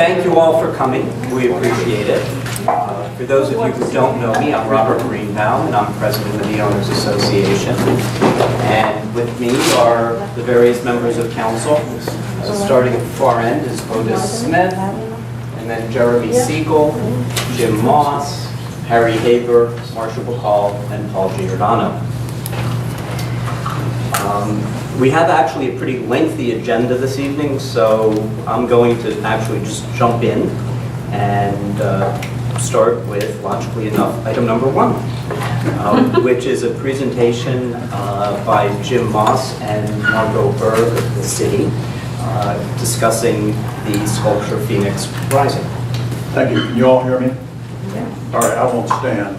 thank you all for coming. We appreciate it. For those of you who don't know me, I'm Robert Greenbaum, and I'm president of the Owners Association. And with me are the various members of council. Starting at the far end is Otis Smith, and then Jeremy Siegel, Jim Moss, Harry Haber, Marcia Bacall, and Paul Giordano. We have actually a pretty lengthy agenda this evening, so I'm going to actually just jump in and start with, logically enough, item number 1, which is a presentation by Jim Moss and Margot Berg of the city discussing the sculpture Phoenix Rising. Thank you. Can you all hear me? Yeah. All right, I won't stand.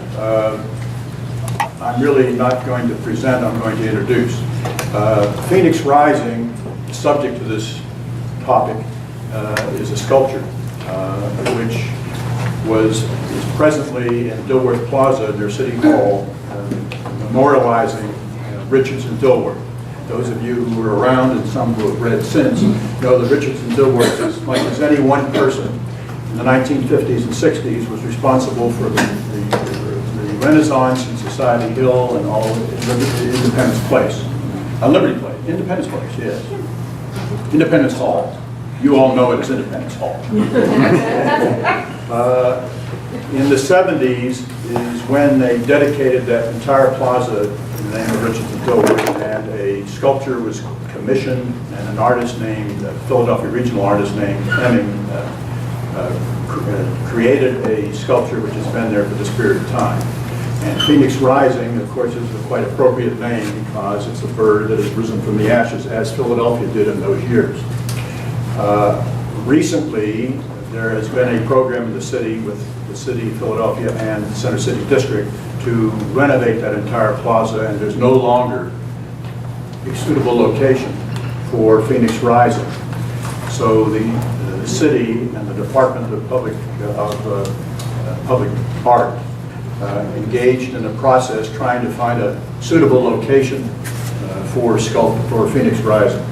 I'm really not going to present, I'm going to introduce. Phoenix Rising, subject to this topic, is a sculpture which is presently in Dilworth Plaza near City Hall, memorializing Richards and Dilworth. Those of you who were around and some who have read since know that Richards and Dilworth, as much as any one person in the 1950s and 60s, was responsible for the Renaissance in Society Hill and all Independence Place. Liberty Place, Independence Place, yes. Independence Hall. You all know it as Independence Hall. In the 70s is when they dedicated that entire plaza in the name of Richards and Dilworth, and a sculpture was commissioned, and an artist named, a Philadelphia regional artist named Hemming, created a sculpture which has been there for this period of time. And Phoenix Rising, of course, is a quite appropriate name because it's a bird that has risen from the ashes, as Philadelphia did in those years. Recently, there has been a program in the city with the city of Philadelphia and the Center City District to renovate that entire plaza, and there's no longer a suitable location for Phoenix Rising. So the city and the Department of Public Art engaged in a process trying to find a suitable location for Phoenix Rising.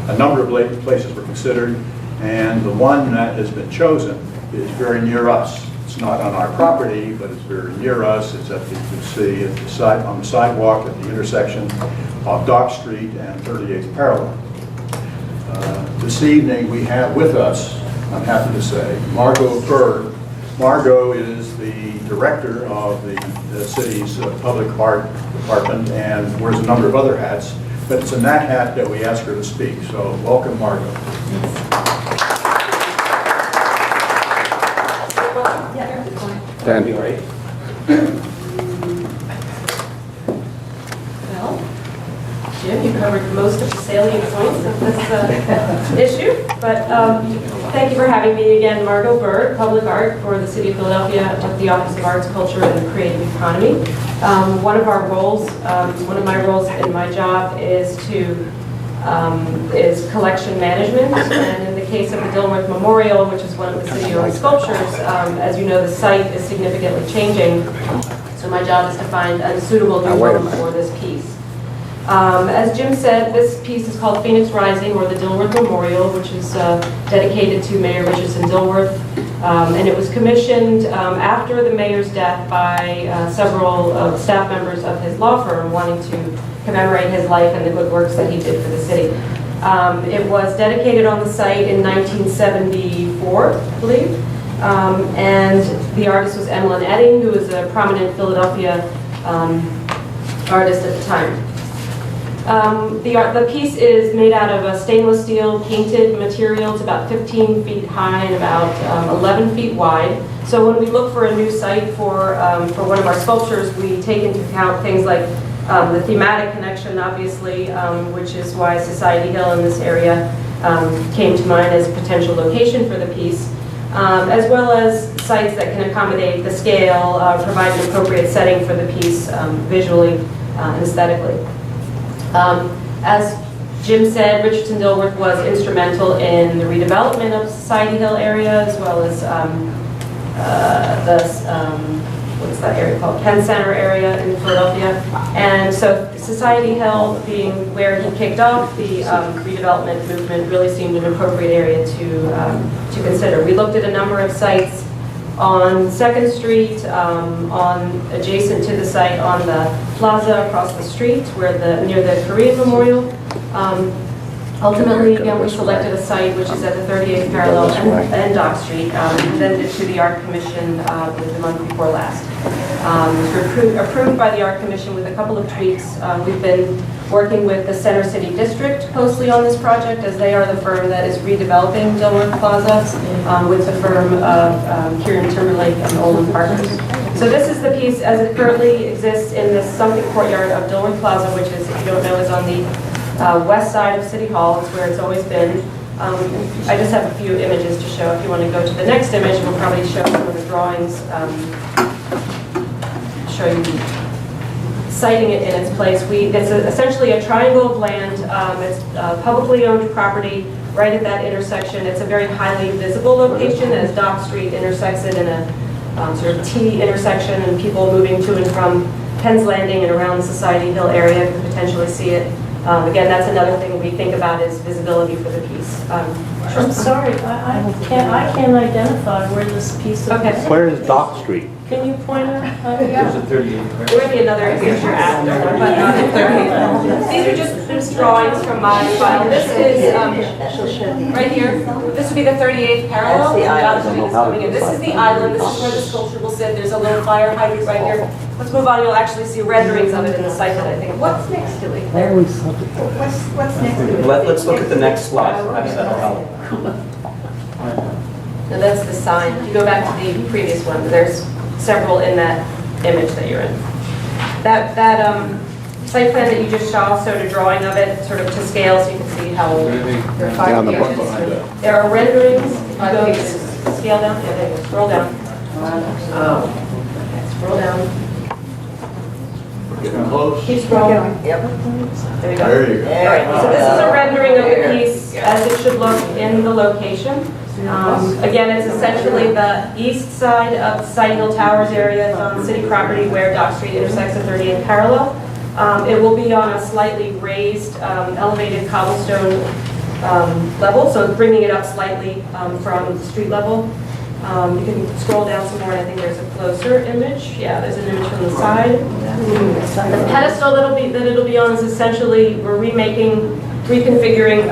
A number of places were considered, and the one that has been chosen is very near us. It's not on our property, but it's very near us. It's at you can see at the side, on the sidewalk at the intersection of Dock Street and 38th Parallel. This evening we have with us, I'm happy to say, Margot Berg. Margot is the director of the city's public art department and wears a number of other hats, but it's in that hat that we ask her to speak. So welcome, Margot. Dan, be all right? Well, Jim, you covered most of the salient points of this issue, but thank you for having me again. Margot Berg, Public Art for the City of Philadelphia at the Office of Arts, Culture, and the Creative Economy. One of my roles in my job is collection management, and in the case of the Dilworth Memorial, which is one of the city-owned sculptures, as you know, the site is significantly changing, so my job is to find a suitable new home for this piece. As Jim said, this piece is called Phoenix Rising, or the Dilworth Memorial, which is dedicated to Mayor Richardson Dilworth, and it was commissioned after the mayor's death by several staff members of his law firm wanting to commemorate his life and the good works that he did for the city. It was dedicated on the site in 1974, I believe, and the artist was Emlyn Edding, who was a prominent Philadelphia artist at the time. The piece is made out of a stainless steel painted material. It's about 15 feet high and about 11 feet wide. So when we look for a new site for one of our sculptures, we take into account things like the thematic connection, obviously, which is why Society Hill in this area came to mind as a potential location for the piece, as well as sites that can accommodate the scale, provide an appropriate setting for the piece visually and aesthetically. As Jim said, Richardson Dilworth was instrumental in the redevelopment of Society Hill area, as well as what's that area called? Penn Center area in Philadelphia. And so Society Hill being where he kicked off the redevelopment movement really seemed an appropriate area to consider. We looked at a number of sites on 2nd Street, adjacent to the site on the plaza across the street near the Korean Memorial. Ultimately, again, we selected a site which is at the 38th parallel and Dock Street, presented to the Art Commission the month before last. It was approved by the Art Commission with a couple of tweaks. We've been working with the Center City District closely on this project, as they are the firm that is redeveloping Dilworth Plaza with the firm of Kieran Timberlake and Olin Partners. So this is the piece as it currently exists in the sunken courtyard of Dilworth Plaza, which is, if you don't know, is on the west side of City Hall. It's where it's always been. I just have a few images to show. If you want to go to the next image, we'll probably show some of the drawings, show you siting it in its place. It's essentially a triangle of land. It's publicly owned property right at that intersection. It's a very highly visible location as Dock Street intersects it in a sort of T intersection, and people moving to and from Penn's Landing and around the Society Hill area could potentially see it. Again, that's another thing we think about is visibility for the piece. I'm sorry, I can't identify where this piece of... Okay. Where is Dock Street? Can you point out? There's a 38. There will be another picture after, but not in 38. These are just drawings from my file. This is right here. This would be the 38th parallel. The Dock Street is coming in. This is the island. This is where the sculpture will sit. There's a little fire hydrant right here. Let's move on. You'll actually see renderings of it in the site that I think. What's next to it there? What's next to it? Let's look at the next slide. Perhaps that'll help. No, that's the sign. If you go back to the previous one, there's several in that image that you're in. That site plan that you just saw showed a drawing of it, sort of to scale, so you can see how there are 5 pages. There are renderings. If you go scale down, yeah, there you go. Scroll down. Okay, scroll down. Getting close. Keep scrolling. Yep. There we go. There you go. All right, so this is a rendering of the piece as it should look in the location. Again, it's essentially the east side of Society Hill Towers area. It's on city property where Dock Street intersects the 38th parallel. It will be on a slightly raised, elevated cobblestone level, so bringing it up slightly from the street level. You can scroll down some more, and I think there's a closer image. Yeah, there's an image from the side. The pedestal that it'll be on is essentially we're reconfiguring,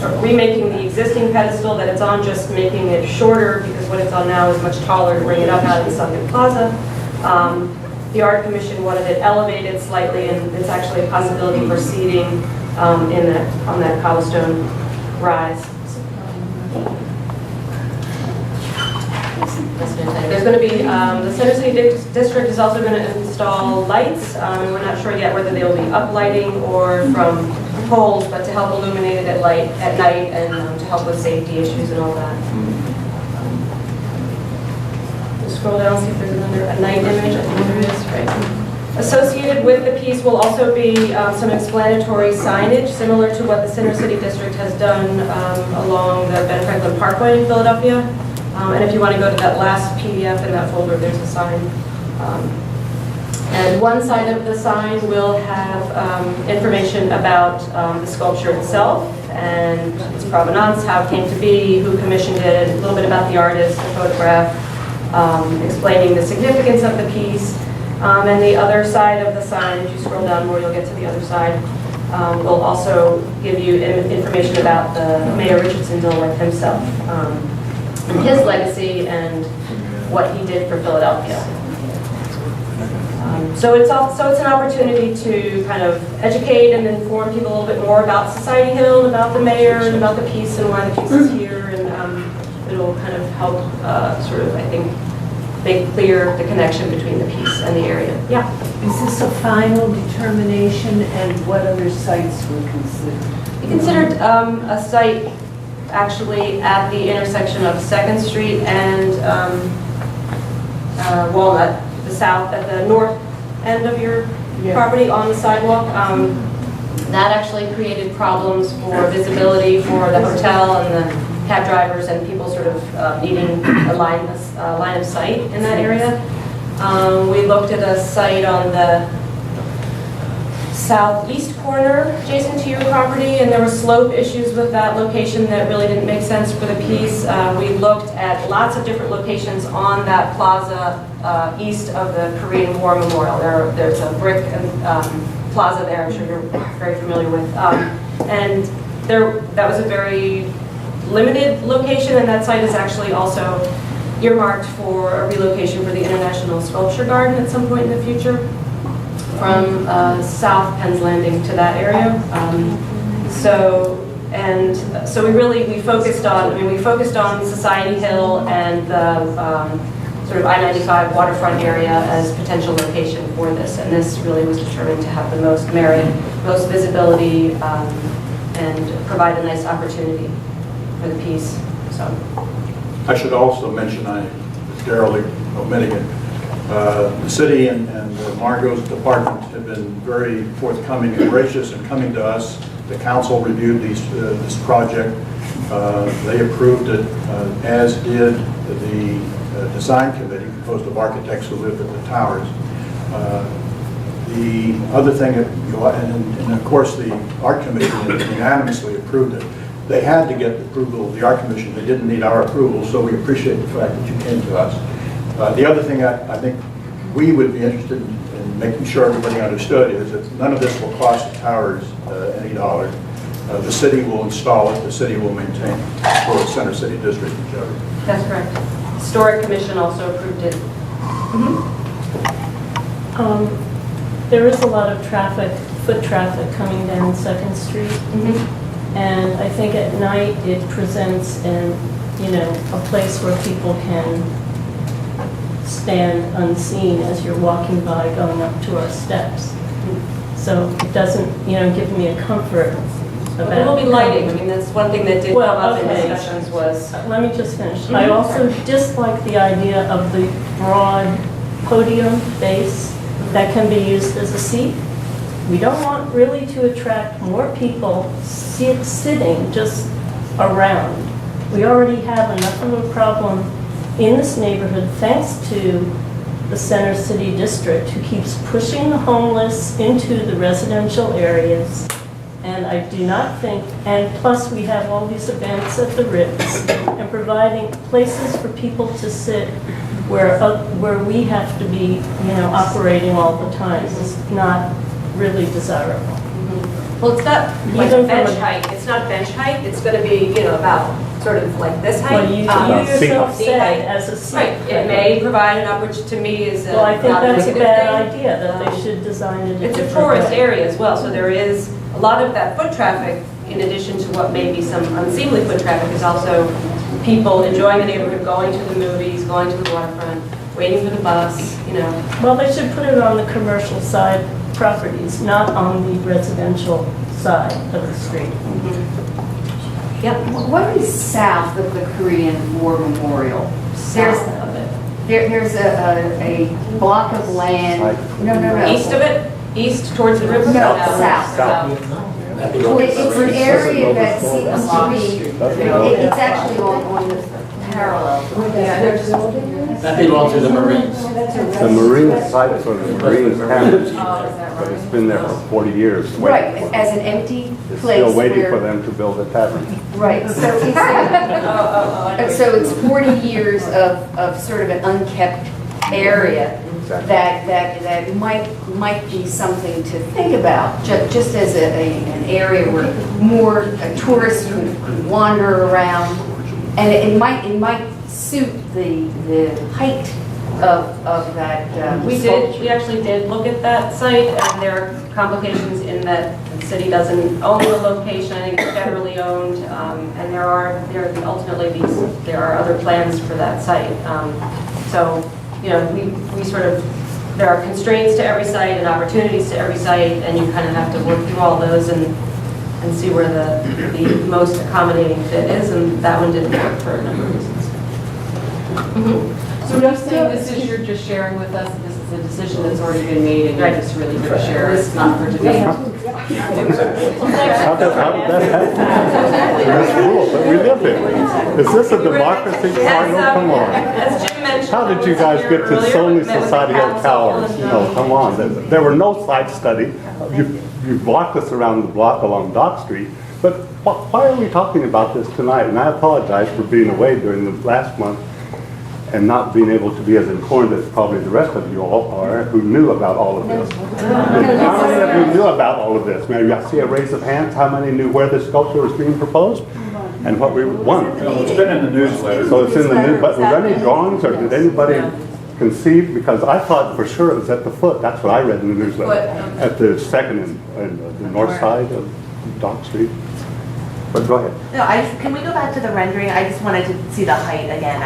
or remaking the existing pedestal that it's on, just making it shorter because what it's on now is much taller to bring it up out of the sunken plaza. The Art Commission wanted it elevated slightly, and it's actually a possibility for seating on that cobblestone rise. There's going to be, the Center City District is also going to install lights. We're not sure yet whether they'll be uplighting or from poles, but to help illuminate it at night and to help with safety issues and all that. Just scroll down, see if there's a night image. I think there is, right? Associated with the piece will also be some explanatory signage, similar to what the Center City District has done along the Ben Franklin Parkway in Philadelphia. And if you want to go to that last PDF in that folder, there's a sign. And one side of the sign will have information about the sculpture itself and its provenance, how it came to be, who commissioned it, a little bit about the artist, the photograph, explaining the significance of the piece. And the other side of the sign, if you scroll down more, you'll get to the other side, will also give you information about the Mayor Richardson Dilworth himself. And his legacy and what he did for Philadelphia. So it's an opportunity to kind of educate and inform people a little bit more about Society Hill and about the mayor and about the piece and why the piece is here, and it'll kind of help sort of, I think, make clear the connection between the piece and the area. Yeah. Is this a final determination, and what other sites were considered? We considered a site actually at the intersection of 2nd Street and Walnut, at the north end of your property on the sidewalk. That actually created problems for visibility for the hotel and the cab drivers and people sort of needing a line of sight in that area. We looked at a site on the southeast corner adjacent to your property, and there were slope issues with that location that really didn't make sense for the piece. We looked at lots of different locations on that plaza east of the Korean War Memorial. There's a brick plaza there, I'm sure you're very familiar with. And that was a very limited location, and that site is actually also earmarked for a relocation for the International Sculpture Garden at some point in the future, from South Penn's Landing to that area. So we focused on Society Hill and the sort of I-95 waterfront area as potential location for this, and this really was determined to have the most merit, most visibility, and provide a nice opportunity for the piece. So I should also mention, narrowly omitting it, the city and Margot's department have been very forthcoming and gracious in coming to us. The council reviewed this project. They approved it, as did the design committee composed of architects who live at the towers. The other thing, and of course the art committee unanimously approved it. They had to get the approval of the art commission. They didn't need our approval, so we appreciate the fact that you came to us. The other thing I think we would be interested in making sure everybody understood is that none of this will cost the towers any dollars. The city will install it, the city will maintain it for the Center City District. that's correct. Historic Commission also approved it. There is a lot of traffic, foot traffic coming down 2nd Street. And I think at night it presents a place where people can stand unseen as you're walking by going up to our steps. So it doesn't, give me a comfort about. There will be lighting. I mean, that's one thing that did come up in okay. discussions was. Let me just finish. I also dislike the idea of the broad podium base that can be used as a seat. We don't want really to attract more people sitting just around. We already have enough of a problem in this neighborhood thanks to the Center City District, who keeps pushing the homeless into the residential areas. And I do not think, and plus we have all these events at the Ritz and providing places for people to sit where we have to be, operating all the time is not really desirable. Well, it's not like Even from bench a- height. It's not bench height. It's going to be, about sort of like this height. Well, you yourself seat said height. as a seat. Right. It may provide an up, which to me is Well, I think not that's a negative bad thing. idea, that they should design it a It's a different tourist way. area as well, so there is a lot of that foot traffic, in addition to what may be some unseemly foot traffic, is also people enjoying the neighborhood, going to the movies, going to the waterfront, waiting for the bus, Well, they should put it on the commercial side properties, not on the residential side of the street. Yep. What is south of the Korean War Memorial? South of it. There's a block of land. No. East of it? East towards the river? No, south. It's an area that seems to be, it's actually on the parallel. That belongs to the Marines. The Marine site for the Marine campus, but it's been there for 40 years. waiting Right, for them. as an empty It's place still waiting for where, them to build a tavern. right, so it's 40 years of sort of an unkept area Exactly. that might be something to think about, just as an area where more tourists could wander around, and it might suit the height of that. We actually did look at that site, and there are complications in that the city doesn't own the location. I think it's federally owned, and there are other plans for that site. So, we sort of, there are constraints to every site and opportunities to every site, and you kind of have to work through all those and see where the most accommodating fit is, and that one didn't work for a number of reasons. So you're saying you're just sharing with us, this is a decision that's already been made and you're just really going to share it, it's not for debate? How did that happen? That's cool, but we live in. Is this a democracy? Come on. As Jim mentioned. How did you guys get to earlier, solely met with the societal council towers? and, No, come on. There were no site study. You blocked us around the block along Dock Street. But why are we talking about this tonight? And I apologize for being away during the last month and not being able to be as informed as probably the rest of you all are who knew about all of this. How many of you knew about all of this? Maybe I see a raise of hands. How many knew where this sculpture was being proposed and what we want? Well, it's been in the newsletter. So it's in the news, but were there any drawings or did anybody conceive? Because I thought for sure it was at the foot. That's what I read in the newsletter. At the second and the north side of Dock Street. But go ahead. No, can we go back to the rendering? I just wanted to see the height again.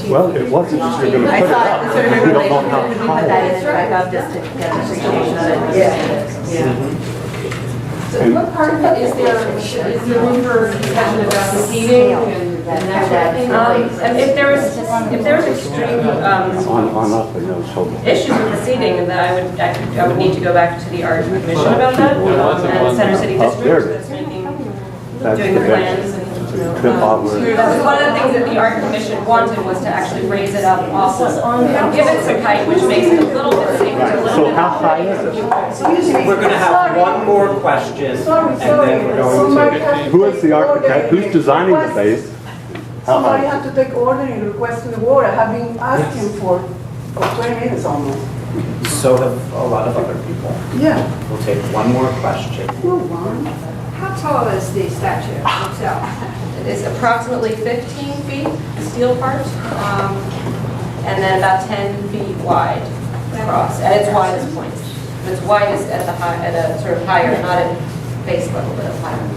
Well, it wasn't, you're going to I put it thought up. the sort of You in don't know relation, how could we put high. that in back up just to get an appreciation of it? So what part of it is there room for discussion about the seating and that sort of thing? And if there's extreme On up, you know, so. issues with the seating, then I would need to go back to the art commission about that, and Center City Up there. District that's That's doing the the plans and, you know. Tip off where- That's one of the things that the art commission wanted was to actually raise it up off of, give it some height, which makes it a little bit safer, a Right, little so bit. how high is it? We're going to have one more question, and then we're going to... Who is the architect? Who's designing the base? How Somebody high? have to take order and request to the board. I have been asking for 20 minutes almost. So have a lot of other people. Yeah. We'll take one more question. Move on. How tall is the statue itself? It is approximately 15 feet, the steel part, and then about 10 feet wide across, at its widest point. Its widest at a sort of higher, not at base level, but at higher.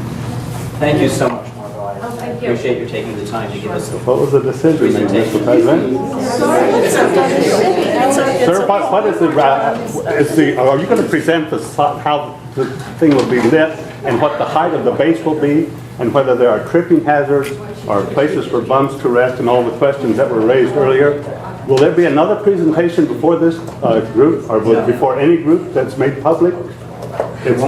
Thank you so much, Margot. I Oh, thank you. appreciate you taking the time to give us a... What was the decision made, Mr. President? Sir, what is are you going to present how the thing will be lit and what the height of the base will be and whether there are tripping hazards or places for bums to rest and all the questions that were raised earlier? Will there be another presentation before this group or before any group that's made public? It's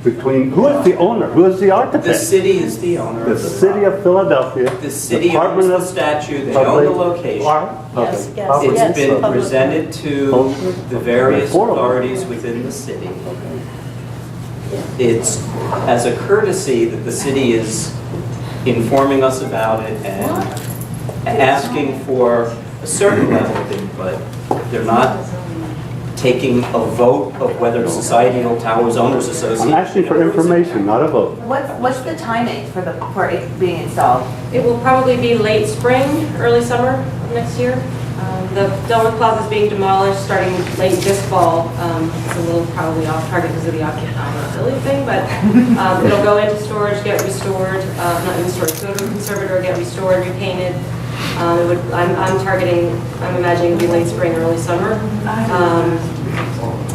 between, who is the owner? Who is the architect? The city is the owner The of the city of Philadelphia. The city owns Department the of statue, they own the location. Yes, yes, Public. It's yes. been public. presented to the various authorities within the city. It's as a courtesy that the city is informing us about it and asking for a certain level of input. They're not taking a vote of whether Societal Towers Owners I'm Association... asking for information, not a vote. What's the timing for it being installed? It will probably be late spring, early summer of next year. The Delaware Plaza is being demolished starting late this fall. It's a little probably off target because of the occupancy thing, but it'll go into storage, get restored, not in storage, go to a conservator, get restored, repainted. I'm imagining it'll be late spring, early summer.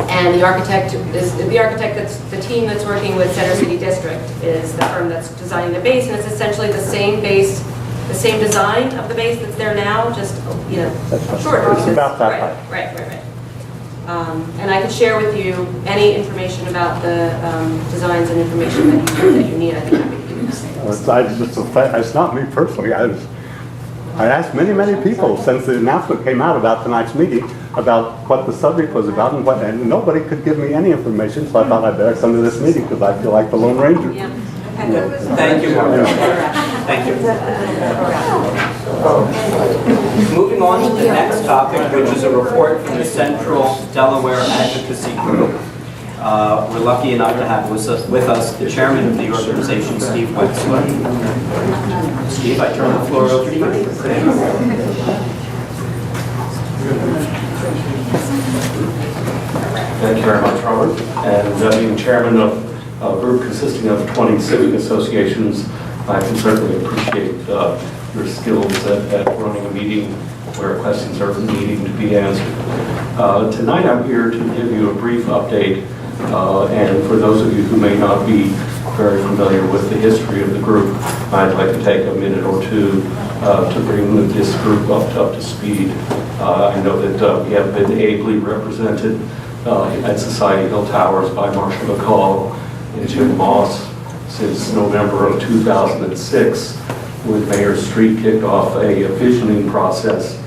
And the architect that's the team that's working with Center City District is the firm that's designing the base, and it's essentially the same base, the same design of the base that's there now, just, you know, shorter. It's about that high. Right. And I could share with you any information about the designs and information that you need. I think I could give you. It's not me personally. I asked many people since the announcement came out about tonight's meeting about what the subject was about and nobody could give me any information, so I thought I'd better come to this meeting because I feel like the Lone Ranger. Yeah. Thank you, Margaret. Thank you. Moving on to the next topic, which is a report from the Central Delaware Advocacy Group. We're lucky enough to have with us the chairman of the organization, Steve Wexler. Steve, I turn the floor over to you. Thank you very much, Robert. And being chairman of a group consisting of 20 civic associations, I can certainly appreciate your skills at running a meeting where questions are needing to be answered. Tonight I'm here to give you a brief update, and for those of you who may not be very familiar with the history of the group, I'd like to take a minute or two to bring this group up to speed. I know that we have been ably represented at Society Hill Towers by Marshall McCall and Jim Moss since November of 2006, when Mayor Street kicked off a visioning process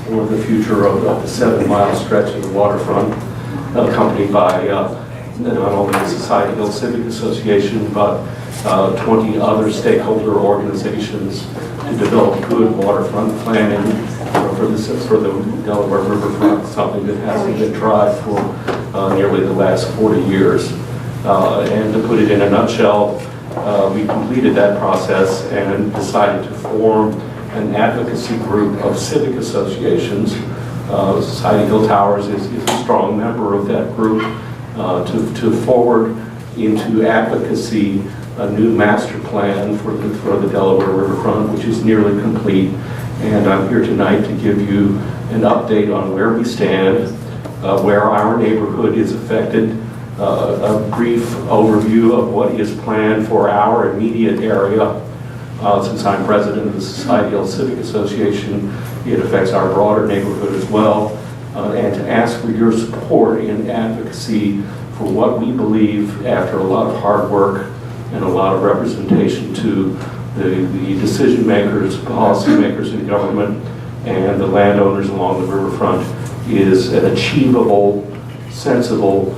for the future of the 7-mile stretch of the waterfront, accompanied by not only the Society Hill Civic Association, but 20 other stakeholder organizations to develop good waterfront planning for the Delaware Riverfront, something that hasn't been tried for nearly the last 40 years. And to put it in a nutshell, we completed that process and decided to form an advocacy group of civic associations. Society Hill Towers is a strong member of that group to forward into advocacy a new master plan for the Delaware Riverfront, which is nearly complete. And I'm here tonight to give you an update on where we stand, where our neighborhood is affected, a brief overview of what is planned for our immediate area. Since I'm president of the Society Hill Civic Association, it affects our broader neighborhood as well, and to ask for your support in advocacy for what we believe, after a lot of hard work and a lot of representation to the decision makers, policy makers in government, and the landowners along the riverfront, is an achievable, sensible,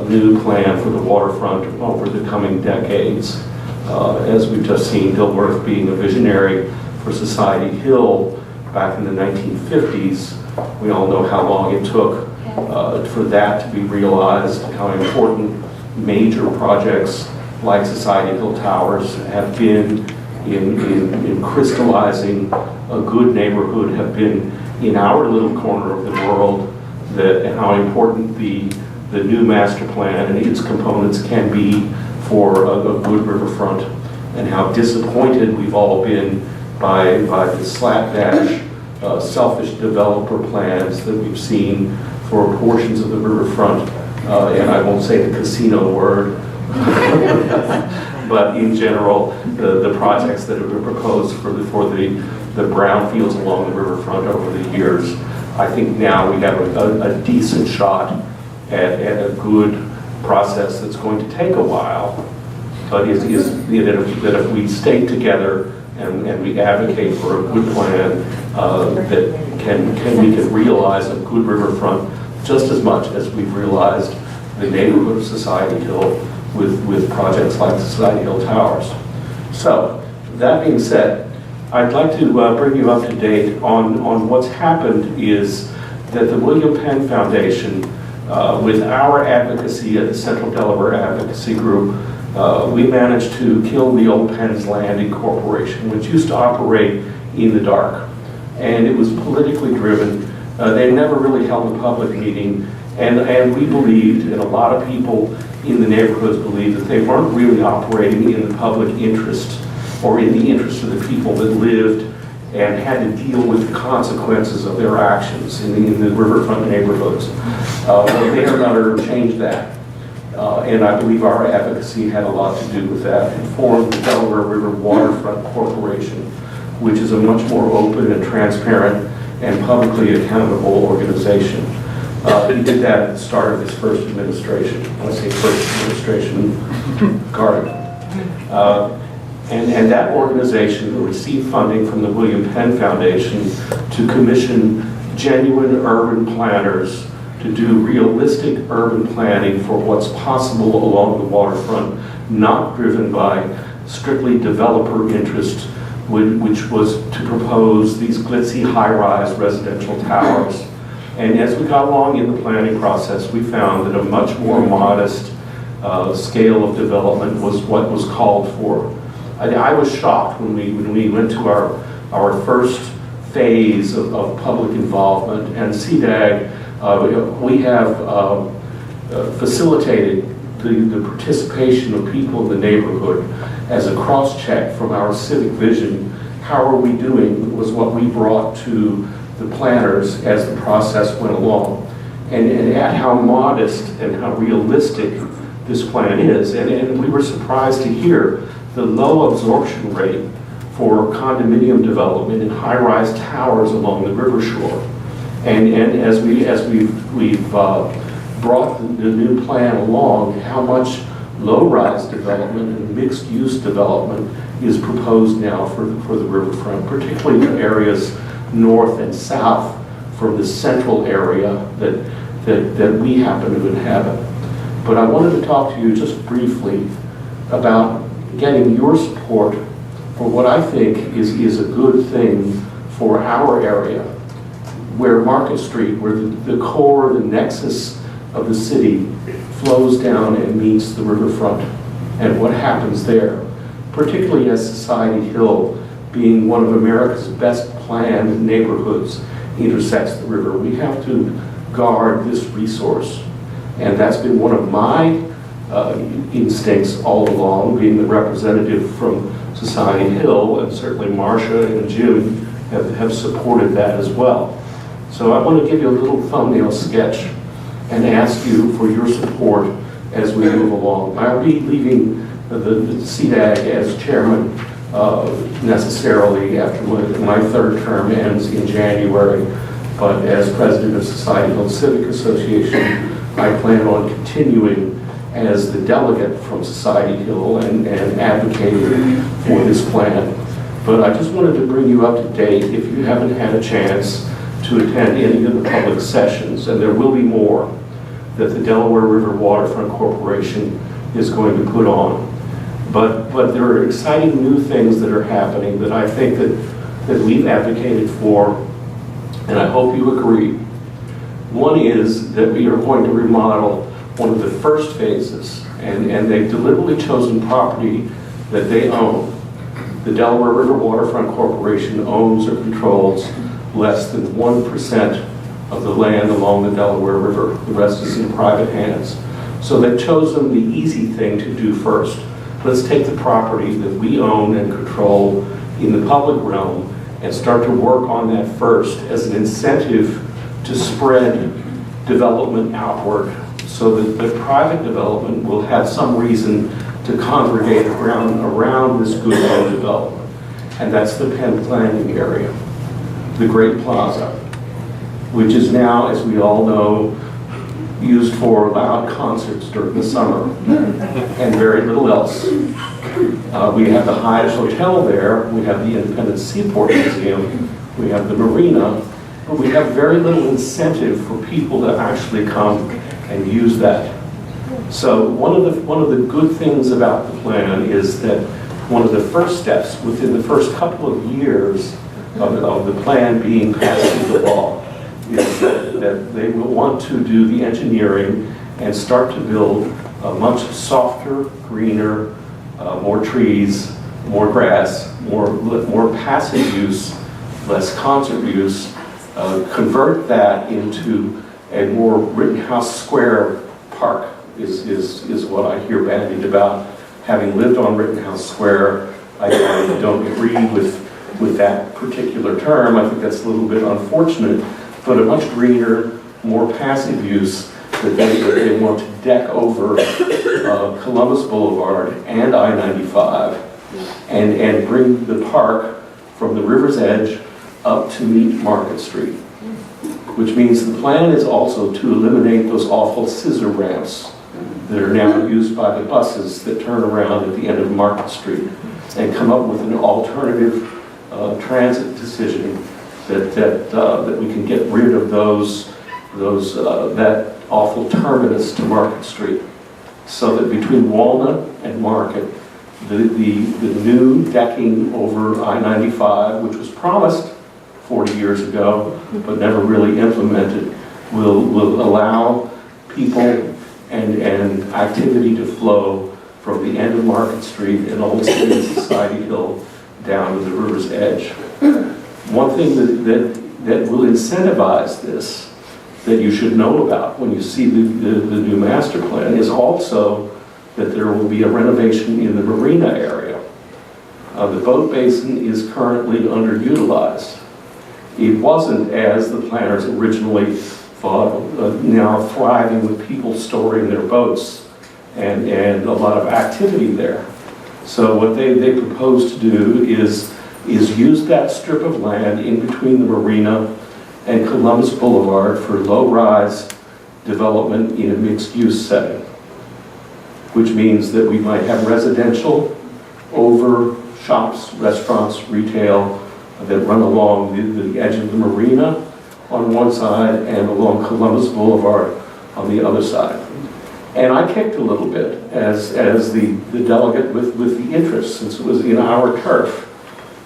new plan for the waterfront over the coming decades. As we've just seen, Dilworth being a visionary for Society Hill back in the 1950s, we all know how long it took for that to be realized, how important major projects like Society Hill Towers have been in crystallizing a good neighborhood, have been in our little corner of the world, and how important the new master plan and its components can be for a good riverfront, and how disappointed we've all been by the slapdash, selfish developer plans that we've seen for portions of the riverfront, and I won't say the casino word, but in general, the projects that have been proposed for the brownfields along the riverfront over the years. I think now we have a decent shot at a good process that's going to take a while, but that if we stay together and we advocate for a good plan, that we can realize a good riverfront just as much as we've realized the neighborhood of Society Hill with projects like Society Hill Towers. So, that being said, I'd like to bring you up to date on what's happened is that the William Penn Foundation, with our advocacy at the Central Delaware Advocacy Group, we managed to kill the old Penn's Landing Corporation, which used to operate in the dark. And it was politically driven. They never really held a public meeting. And we believed, and a lot of people in the neighborhoods believed, that they weren't really operating in the public interest or in the interest of the people that lived and had to deal with the consequences of their actions in the riverfront neighborhoods. They have not changed that. And I believe our advocacy had a lot to do with that, and formed the Delaware River Waterfront Corporation, which is a much more open and transparent and publicly accountable organization. He did that at the start of his first administration. When I say first administration, Garden. And that organization received funding from the William Penn Foundation to commission genuine urban planners to do realistic urban planning for what's possible along the waterfront, not driven by strictly developer interest, which was to propose these glitzy high-rise residential towers. And as we got along in the planning process, we found that a much more modest scale of development was what was called for. I was shocked when we went to our first phase of public involvement, and CDAG, we have facilitated the participation of people in the neighborhood as a cross-check from our civic vision. How are we doing was what we brought to the planners as the process went along, and at how modest and how realistic this plan is. And we were surprised to hear the low absorption rate for condominium development in high-rise towers along the river shore. And as we've brought the new plan along, how much low-rise development and mixed-use development is proposed now for the riverfront, particularly in areas north and south from the central area that we happen to inhabit. But I wanted to talk to you just briefly about getting your support for what I think is a good thing for our area, where Market Street, where the core, the nexus of the city flows down and meets the riverfront, and what happens there, particularly as Society Hill, being one of America's best planned neighborhoods, intersects the river. We have to guard this resource, and that's been one of my instincts all along, being the representative from Society Hill, and certainly Marcia and Jim have supported that as well. So I want to give you a little thumbnail sketch and ask you for your support as we move along. I'll be leaving the CDAG as chairman necessarily after my third term ends in January, but as president of Society Hill Civic Association, I plan on continuing as the delegate from Society Hill and advocating for this plan. But I just wanted to bring you up to date if you haven't had a chance to attend any of the public sessions, and there will be more that the Delaware River Waterfront Corporation is going to put on. But there are exciting new things that are happening that I think that we've advocated for, and I hope you agree. One is that we are going to remodel one of the first phases, and they've deliberately chosen property that they own. The Delaware River Waterfront Corporation owns or controls less than 1% of the land along the Delaware River. The rest is in private hands. So they've chosen the easy thing to do first. Let's take the property that we own and control in the public realm and start to work on that first as an incentive to spread development outward, so that the private development will have some reason to congregate around this good road development. And that's the Penn Landing area, the Great Plaza, which is now, as we all know, used for loud concerts during the summer and very little else. We have the Hyatt Hotel there, we have the Independent Seaport Museum, we have the marina, but we have very little incentive for people to actually come and use that. So one of the good things about the plan is that one of the first steps within the first couple of years of the plan being passed into law is that they will want to do the engineering and start to build a much softer, greener, more trees, more grass, more passive use, less concert use, convert that into a more Rittenhouse Square park is what I hear bandied about. Having lived on Rittenhouse Square, I don't agree with that particular term. I think that's a little bit unfortunate, but a much greener, more passive use that they want to deck over Columbus Boulevard and I-95 and bring the park from the river's edge up to meet Market Street, which means the plan is also to eliminate those awful scissor ramps that are now used by the buses that turn around at the end of Market Street and come up with an alternative transit decision that we can get rid of that awful terminus to Market Street, so that between Walnut and Market, the new decking over I-95, which was promised 40 years ago but never really implemented, will allow people and activity to flow from the end of Market Street and Old City and Society Hill down to the river's edge. One thing that will incentivize this, that you should know about when you see the new master plan, is also that there will be a renovation in the marina area. The boat basin is currently underutilized. It wasn't, as the planners originally thought, now thriving with people storing their boats and a lot of activity there. So what they propose to do is use that strip of land in between the marina and Columbus Boulevard for low-rise development in a mixed-use setting, which means that we might have residential over shops, restaurants, retail that run along the edge of the marina on one side and along Columbus Boulevard on the other side. And I kicked a little bit as the delegate with the interest, since it was in our turf,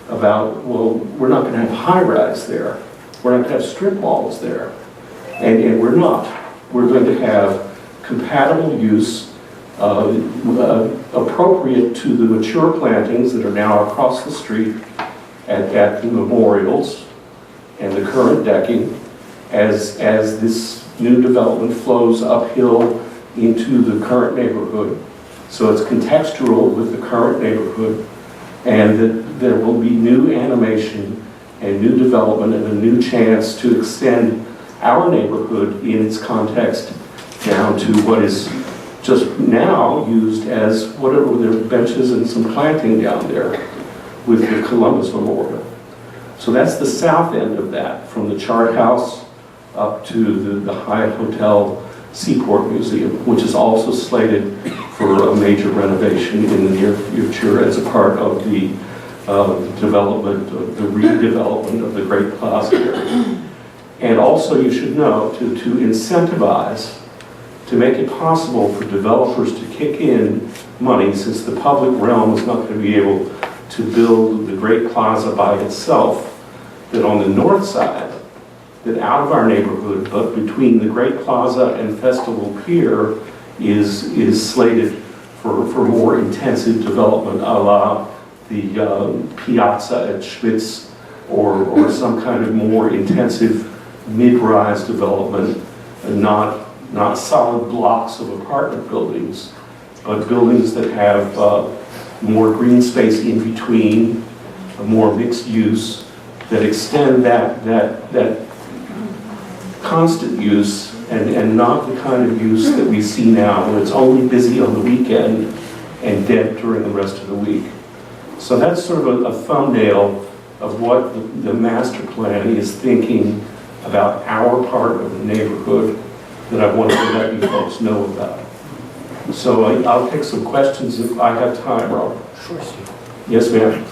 about, well, we're not going to have high-rise there. We're not going to have strip malls there. And we're not. We're going to have compatible use, appropriate to the mature plantings that are now across the street at the memorials and the current decking as this new development flows uphill into the current neighborhood. So it's contextual with the current neighborhood, and that there will be new animation and new development and a new chance to extend our neighborhood in its context down to what is just now used as whatever, there are benches and some planting down there with the Columbus Memorial. So that's the south end of that, from the Chart House up to the Hyatt Hotel Seaport Museum, which is also slated for a major renovation in the near future as a part of the development, the redevelopment of the Great Plaza area. And also, you should know, to incentivize, to make it possible for developers to kick in money, since the public realm is not going to be able to build the Great Plaza by itself, that on the north side, that out of our neighborhood, but between the Great Plaza and Festival Pier, is slated for more intensive development, a la the Piazza at Schwitz, or some kind of more intensive mid-rise development, and not solid blocks of apartment buildings, but buildings that have more green space in between, a more mixed use, that extend that constant use, and not the kind of use that we see now, when it's only busy on the weekend and dead during the rest of the week. So that's sort of a thumbnail of what the master plan is thinking about our part of the neighborhood that I wanted to let you folks know about. So I'll take some questions if I have time, Robert. Sure, Steve. Yes, ma'am.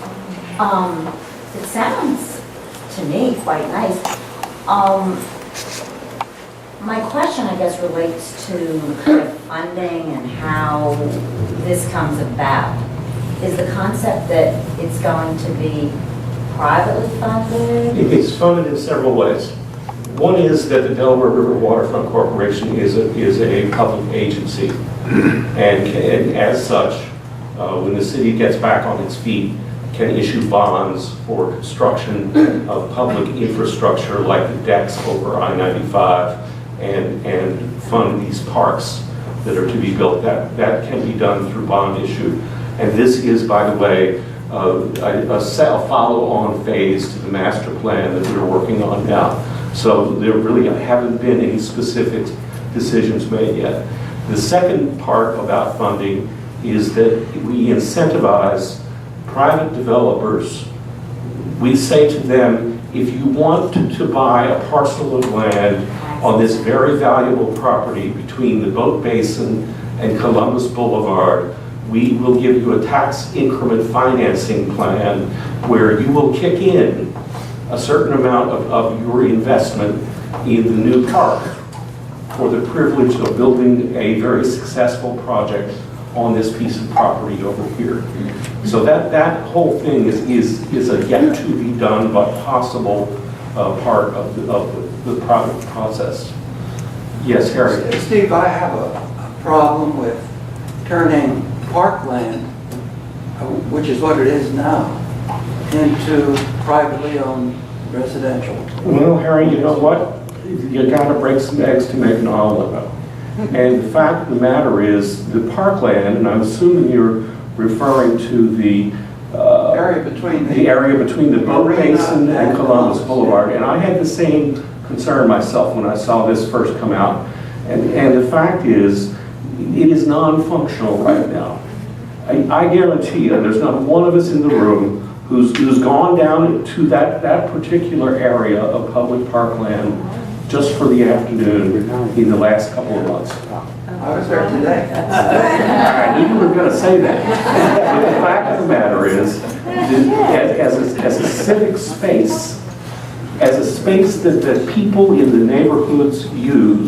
It sounds to me quite nice. My question, I guess, relates to kind of funding and how this comes about. Is the concept that it's going to be privately funded? It's funded in several ways. One is that the Delaware River Waterfront Corporation is a public agency, and as such, when the city gets back on its feet, can issue bonds for construction of public infrastructure like the decks over I-95 and fund these parks that are to be built. That can be done through bond issue. And this is, by the way, a follow-on phase to the master plan that we're working on now. So there really haven't been any specific decisions made yet. The second part about funding is that we incentivize private developers. We say to them, if you want to buy a parcel of land on this very valuable property between the Boat Basin and Columbus Boulevard, we will give you a tax increment financing plan where you will kick in a certain amount of your investment in the new park for the privilege of building a very successful project on this piece of property over here. So that whole thing is a yet to be done but possible part of the project process. Yes, Harry? Steve, I have a problem with turning parkland, which is what it is now, into privately owned residential. Well, Harry, you know what? You got to break some eggs to make an omelet. And the fact of the matter is, the parkland, and I'm assuming you're referring to the area between the Boat Basin and Columbus Boulevard. And I had the same concern myself when I saw this first come out. And the fact is, it is non-functional right now. I guarantee you, there's not one of us in the room who's gone down to that particular area of public parkland just for the afternoon in the last couple of months. I was there today. I knew you were going to say that. But the fact of the matter is, as a civic space, as a space that people in the neighborhoods use,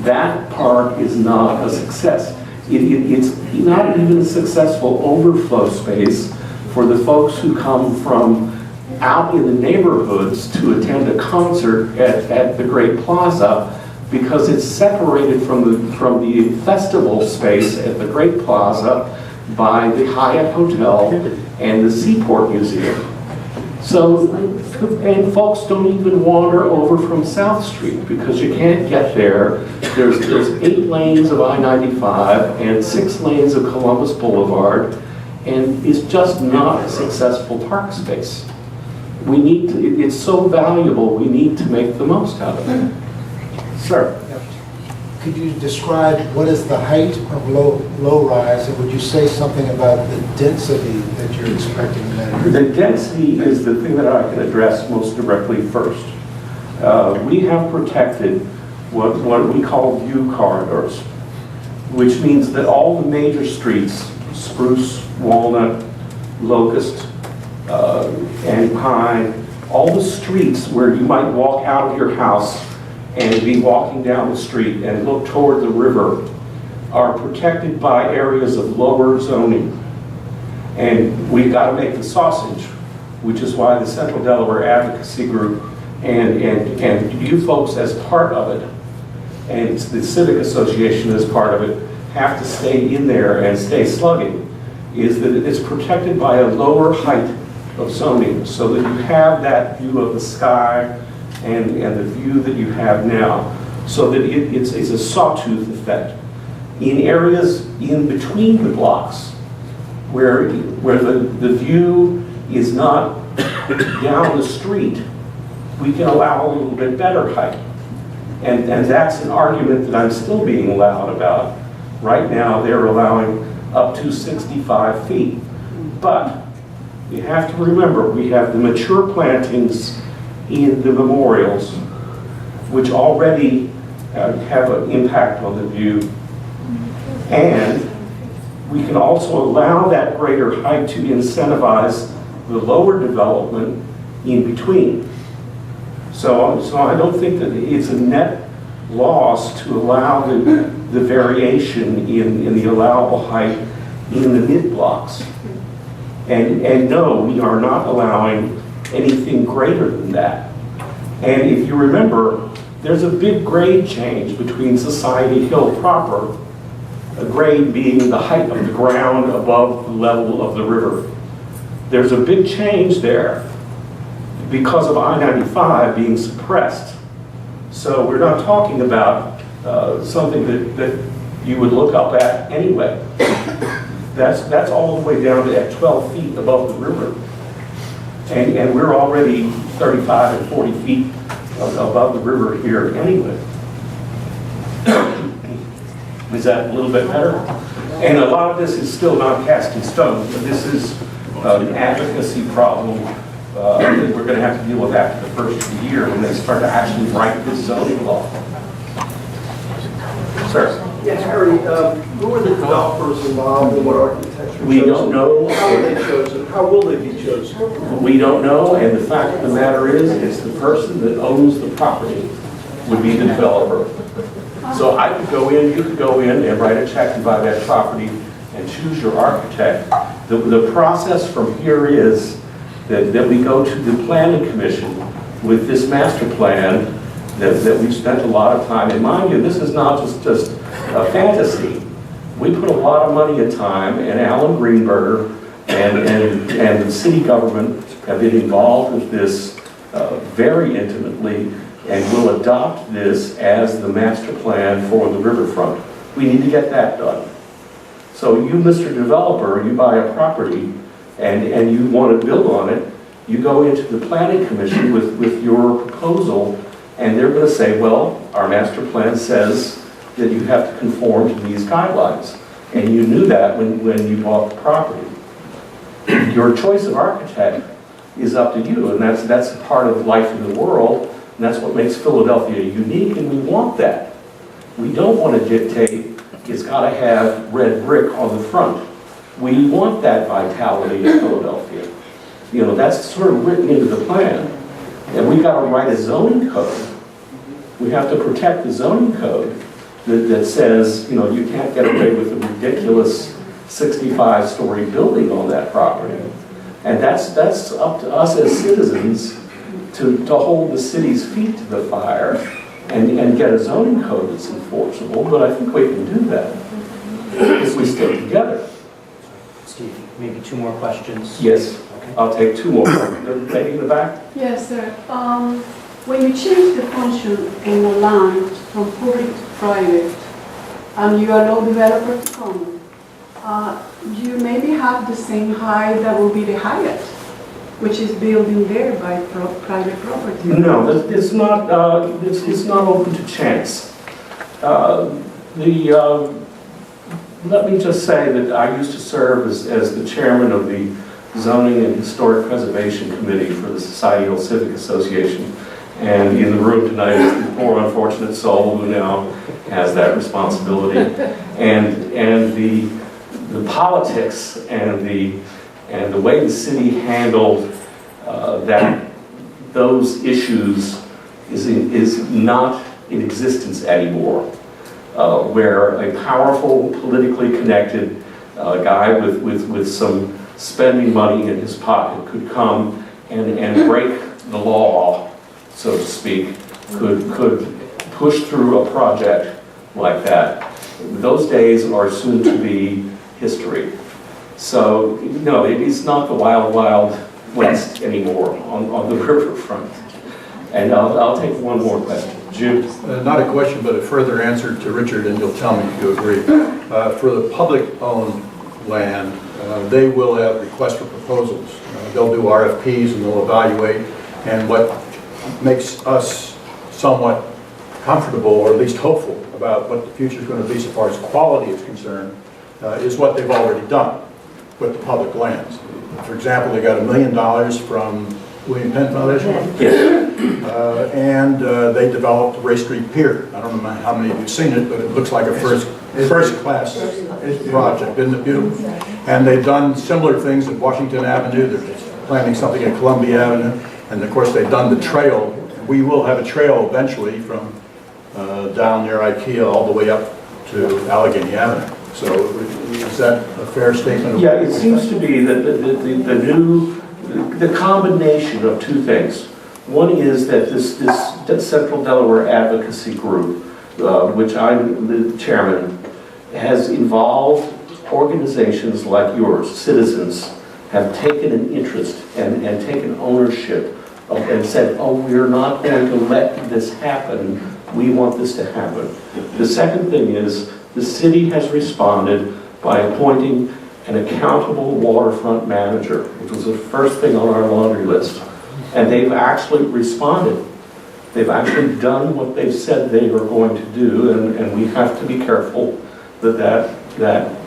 that park is not a success. It's not even a successful overflow space for the folks who come from out in the neighborhoods to attend a concert at the Great Plaza, because it's separated from the festival space at the Great Plaza by the Hyatt Hotel and the Seaport Museum. So, and folks don't even wander over from South Street because you can't get there. There's 8 lanes of I-95 and 6 lanes of Columbus Boulevard, and it's just not a successful park space. We need to, it's so valuable, we need to make the most out of it. Sir? Could you describe what is the height of low rise, and would you say something about the density that you're expecting in that area? The density is the thing that I can address most directly first. We have protected what we call view corridors, which means that all the major streets, Spruce, Walnut, Locust, and Pine, all the streets where you might walk out of your house and be walking down the street and look toward the river, are protected by areas of lower zoning. And we've got to make the sausage, which is why the Central Delaware Advocacy Group and you folks as part of it, and the Civic Association as part of it, have to stay in there and stay slugging, is that it's protected by a lower height of zoning, so that you have that view of the sky and the view that you have now, so that it's a sawtooth effect. In areas in between the blocks, where the view is not down the street, we can allow a little bit better height. And that's an argument that I'm still being allowed about. Right now, they're allowing up to 65 feet. But you have to remember, we have the mature plantings in the memorials, which already have an impact on the view. And we can also allow that greater height to incentivize the lower development in between. So I don't think that it's a net loss to allow the variation in the allowable height in the mid-blocks. And no, we are not allowing anything greater than that. And if you remember, there's a big grade change between Society Hill proper, a grade being the height of the ground above the level of the river. There's a big change there because of I-95 being suppressed. So we're not talking about something that you would look up at anyway. That's all the way down to at 12 feet above the river. And we're already 35 and 40 feet above the river here anyway. Is that a little bit better? And a lot of this is still not cast in stone. This is an advocacy problem that we're going to have to deal with after the first of the year when they start to actually write this zoning law. Sir? Yes, Harry, who are the developers involved in what architecture? We don't know. How are they chosen? How will they be chosen? We don't know, and the fact of the matter is, it's the person that owns the property would be the developer. So I could go in, you could go in and write a check and buy that property and choose your architect. The process from here is that we go to the planning commission with this master plan that we've spent a lot of time. And mind you, this is not just a fantasy. We put a lot of money and time, and Alan Greenberger and the city government have been involved with this very intimately, and will adopt this as the master plan for the riverfront. We need to get that done. So you, Mr. Developer, you buy a property and you want to build on it, you go into the planning commission with your proposal, and they're going to say, well, our master plan says that you have to conform to these guidelines. And you knew that when you bought the property. Your choice of architect is up to you, and that's part of life in the world. And that's what makes Philadelphia unique, and we want that. We don't want to dictate it's got to have red brick on the front. We want that vitality in Philadelphia. You know, that's sort of written into the plan. And we've got to write a zoning code. We have to protect the zoning code that says, you know, you can't get away with a ridiculous 65-story building on that property. And that's up to us as citizens to hold the city's feet to the fire and get a zoning code that's enforceable, but I think we can do that if we stick together. Steve, maybe 2 more questions? Yes, I'll take 2 more. Lady in the back? Yes, sir. When you change the function in the land from public to private, and you allow developer to come, you maybe have the same height that will be the Hyatt, which is building there by private property. No, it's not open to chance. Let me just say that I used to serve as the chairman of the Zoning and Historic Preservation Committee for the Societal Civic Association. And in the room tonight is the poor unfortunate soul who now has that responsibility. And the politics and the way the city handled those issues is not in existence anymore. Where a powerful, politically connected guy with some spending money in his pocket could come and break the law, so to speak, could push through a project like that. Those days are soon to be history. So, no, it's not the wild, wild west anymore on the riverfront. And I'll take 1 more question. Jim? Not a question, but a further answer to Richard, and you'll tell me if you agree. For the public-owned land, they will have requests for proposals. They'll do RFPs and they'll evaluate. And what makes us somewhat comfortable, or at least hopeful, about what the future is going to be so far as quality is concerned, is what they've already done with the public lands. For example, they got $1 million from William Penn Foundation? Yes. And they developed Race Street Pier. I don't know how many of you have seen it, but it looks like a first-class project. Isn't it beautiful? And they've done similar things at Washington Avenue. They're planning something at Columbia Avenue. And of course, they've done the trail. We will have a trail eventually from down near IKEA all the way up to Allegheny Avenue. So is that a fair statement? Yeah, it seems to be that the combination of 2 things. One is that this Central Delaware Advocacy Group, which I'm the chairman, has involved organizations like yours, citizens, have taken an interest and taken ownership and said, oh, we're not going to let this happen. We want this to happen. The second thing is the city has responded by appointing an accountable waterfront manager, which was the first thing on our laundry list. And they've actually responded. They've actually done what they've said they were going to do, and we have to be careful that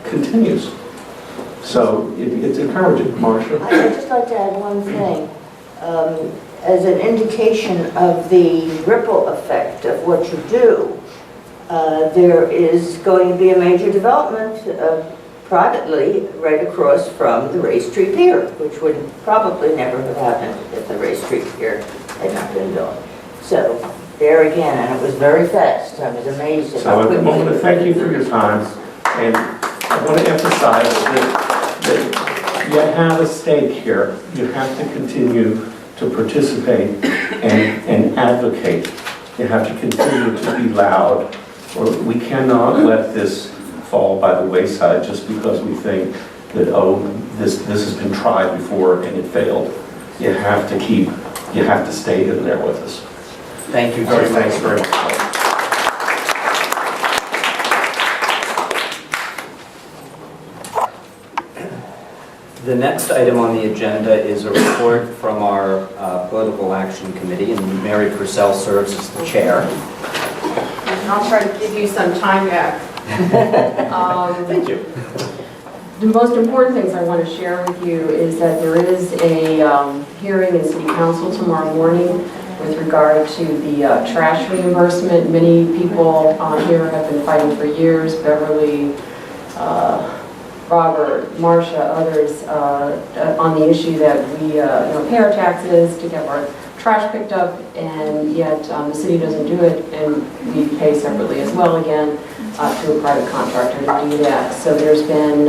continues. So it's encouraging. Marcia? I'd just like to add one thing. As an indication of the ripple effect of what you do, there is going to be a major development privately right across from the Race Street Pier, which would probably never have happened if the Race Street Pier had not been built. So there again, and it was very fast. I was amazed at how quickly. So I want to thank you for your time, and I want to emphasize that you have a stake here. You have to continue to participate and advocate. You have to continue to be loud, or we cannot let this fall by the wayside just because we think that, oh, this has been tried before and it failed. You have to stay in there with us. Thank you very much. Thanks very much. The next item on the agenda is a report from our Political Action Committee, and Mary Purcell serves as the chair. And I'll try to give you some time back. Thank you. The most important things I want to share with you is that there is a hearing in City Council tomorrow morning with regard to the trash reimbursement. Many people here have been fighting for years, Beverly, Robert, Marcia, others, on the issue that we pay our taxes to get our trash picked up, and yet the city doesn't do it, and we pay separately as well again to a private contractor to do that. So there's been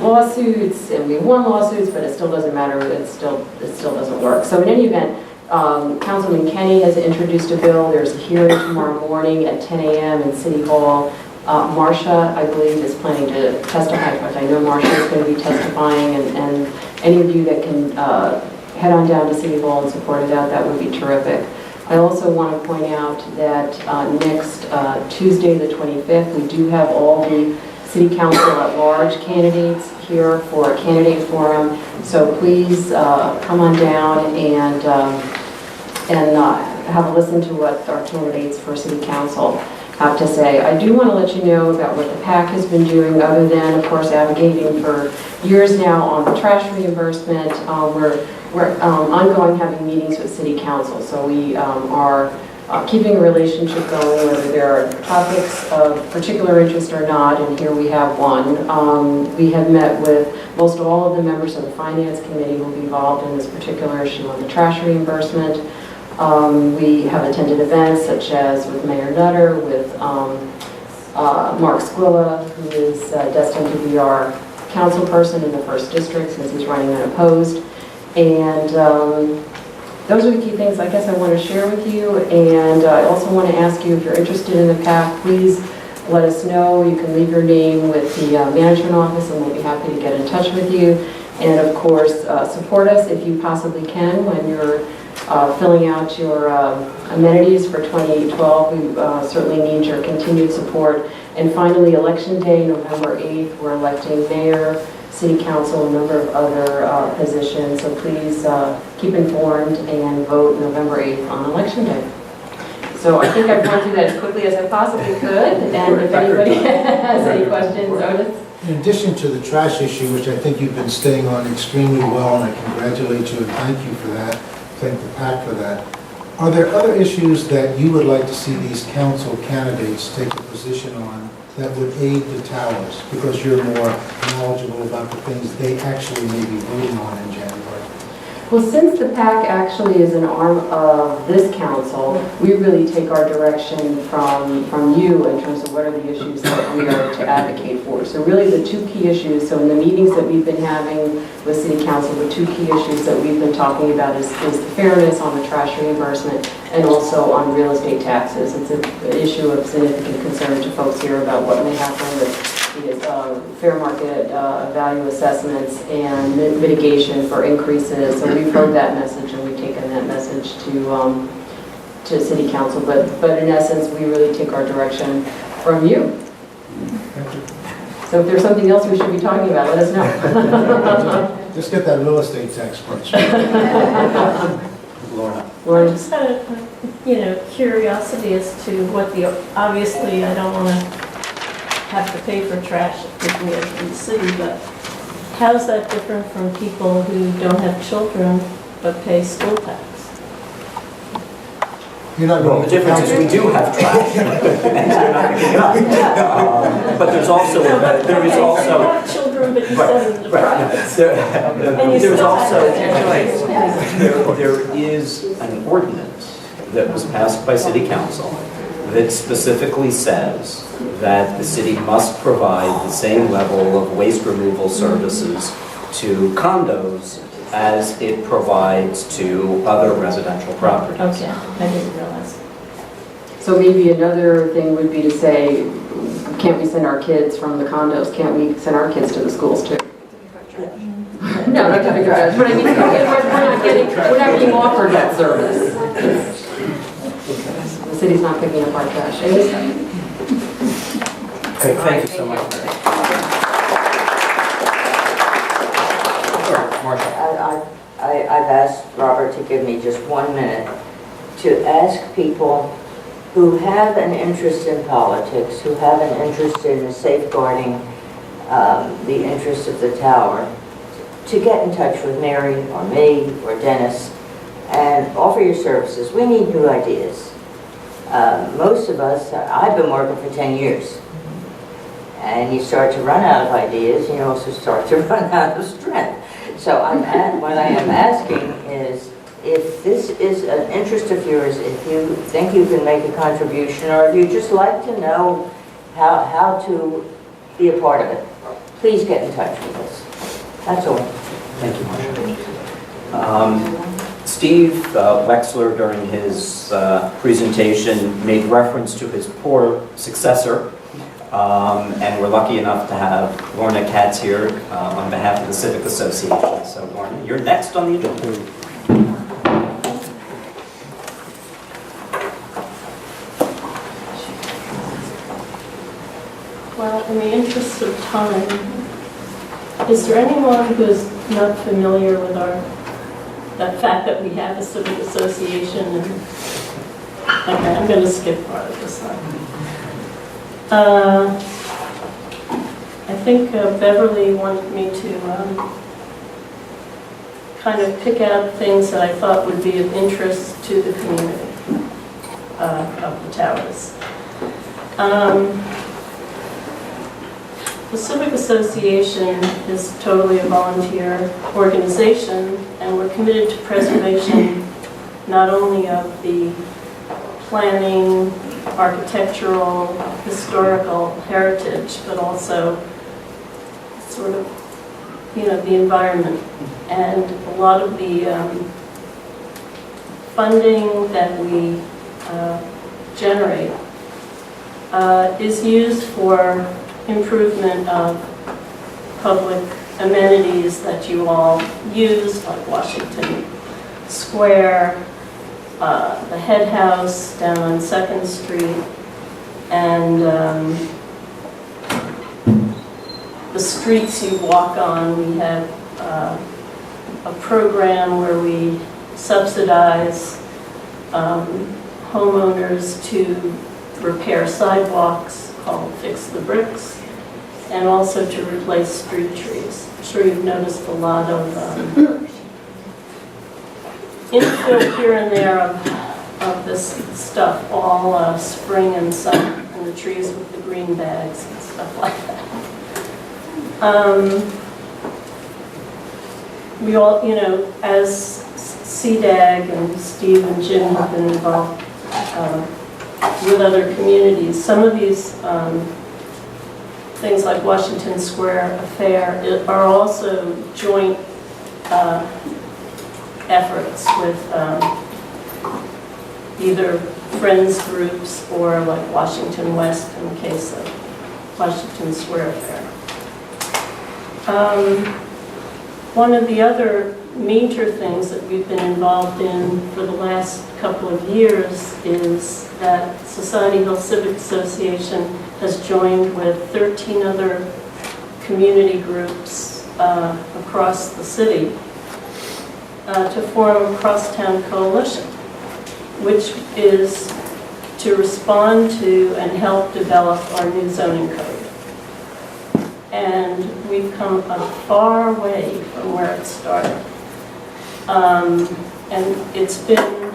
lawsuits, and we won lawsuits, but it still doesn't matter. It still doesn't work. So in any event, Councilman Kenny has introduced a bill. There's a hearing tomorrow morning at 10 a.m. in City Hall. Marcia, I believe, is planning to testify. In fact, I know Marcia is going to be testifying, and any of you that can head on down to City Hall and support that would be terrific. I also want to point out that next Tuesday, the 25th, we do have all the City Council at large candidates here for a candidate forum. So please come on down and have a listen to what our candidates for City Council have to say. I do want to let you know about what the PAC has been doing, other than, of course, advocating for years now on the trash reimbursement. We're ongoing having meetings with City Council, so we are keeping a relationship going, whether there are topics of particular interest or not, and here we have one. We have met with most all of the members of the Finance Committee who will be involved in this particular issue on the trash reimbursement. We have attended events such as with Mayor Nutter, with Mark Squilla, who is destined to be our council person in the 1st District since he's running unopposed. And those are the key things I guess I want to share with you. And I also want to ask you, if you're interested in the PAC, please let us know. You can leave your name with the management office, and we'll be happy to get in touch with you. And of course, support us if you possibly can when you're filling out your amenities for 2012. We certainly need your continued support. And finally, Election Day, November 8th, we're electing mayor, City Council, a number of other positions. So please keep informed and vote November 8th on Election Day. So I think I've gone through that as quickly as I possibly could. And if anybody has any questions, Otis? In addition to the trash issue, which I think you've been staying on extremely well, and I congratulate you and thank you for that, thank the PAC for that, are there other issues that you would like to see these council candidates take a position on that would aid the towers, because you're more knowledgeable about the things they actually may be voting on in January? Well, since the PAC actually is an arm of this council, we really take our direction from you in terms of what are the issues that we are to advocate for. So really the two key issues, so in the meetings that we've been having with City Council, the two key issues that we've been talking about is the fairness on the trash reimbursement and also on real estate taxes. It's an issue of significant concern to folks here about what may happen with fair market value assessments and mitigation for increases. So we've heard that message and we've taken that message to City Council. But in essence, we really take our direction from you. So if there's something else we should be talking about, let us know. Just get that real estate tax part. Laura. I just had a curiosity as to what obviously I don't want to have to pay for trash if we are in the city, but how's that different from people who don't have children but pay school tax? Well, the difference is we do have trash, and they're not picking it up. But there's also, there is also. You have children, but you send them to private. There's also, there is an ordinance that was passed by City Council that specifically says that the city must provide the same level of waste removal services to condos as it provides to other residential properties. Okay, I didn't realize. So maybe another thing would be to say, can't we send our kids from the condos? Can't we send our kids to the schools too? No, not to pick trash, but I mean, we're not being offered that service. The city's not picking up our trash. Okay, thank you so much. I've asked Robert to give me just 1 minute to ask people who have an interest in politics, who have an interest in safeguarding the interests of the tower, to get in touch with Mary or me or Dennis and offer your services. We need new ideas. Most of us, I've been working for 10 years. And you start to run out of ideas, and you also start to run out of strength. So what I am asking is, if this is an interest of yours, if you think you can make a contribution, or if you'd just like to know how to be a part of it, please get in touch with us. That's all. Thank you, Marcia. Steve Wexler, during his presentation, made reference to his poor successor, and we're lucky enough to have Lorna Katz here on behalf of the Civic Association. So, Lorna, you're next on the agenda. Well, in the interest of time, is there anyone who's not familiar with that fact that we have a civic association? Okay, I'm going to skip part of this one. I think Beverly wanted me to kind of pick out things that I thought would be of interest to the community of the Towers. The Civic Association is totally a volunteer organization, and we're committed to preservation not only of the planning, architectural, historical heritage, but also sort of, the environment. And a lot of the funding that we generate is used for improvement of public amenities that you all use, like Washington Square, the Head House down on 2nd Street, and the streets you walk on. We have a program where we subsidize homeowners to repair sidewalks called Fix the Bricks, and also to replace street trees. I'm sure you've noticed a lot of infill here and there of this stuff all spring and summer, and the trees with the green bags and stuff like that. We all, as CDAG and Steve and Jim have been involved with other communities, some of these things like Washington Square Affair are also joint efforts with either friends groups or like Washington West in the case of Washington Square Affair. One of the other major things that we've been involved in for the last couple of years is that Society Hill Civic Association has joined with 13 other community groups across the city to form a crosstown coalition, which is to respond to and help develop our new zoning code. And we've come a far way from where it started. And it's been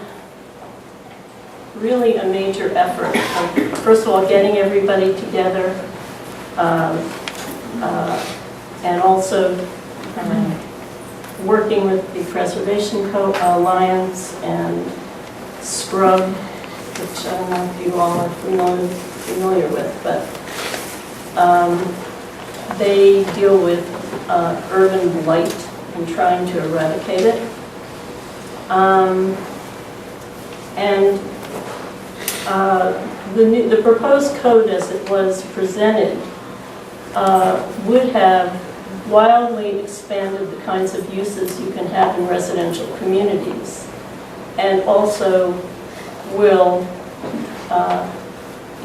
really a major effort of, first of all, getting everybody together, and also working with the Preservation Alliance and Scrub, which I don't know if you all are familiar with, but they deal with urban blight and trying to eradicate it. And the proposed code as it was presented would have wildly expanded the kinds of uses you can have in residential communities, and also will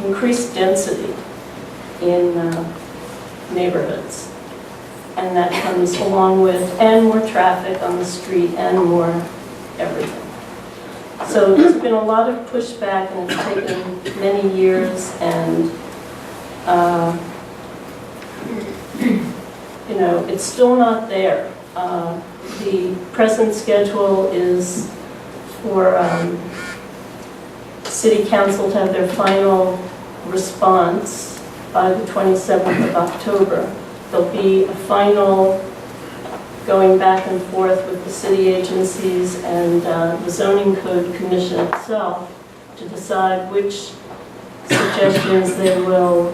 increase density in neighborhoods. And that comes along with, and more traffic on the street, and more everything. So there's been a lot of pushback, and it's taken many years, and it's still not there. The present schedule is for City Council to have their final response by the 27th of October. There'll be a final going back and forth with the city agencies and the Zoning Code Commission itself to decide which suggestions they will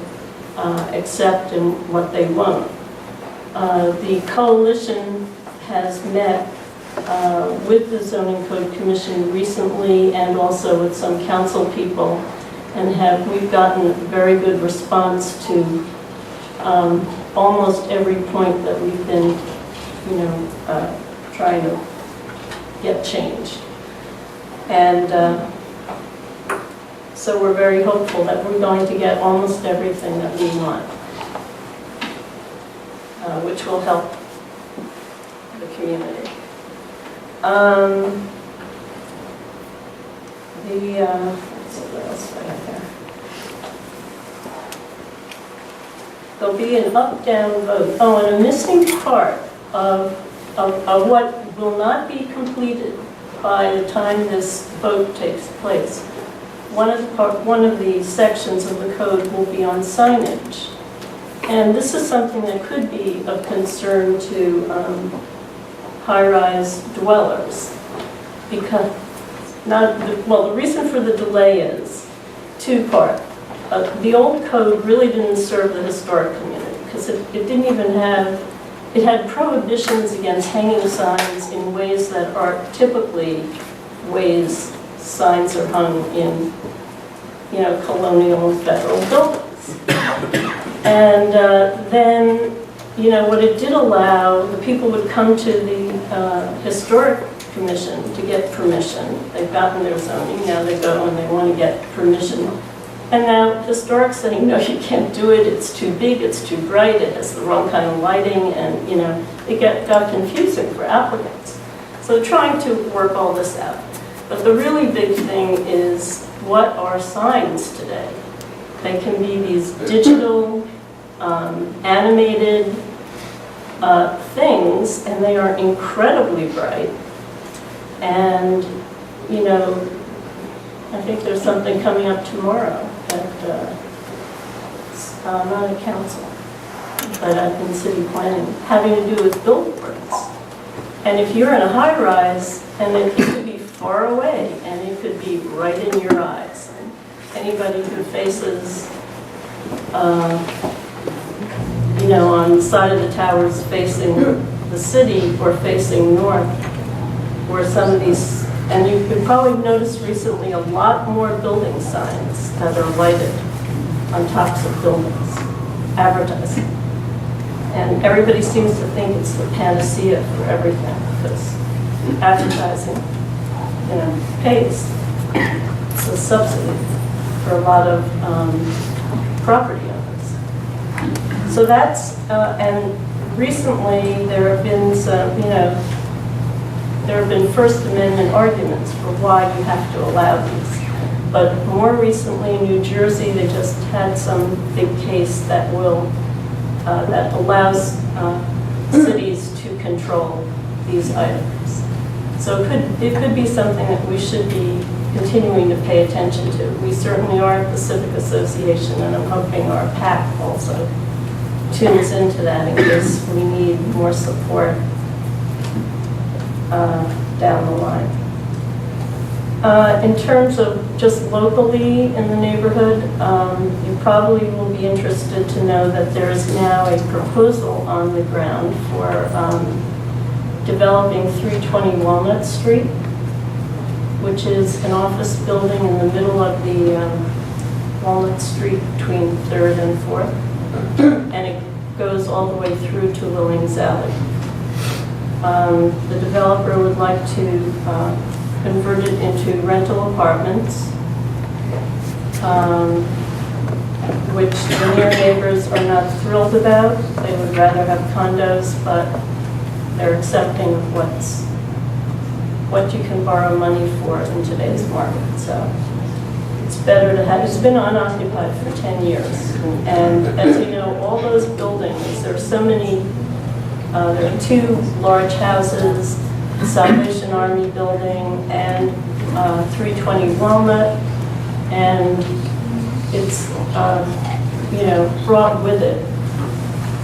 accept and what they won't. The coalition has met with the Zoning Code Commission recently and also with some council people, and we've gotten a very good response to almost every point that we've been trying to get changed. And so we're very hopeful that we're going to get almost everything that we want, which will help the community. Let's see what else I got there. There'll be an up-down vote. Oh, and a missing part of what will not be completed by the time this vote takes place. One of the sections of the code will be on signage. And this is something that could be of concern to high-rise dwellers. Because, the reason for the delay is two-part. The old code really didn't serve the historic community because it didn't even have, it had prohibitions against hanging signs in ways that are typically ways signs are hung in, colonial and federal buildings. And then, what it did allow, the people would come to the historic commission to get permission. They've gotten their zoning, now they go and they want to get permission. And now historic's saying, no, you can't do it, it's too big, it's too bright, it has the wrong kind of lighting, and it got confusing for applicants. So trying to work all this out. But the really big thing is, what are signs today? They can be these digital, animated things, and they are incredibly bright. And, I think there's something coming up tomorrow at, not at council, but in city planning, having to do with billboards. And if you're in a high rise, and it could be far away, and it could be right in your eyes. And anybody who faces, on the side of the towers facing the city or facing north, where some of these, and you could probably notice recently a lot more building signs that are lighted on tops of buildings, advertising. And everybody seems to think it's the panacea for everything, because advertising, pays. It's a subsidy for a lot of property owners. So that's, and recently there have been some, there have been First Amendment arguments for why you have to allow these. But more recently in New Jersey, they just had some big case that will, that allows cities to control these items. So it could be something that we should be continuing to pay attention to. We certainly are at the Civic Association, and I'm hoping our PAC also tunes into that in case we need more support down the line. In terms of just locally in the neighborhood, you probably will be interested to know that there is now a proposal on the ground for developing 320 Walnut Street, which is an office building in the middle of the Walnut Street between 3rd and 4th, and it goes all the way through to Willings Alley. The developer would like to convert it into rental apartments, which the near neighbors are not thrilled about. They would rather have condos, but they're accepting of what you can borrow money for in today's market. So it's better to have, it's been unoccupied for 10 years. And as you know, all those buildings, there are so many, there are 2 large houses, Salvation Army building, and 320 Walnut, and it's, brought with it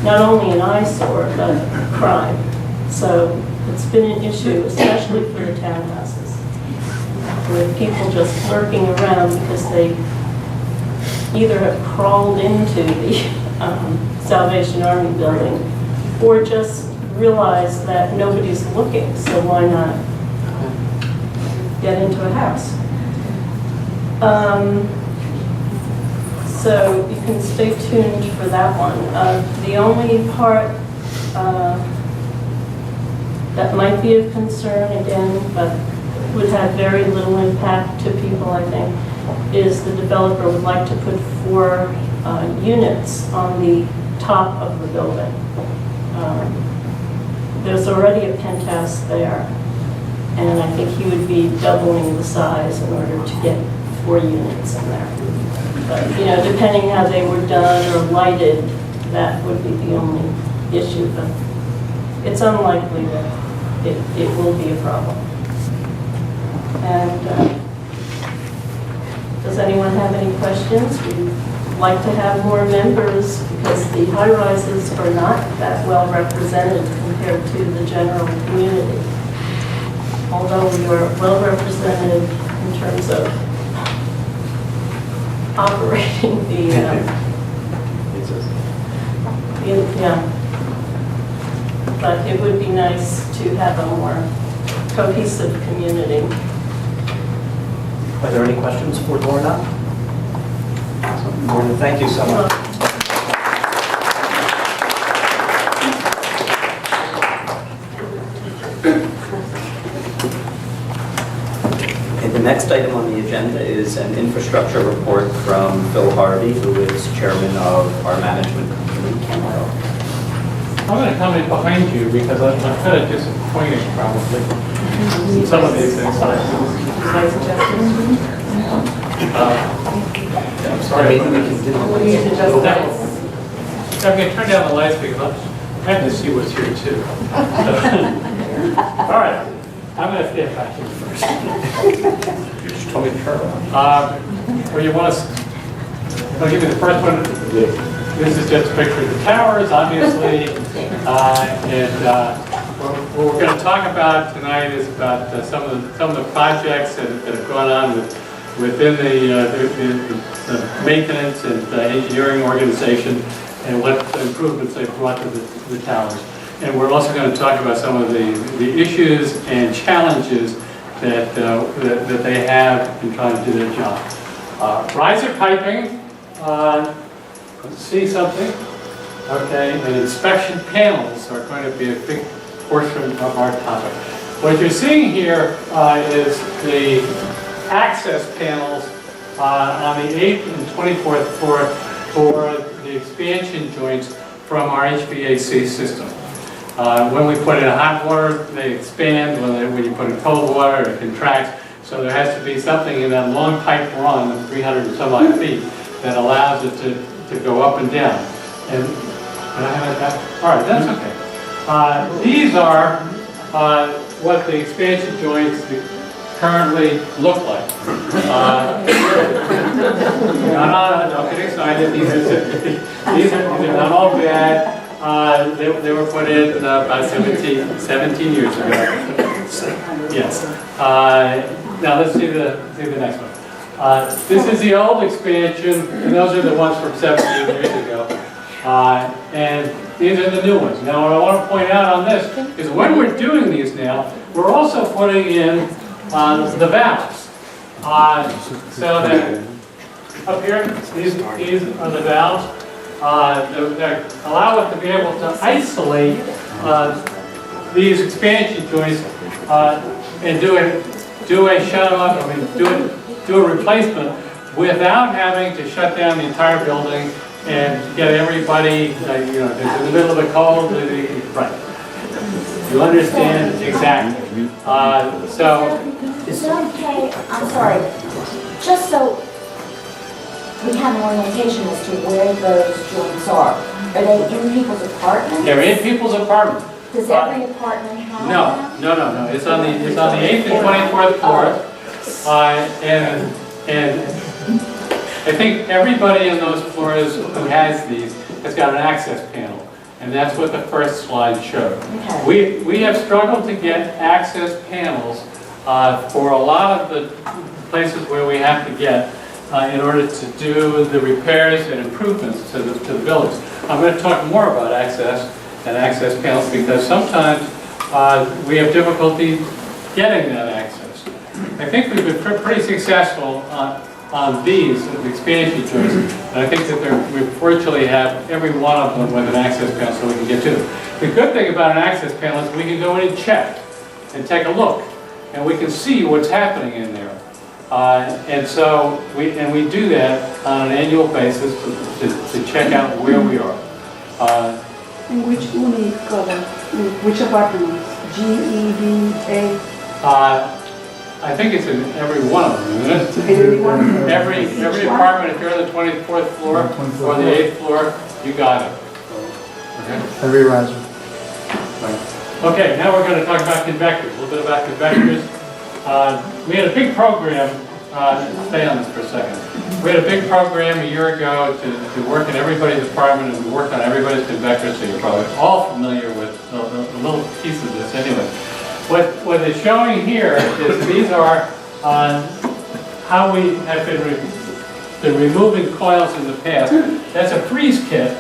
not only an eyesore, but crime. So it's been an issue, especially for the townhouses, with people just lurking around because they either have crawled into the Salvation Army building or just realize that nobody's looking, so why not get into a house? So you can stay tuned for that one. The only part that might be of concern, again, but would have very little impact to people, I think, is the developer would like to put 4 units on the top of the building. There's already a penthouse there, and I think he would be doubling the size in order to get 4 units in there. But, depending how they were done or lighted, that would be the only issue, but it's unlikely that it will be a problem. And does anyone have any questions? We'd like to have more members because the high-rises are not that well represented compared to the general community. Although we are well represented in terms of operating the, but it would be nice to have a more cohesive community. Are there any questions for Lorna? Awesome. Lorna, thank you so much. Okay, the next item on the agenda is an infrastructure report from Phil Harvey, who is chairman of our management company, Camaro. I'm going to come in behind you because I'm kind of disappointed probably in some of these things. I'm sorry. Maybe we can do I'm going to turn down the lights because I have to see what's here too. All right. I'm going to stand back here first. You just told me to turn on. Well, you want to, I'll give you the first one. This is just a picture of the towers, obviously. What we're going to talk about tonight is about some of the projects that have gone on within the maintenance and engineering organization, and what improvements they've brought to the towers. And we're also going to talk about some of the issues and challenges that they have in trying to do their job. Riser piping, see something? Okay, and inspection panels are going to be a big portion of our topic. What you're seeing here is the access panels on the 8th and 24th floor for the expansion joints from our HVAC system. When we put in hot water, they expand. When you put in cold water, it contracts. So there has to be something in that long pipe run of 300 and some odd feet that allows it to go up and down. And can I have it back? All right, that's okay. These are what the expansion joints currently look like. Don't get excited. These are not all bad. They were put in about 17 years ago. Yes. Now let's see the next one. This is the old expansion, and those are the ones from 17 years ago. And these are the new ones. Now what I want to point out on this is when we're doing these now, we're also putting in the valves. So that up here, these are the valves that allow us to be able to isolate these expansion joints and do a shut-off, do a replacement without having to shut down the entire building and get everybody, in the middle of the cold. Right. You understand exactly. So. Is it okay? I'm sorry. Just so we have an orientation as to where those joints are. Are they in people's apartments? They're in people's apartments. Does every apartment have that? No. It's on the 8th and 24th floor. And I think everybody in those floors who has these has got an access panel. And that's what the first slide showed. Okay. We have struggled to get access panels for a lot of the places where we have to get in order to do the repairs and improvements to the buildings. I'm going to talk more about access and access panels because sometimes we have difficulty getting that access. I think we've been pretty successful on these, the expansion joints, and I think that we virtually have every one of them with an access panel so we can get to them. The good thing about an access panel is we can go in and check and take a look, and we can see what's happening in there. And so we do that on an annual basis to check out where we are. In which unit cover, which apartments? G, E, D, A? I think it's in every one of them, isn't it? Every one? Every apartment, if you're on the 24th floor or the 8th floor, you got it. Okay? Every riser. Okay, now we're going to talk about convectors, a little bit about convectors. We had a big program, stay on this for a second. We had a big program a year ago to work in everybody's apartment, and we worked on everybody's convectors, so you're probably all familiar with a little piece of this anyway. What is showing here is these are how we have been removing coils in the past. That's a freeze kit,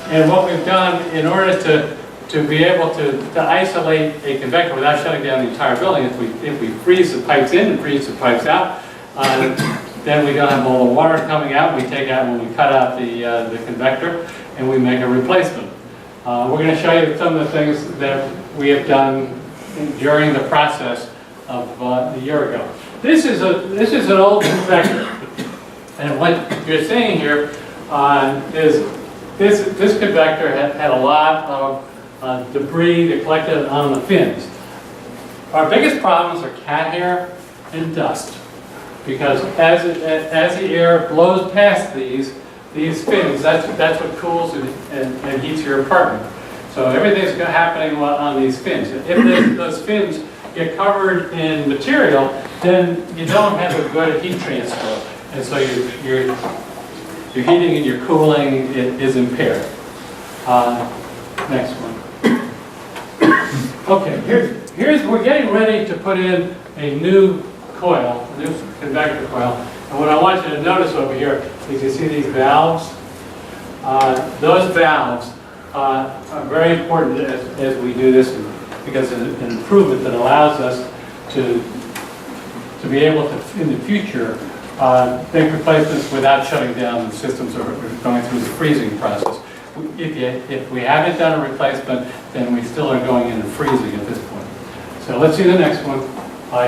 and what we've done in order to be able to isolate a convector without shutting down the entire building, if we freeze the pipes in and freeze the pipes out, then we don't have all the water coming out. We take out when we cut out the convector, and we make a replacement. We're going to show you some of the things that we have done during the process of a year ago. This is an old convector, and what you're seeing here is this convector had a lot of debris that collected on the fins. Our biggest problems are cat hair and dust, because as the air blows past these fins, that's what cools and heats your apartment. So everything's happening on these fins. If those fins get covered in material, then you don't have a good heat transfer, and so your heating and your cooling is impaired. Next one. Okay, here's we're getting ready to put in a new coil, a new convector coil, and what I want you to notice over here is you see these valves. Those valves are very important as we do this because it's an improvement that allows us to be able to, in the future, make replacements without shutting down the systems or going through the freezing process. If we haven't done a replacement, then we still are going in and freezing at this point. So let's see the next one.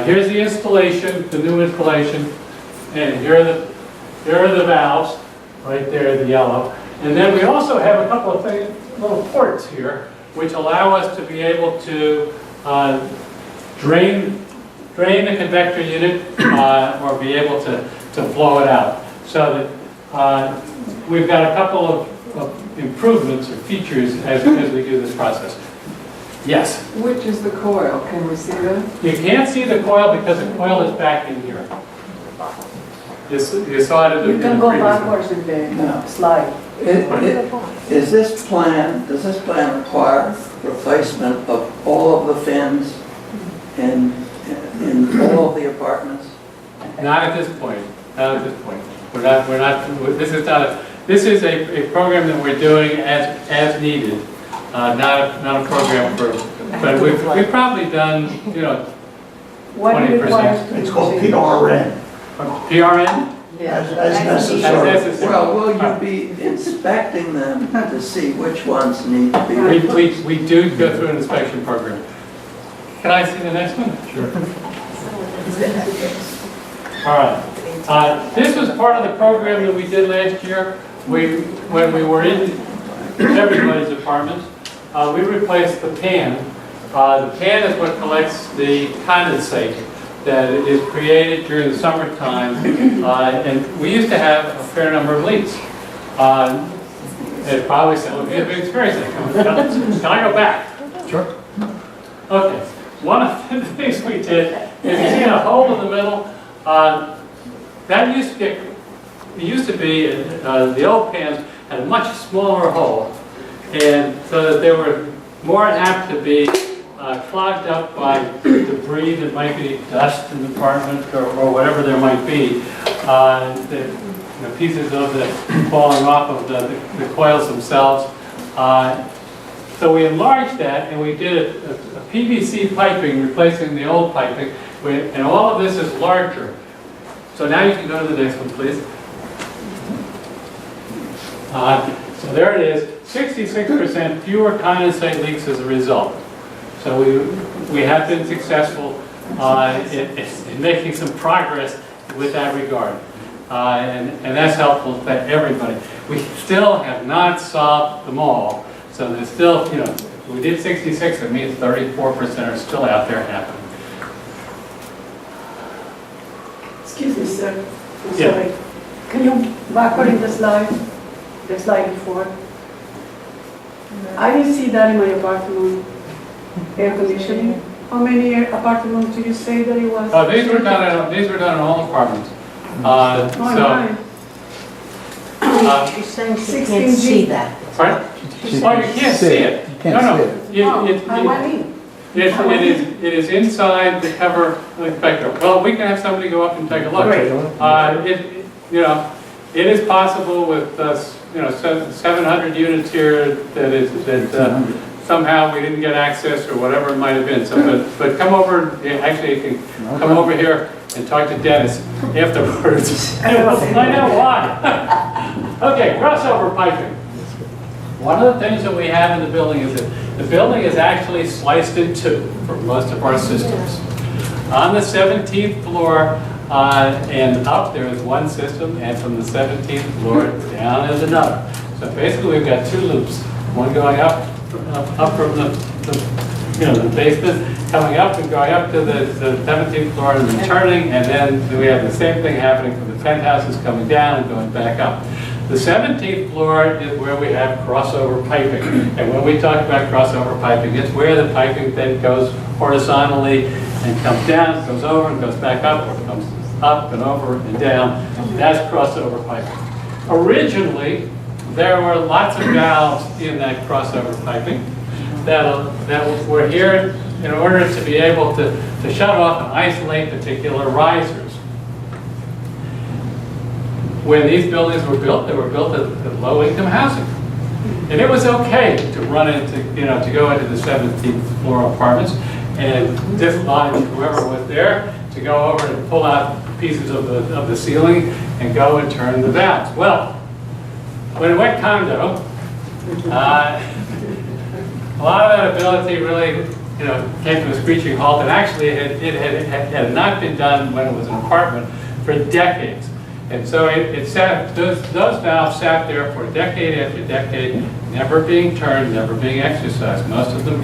Here's the installation, the new installation, and here are the valves, right there, the yellow. And then we also have a couple of little ports here, which allow us to be able to drain the convector unit or be able to flow it out. So that we've got a couple of improvements or features as we do this process. Yes? Which is the coil? Can we see that? You can't see the coil because the coil is back in here. You saw it in the You can go previous one. backwards in the slide. Does this plan require replacement of all of the fins in all of the apartments? Not at this point. Not at this point. We're not. This is a program that we're doing as needed. Not a program for. But we've probably done 20%. It's called PRN. PRN? As necessary. Well, will you be inspecting them to see which ones need to be? We do go through an inspection program. Can I see the next one? Sure. All right. This was part of the program that we did last year. When we were in everybody's apartment, we replaced the pan. The pan is what collects the condensate that is created during the summertime, and we used to have a fair number of leaks. It probably said, well, you've experienced it. Can I go back? Sure. Okay. One of the things we did is you see a hole in the middle. That used to get, it used to be, the old pans had a much smaller hole, and so that they were more apt to be clogged up by debris that might be dust in the apartment or whatever there might be. Pieces of the falling off of the coils themselves. So we enlarged that and we did a PVC piping replacing the old piping, and all of this is larger. So now you can go to the next one, please. So there it is, 66% fewer condensate leaks as a result. So we have been successful in making some progress with that regard. And that's helpful to everybody. We still have not solved them all. So there's still, we did 66, it means 34% are still out there happening. Excuse me, sir. I'm Yeah. sorry. Can you backward in the slide before? I didn't see that in my apartment. Air conditioning. How many apartments do you say that it was? Oh, these were done in all apartments. She's saying she 16 can't see G. that. Pardon? Oh, you can't see it. No. It is inside the cover inspector. Well, we can have somebody go up and take a look. It is possible with 700 units here that somehow we didn't get access or whatever it might have been. So, but come over. Actually, you can come over here and talk to Dennis afterwards. I know why. Okay, crossover piping. One of the things that we have in the building is that the building is actually sliced in two for most of our systems. On the 17th floor and up there is one system, and from the 17th floor down is another. So basically we've got two loops, one going up from the basement, coming up and going up to the 17th floor and returning, and then we have the same thing happening for the penthouses coming down and going back up. The 17th floor is where we have crossover piping. And when we talk about crossover piping, it's where the piping then goes horizontally and comes down, goes over and goes back up, or comes up and over and down. That's crossover piping. Originally, there were lots of valves in that crossover piping that were here in order to be able to shut off and isolate particular risers. When these buildings were built, they were built at low-income housing. And it was okay to run into, to go into the 17th floor apartments and dislodge whoever was there to go over and pull out pieces of the ceiling and go and turn the valves. Well, when it went condo, a lot of that ability really, came to a screeching halt, and actually it had not been done when it was an apartment for decades. And so it sat, those valves sat there for decade after decade, never being turned, never being exercised. Most of them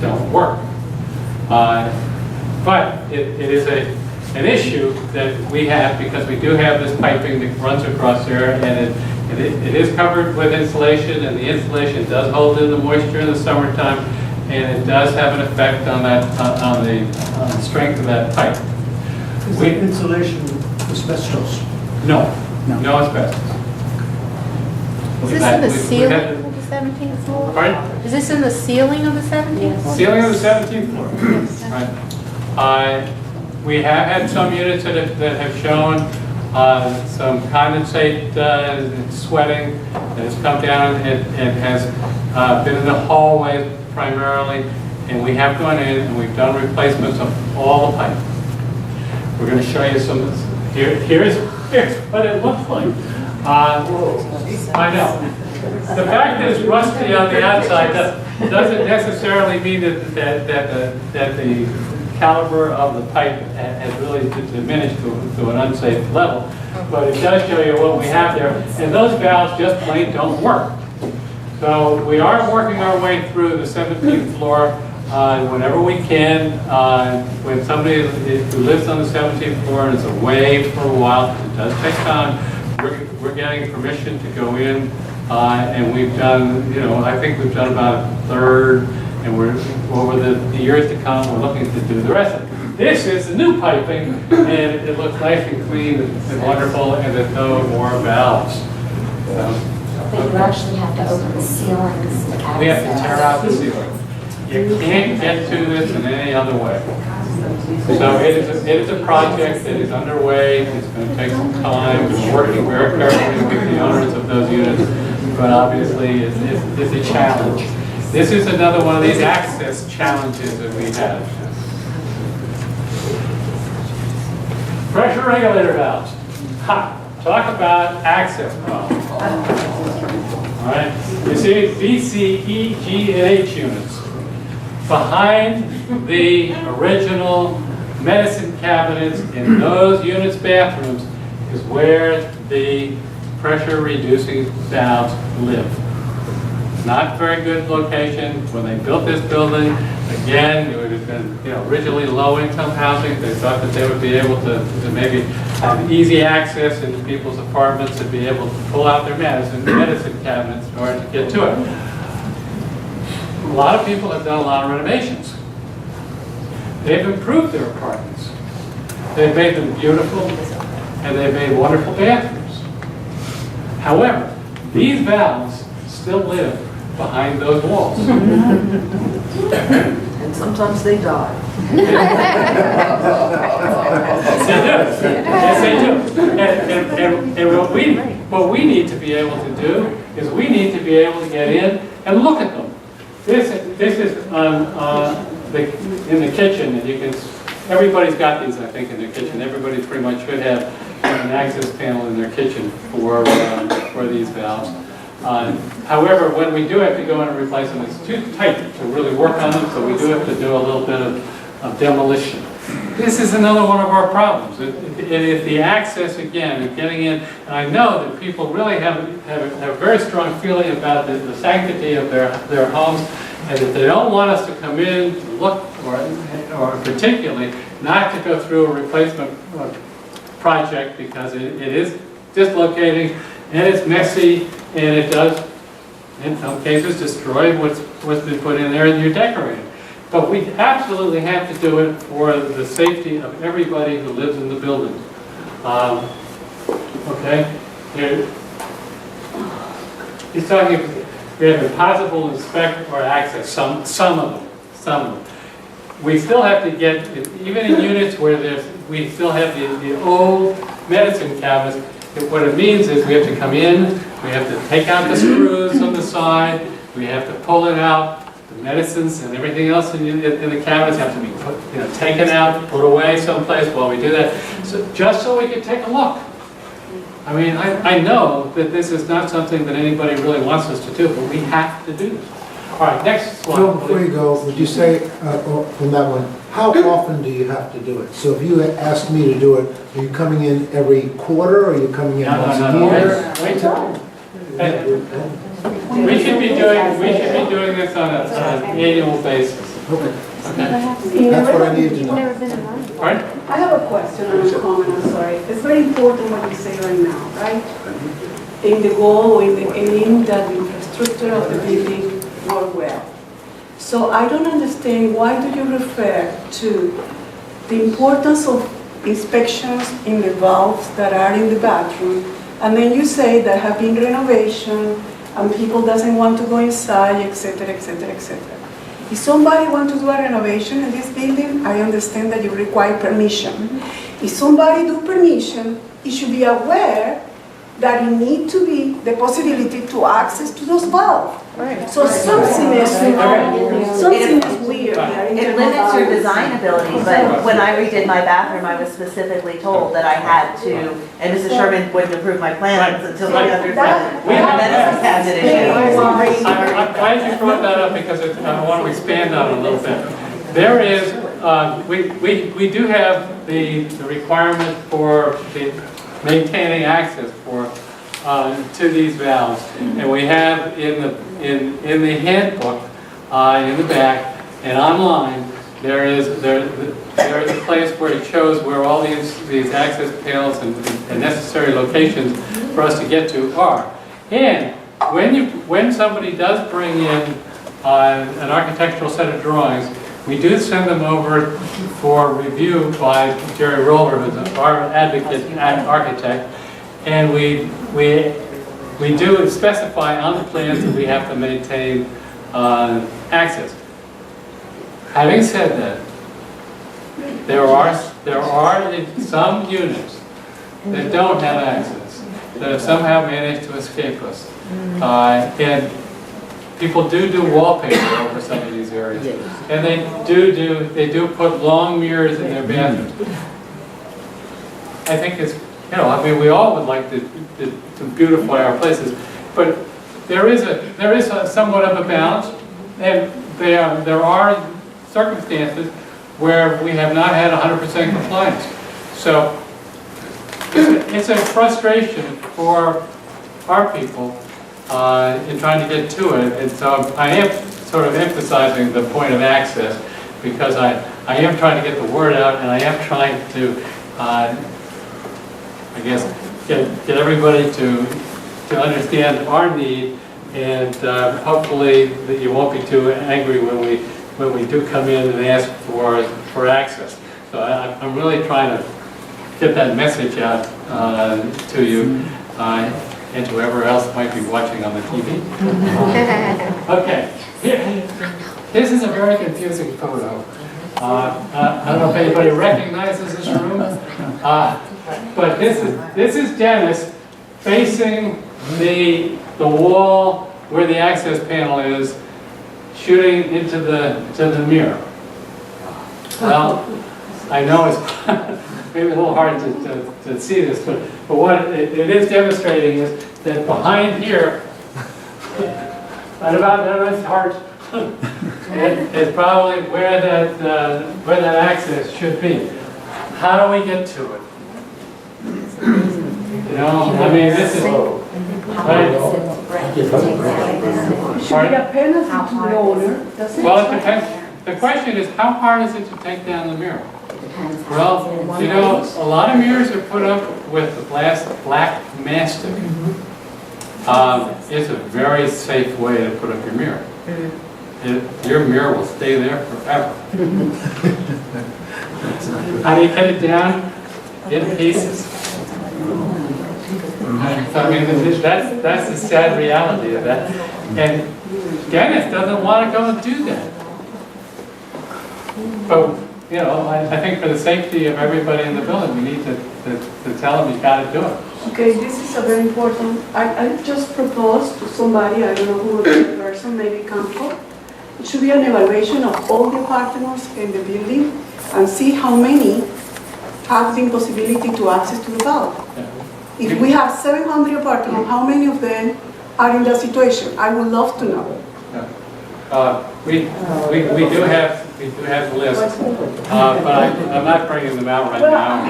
don't work. But it is an issue that we have because we do have this piping that runs across there, and it is covered with insulation, and the insulation does hold in the moisture in the summertime, and it does have an effect on that on the strength of that pipe. Is the insulation asbestos? No asbestos. Is this in the ceiling of the 17th floor? Pardon? Is this in the ceiling of the 17th floor? Ceiling of the 17th floor. Right. We have had some units that have shown some condensate sweating that has come down and has been in the hallways primarily, and we have gone in and we've done replacements of all the pipe. We're going to show you some. Here's what it looks like. I know. The fact that it's rusty on the outside doesn't necessarily mean that the caliber of the pipe has really diminished to an unsafe level, but it does show you what we have there, and those valves just plain don't work. So we are working our way through the 17th floor whenever we can. When somebody who lives on the 17th floor and is away for a while, it does take time, we're getting permission to go in, and we've done, I think we've done about a third, and we're over the years to come, we're looking to do the rest of it. This is the new piping, and it looks nice and clean and wonderful, and there's no more valves. But you actually have to open the ceilings to access. We have to tear out the ceiling. You can't get to this in any other way. So it is a project that is underway. It's going to take some time. We're working very carefully with the owners of those units, but obviously it's a challenge. This is another one of these access challenges that we have. Pressure regulator valves. Ha! Talk about access problems. All right. You see B, C, E, G, and H units. Behind the original medicine cabinets in those units' bathrooms is where the pressure reducing valves live. Not very good location. When they built this building, again, it would have been originally low-income housing. They thought that they would be able to maybe have easy access into people's apartments and be able to pull out their medicine cabinets in order to get to it. A lot of people have done a lot of renovations. They've improved their apartments. They've made them beautiful, and they've made wonderful bathrooms. However, these valves still live behind those walls. And sometimes they die. Yes, they do. And what we need to be able to do is we need to be able to get in and look at them. This is in the kitchen, and you can. Everybody's got these, I think, in their kitchen. Everybody pretty much should have an access panel in their kitchen for these valves. However, when we do have to go in and replace them, it's too tight to really work on them, so we do have to do a little bit of demolition. This is another one of our problems. It is the access, again, and getting in. And I know that people really have a very strong feeling about the sanctity of their homes, and that they don't want us to come in, look, or particularly not to go through a replacement project, because it is dislocating, and it's messy, and it does, in some cases, destroy what's been put in there and you're decorating. But we absolutely have to do it for the safety of everybody who lives in the building. Okay? He's talking, we have impossible inspect or access, some of them. We still have to get, even in units where we still have the old medicine cabinets, what it means is we have to come in, we have to take out the screws on the side, we have to pull it out, the medicines and everything else in the cabinets have to be taken out, put away someplace while we do that, just so we can take a look. I mean, I know that this is not something that anybody really wants us to do, but we have to do this. All right, next slide. Phil, before you go, would you say, from that one, how often do you have to do it? So if you asked me to do it, are you coming in every quarter, or are you coming in once a year? We should be doing this on an annual basis. Okay. That's what I need to know. All right? I have a question and a comment, I'm sorry. It's very important what you say right now, right? In the goal or in the aim that the infrastructure of the building work well. So I don't understand, why do you refer to the importance of inspections in the valves that are in the bathroom, and then you say there have been renovation and people doesn't want to go inside, etc., etc., etc. If somebody wants to do a renovation in this building, I understand that you require permission. If somebody do permission, he should be aware that it need to be the possibility to access to those valves. Right. So something is weird. It limits your design ability, but when I redid my bathroom, I was specifically told that I had to, and Mrs. Sherman wouldn't approve my plans until we understood the medicine cabinet issue. I'm glad you brought that up, because I want to expand on it a little bit. There is, we do have the requirement for maintaining access to these valves, and we have in the handbook in the back and online there is a place where it shows where all these access panels and necessary locations for us to get to are. And when somebody does bring in an architectural set of drawings, We do send them over for review by Jerry Roller, who's our advocate and architect, and we do specify on the plans that we have to maintain access. Having said that, there are some units that don't have access, that have somehow managed to escape us. And people do wallpaper over some of these areas. And they do put long mirrors in their bathrooms. I think it's, I mean, we all would like to beautify our places, but there is somewhat of a balance, and there are circumstances where we have not had 100% compliance. So it's a frustration for our people in trying to get to it. And so I am sort of emphasizing the point of access, because I am trying to get the word out, and I am trying to, I guess, get everybody to understand our need, and hopefully that you won't be too angry when we do come in and ask for access. So I'm really trying to get that message out to you and to whoever else might be watching on the TV. Okay, this is a very confusing photo. I don't know if anybody recognizes this room, but this is Dennis facing the wall where the access panel is, shooting into the mirror. Well, I know it's maybe a little hard to see this, but what it is demonstrating is that behind here, right about Dennis' heart, is probably where that access should be. How do we get to it? I mean, this is right. Should be a penalty to the owner. Well, it depends. The question is, how hard is it to take down the mirror? Well, a lot of mirrors are put up with the black mastic. It's a very safe way to put up your mirror. Your mirror will stay there forever. How do you get it down? In pieces. So, I mean, that's the sad reality of that. And Dennis doesn't want to go and do that. But, I think for the safety of everybody in the building, we need to tell them you got to do it. Okay, this is a very important, I just proposed to somebody, I don't know who the person, maybe council. It should be an evaluation of all the apartments in the building and see how many have the possibility to access to the valve. Yeah. If we have 700 apartments, how many of them are in that situation? I would love to know. We do have the list, but I'm not bringing them out right now.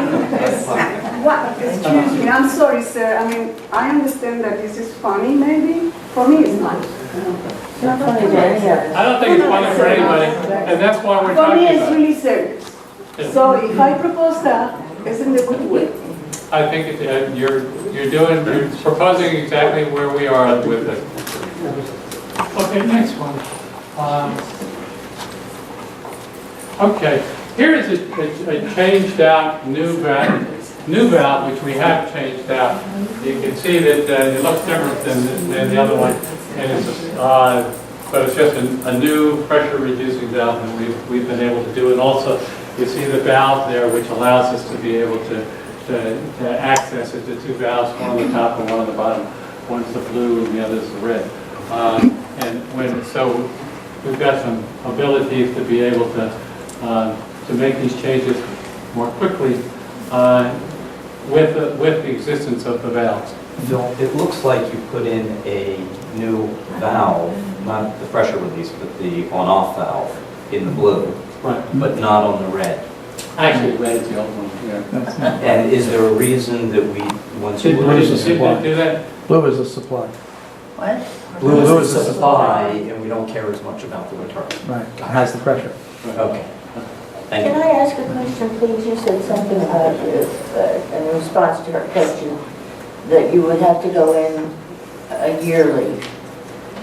Excuse me, I'm sorry, sir. I mean, I understand that this is funny, maybe. For me, it's not. It's not funny to anybody. I don't think it's funny for anybody, and that's why we're For talking me, about it's it. really serious. So if I propose that, it's in the good way. I think you're proposing exactly where we are with it. Okay, next one. Okay, here is a changed out new valve, which we have changed out. You can see that it looks different than the other one, and but it's just a new pressure reducing valve that we've been able to do. And also, you see the valve there, which allows us to be able to access it. The two valves, one on the top and one on the bottom. One's the blue and the other's the red. So we've got some abilities to be able to make these changes more quickly with the existence of the valves. Bill, it looks like you put in a new valve, not the pressure release, but the on-off valve in the blue, right, but not on the red. Actually, red is the old one. Yeah. And is there a reason that we, once you Did they do that? Blue is a supply. What? Blue is the supply, and we don't care as much about the return. Right, it has the pressure. Okay. Thank Can you. I ask a question, please? You said something about, in response to her question, that you would have to go in yearly.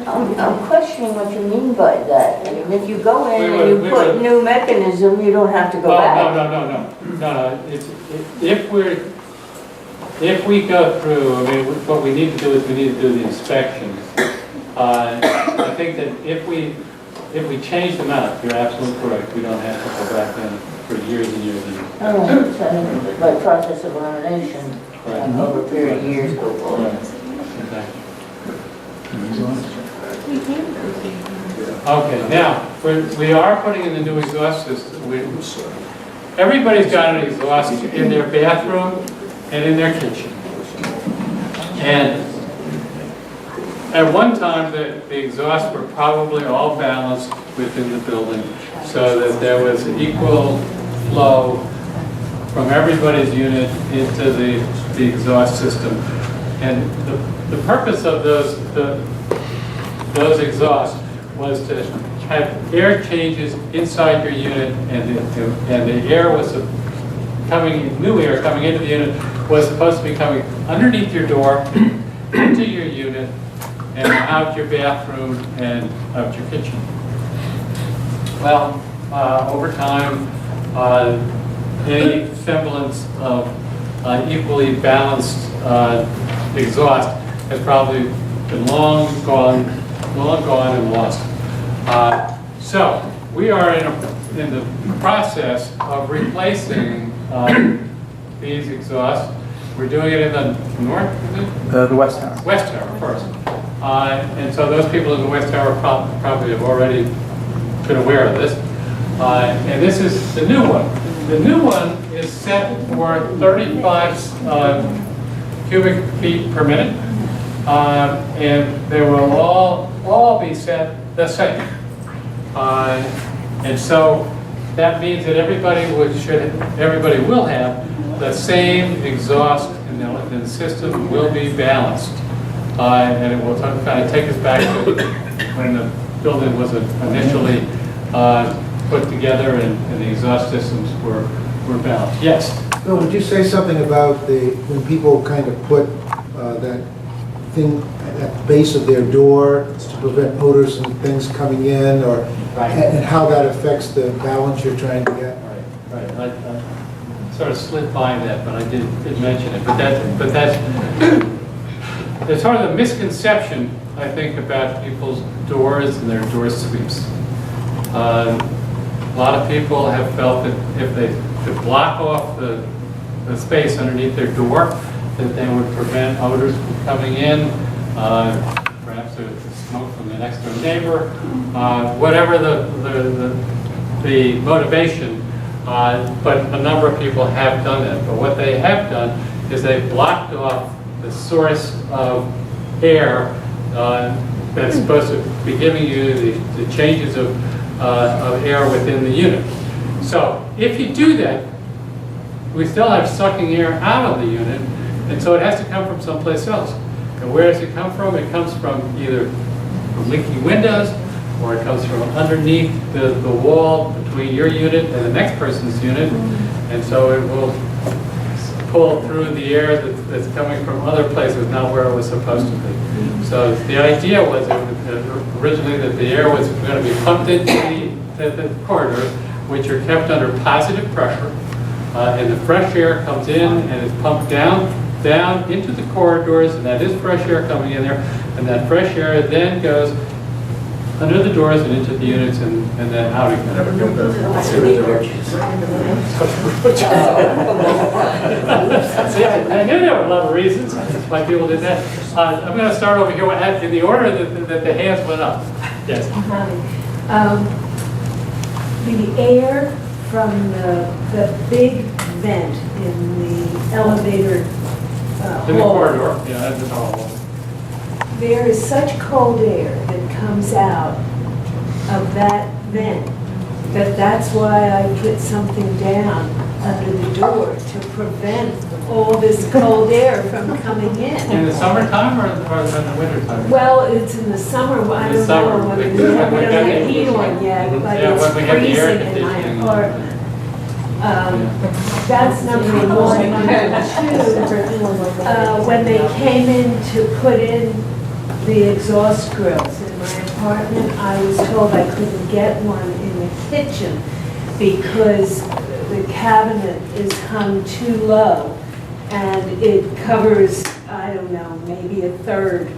I'm questioning what you mean by that. I mean, if you go in and you We put were- new mechanism, you don't have to go Oh, back. no. If we go through, I mean, what we need to do is we need to do the inspections. I think that if we change them out, you're absolutely correct. We don't have to go back in for years and years and years. Oh, so by process of elimination, Right. over a period of years go Right. forward. Exactly. Okay, now, we are putting in the new exhaust system. Everybody's got an exhaust in their bathroom and in their kitchen. And at one time, the exhausts were probably all balanced within the building so that there was equal flow from everybody's unit into the exhaust system. And the purpose of those exhausts was to have air changes inside your unit, and the air was new air coming into the unit was supposed to be coming underneath your door, into your unit, and out your bathroom and out your kitchen. Well, over time, any semblance of equally balanced exhaust has probably been long gone and lost. So we are in the process of replacing these exhausts. We're doing it in the north, is it? The West Tower. West Tower first. And so those people in the West Tower probably have already been aware of this. And this is the new one. The new one is set for 35 cubic feet per minute. And they will all be set the same. And so that means that everybody will have the same exhaust, and the system will be balanced. And it will kind of take us back to when the building was initially put together and the exhaust systems were balanced. Yes? Bill, would you say something about when people kind of put that thing at the base of their door to prevent odors and things coming in, or and how that affects the balance you're trying to get? Right. I sort of slid by that, but I did mention it. But that's there's sort of a misconception, I think, about people's doors and their door sweeps. A lot of people have felt that if they could block off the space underneath their door, that they would prevent odors from coming in. Perhaps there's smoke from the next door neighbor. Whatever the motivation, but a number of people have done that. But what they have done is they've blocked off the source of air that's supposed to be giving you the changes of air within the unit. So if you do that, we still have sucking air out of the unit, and so it has to come from someplace else. And where does it come from? It comes from either from leaky windows, or it comes from underneath the wall between your unit and the next person's unit, and so it will pull through the air that's coming from other places, not where it was supposed to be. So the idea was originally that the air was going to be pumped into the corridors, which are kept under positive pressure, and the fresh air comes in and is pumped down into the corridors, and that is fresh air coming in there, and that fresh air then goes under the doors and into the units and then out again. I knew there were a lot of reasons why people did that. I'm going to start over here in the order that the hands went up. Yes. The air from the big vent in the elevator In the hall. corridor, yeah, that's the hall. There is such cold air that comes out of that vent that's why I put something down under the door to prevent all this cold air from coming in. In the summertime or in the wintertime? Well, it's in the summer, I don't know, when we don't have heat on yet, but Yeah, it's when we have the air freezing in my conditioning. apartment. That's number one. Number two, when they came in to put in the exhaust grills in my apartment. I was told I couldn't get one in the kitchen because the cabinet is hung too low and it covers, I don't know, maybe a third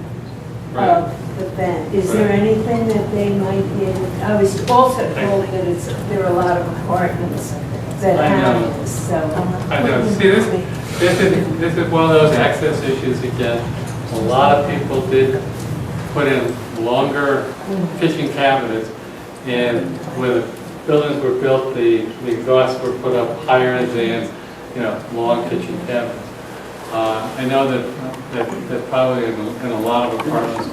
of the vent. Is there anything that they might be able, I was also told that there are a lot of apartments that have this, so. I know, see, this is one of those access issues again. A lot of people did put in longer kitchen cabinets, and when the buildings were built, the exhausts were put up higher than, long kitchen cabinets. I know that probably in a lot of apartments,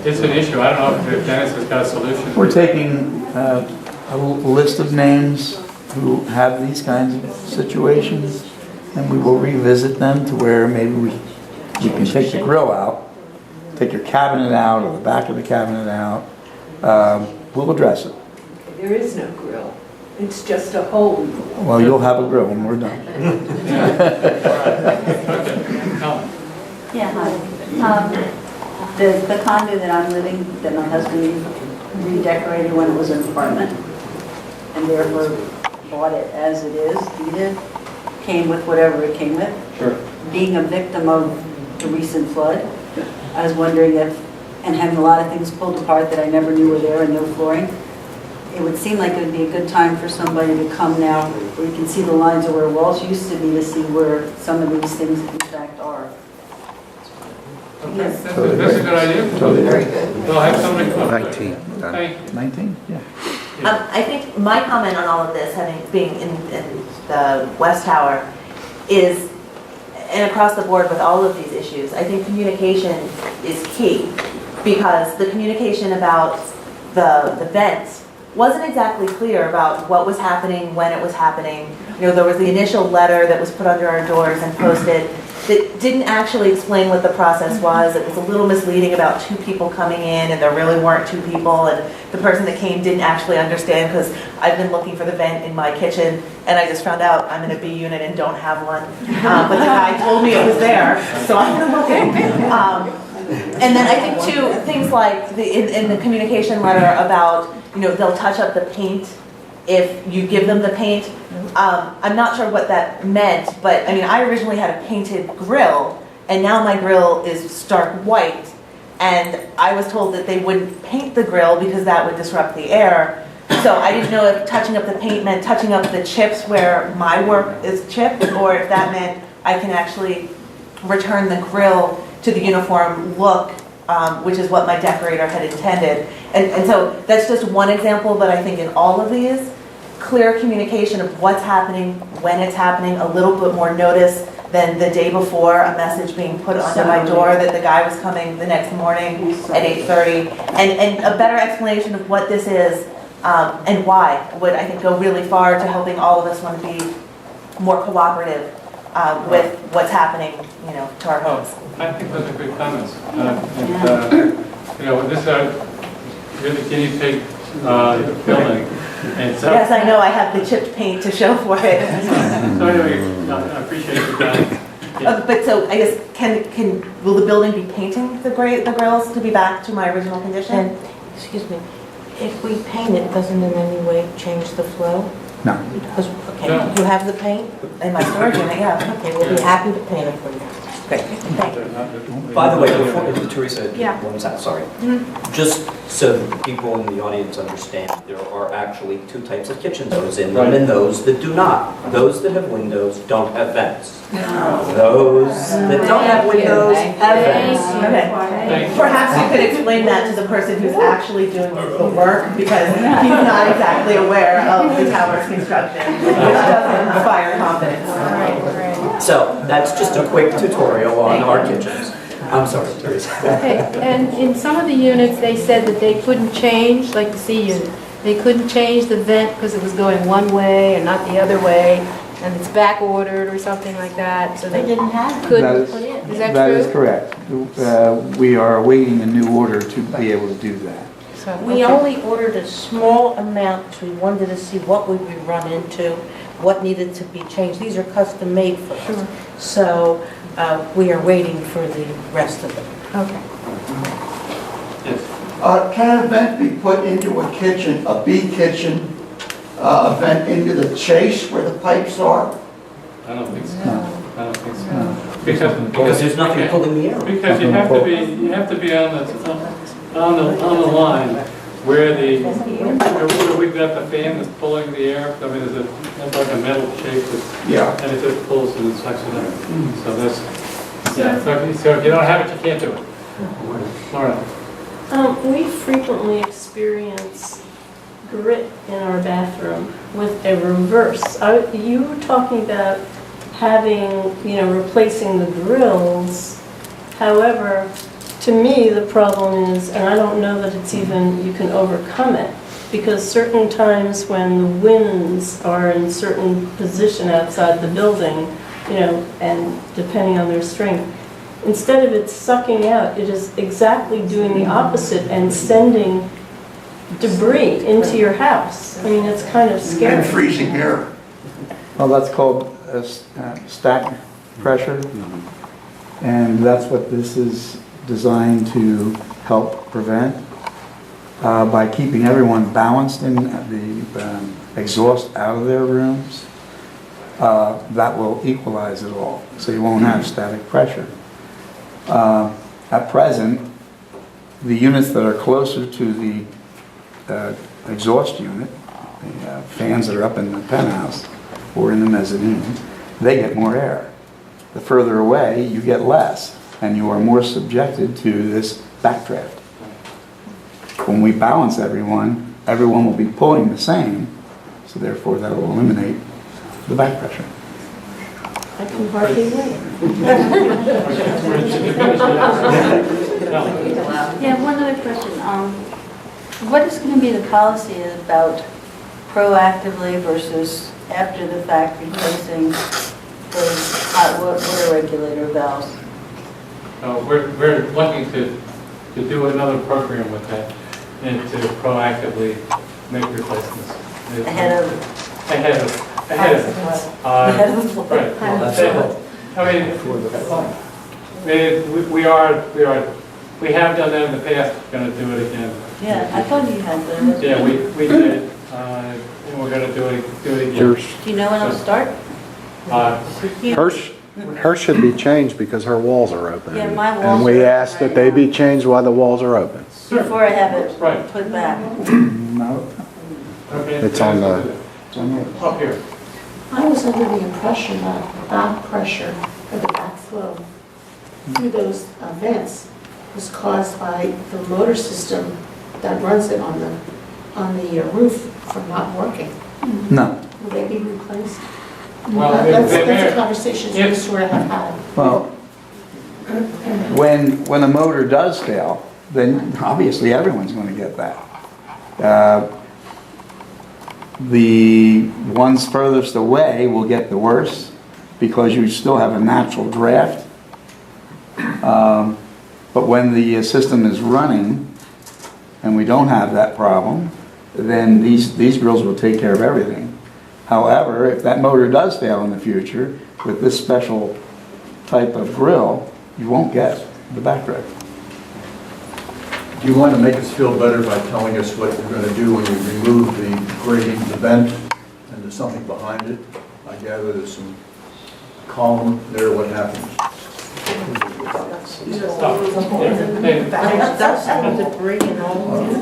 it's an issue. I don't know if Dennis has got a solution. We're taking a list of names who have these kinds of situations, and we will revisit them to where maybe we can take the grill out, take your cabinet out, or the back of the cabinet out. We'll address it. There is no grill. It's just a hole. Well, you'll have a grill when we're done. Yeah, hi. The condo that I'm living, that my husband redecorated when it was an apartment, and therefore bought it as it is, deeded, came with whatever it came with. Sure. Being a victim of the recent flood, I was wondering if, and having a lot of things pulled apart that I never knew were there and no flooring, it would seem like it would be a good time for somebody to come now where you can see the lines of where walls used to be to see where some of these things in fact are. That's a good idea. Very good. We'll have somebody come. 19. Thank you. 19? Yeah. I think my comment on all of this, being in the West Tower, is, and across the board with all of these issues, I think communication is key, because the communication about the vents wasn't exactly clear about what was happening, when it was happening. There was the initial letter that was put under our doors and posted that didn't actually explain what the process was. It was a little misleading about 2 people coming in, and there really weren't 2 people, and the person that came didn't actually understand, because I've been looking for the vent in my kitchen, and I just found out I'm in a B unit and don't have one. But the guy told me it was there, so I'm going to look in. And then I think too, things like in the communication letter about, they'll touch up the paint if you give them the paint. I'm not sure what that meant, but I originally had a painted grill, and now my grill is stark white, and I was told that they wouldn't paint the grill because that would disrupt the air. So I didn't know if touching up the paint meant touching up the chips where my work is chipped, or if that meant I can actually return the grill to the uniform look, which is what my decorator had intended. And so that's just one example, but I think in all of these, clear communication of what's happening, when it's happening, a little bit more notice than the day before, a message being put onto my door that the guy was coming the next morning at 8:30, and a better explanation of what this is and why would, I think, go really far to helping all of us want to be more cooperative with what's happening, to our homes. I think those are good comments. This is really guinea pig building. And so, yes, I know, I have the chipped paint to show for it. So anyway, I appreciate your time. But so I guess, will the building be painting the grills to be back to my original condition? Excuse me, if we paint it, doesn't in any way change the flow? No. Because, okay, No. you have the paint? In my storage unit, yeah. Okay, we'll be happy to paint it for you. Great, thank you. By the way, before Teresa, Yeah. one second, sorry. Just so that people in the audience understand, there are actually 2 types of kitchens, those in them and those that do not. Those that have windows don't have vents. Those that don't have windows have vents. Okay. Perhaps you could explain that to the person who's actually doing the work, because he's not exactly aware of the tower's construction, which doesn't inspire confidence. So that's just a quick tutorial on our kitchens. I'm sorry, Teresa. Okay, and in some of the units, they said that they couldn't change, like the C unit, they couldn't change the vent because it was going one way and not the other way, and it's back ordered or something like that, so they couldn't put in. Is that true? That is correct. We are awaiting a new order to be able to do that. So we only ordered a small amount because we wanted to see what would we run into, what needed to be changed. These are custom made for us. So we are waiting for the rest of them. Okay. Can a vent be put into a kitchen, a B kitchen, a vent into the chase where the pipes are? I don't think so. No. I don't think so. No. Because there's nothing pulling the air. Because you have to be on the line where where we've got the fan that's pulling the air. I mean, it's like a metal shape Yeah. and it just pulls and sucks it up. So that's, yeah, so if you don't have it, you can't do it. All right. We frequently experience grit in our bathroom with a reverse. You were talking about having, replacing the grills. However, to me, the problem is, and I don't know that it's even, you can overcome it, because certain times when the winds are in certain position outside the building, and depending on their strength, instead of it sucking out, it is exactly doing the opposite and sending debris into your house. I mean, it's kind of scary. And freezing air. Well, that's called stack pressure. And that's what this is designed to help prevent. By keeping everyone balanced in the exhaust out of their rooms, that will equalize it all. So you won't have static pressure. At present, the units that are closer to the exhaust unit, the fans that are up in the penthouse or in the mezzanine, they get more air. The further away, you get less, and you are more subjected to this backdraft. When we balance everyone will be pulling the same, so therefore that will eliminate the back pressure. I can hardly wait. Yeah, one other question. What is going to be the policy about proactively versus after the fact replacing those hot water regulator valves? We're looking to do another program with that and to proactively make replacements. Ahead of right. We have done that in the past, we're going to do it again. Yeah, I thought you had that. Yeah, we did, and we're going to do it again. Do you know when it'll start? Hers should be changed because her walls are open. Yeah, my walls And we are ask open that they be changed while the walls are open. Before I have it put back. No. Okay. It's on the... Up here. I was under the impression that back pressure or the backflow through those vents was caused by the motor system that runs it on the roof from not working. No. Will they be replaced? Well, That's a conversation we sort of have had. Well, when a motor does fail, then obviously everyone's going to get that. The ones furthest away will get the worst because you still have a natural draft. But when the system is running and we don't have that problem, then these grills will take care of everything. However, if that motor does fail in the future, with this special type of grill, you won't get the backdraft. Do you want to make us feel better by telling us what you're going to do when you remove the grating, the vent, and there's something behind it? I gather there's some column there. What happens? Dust and debris and all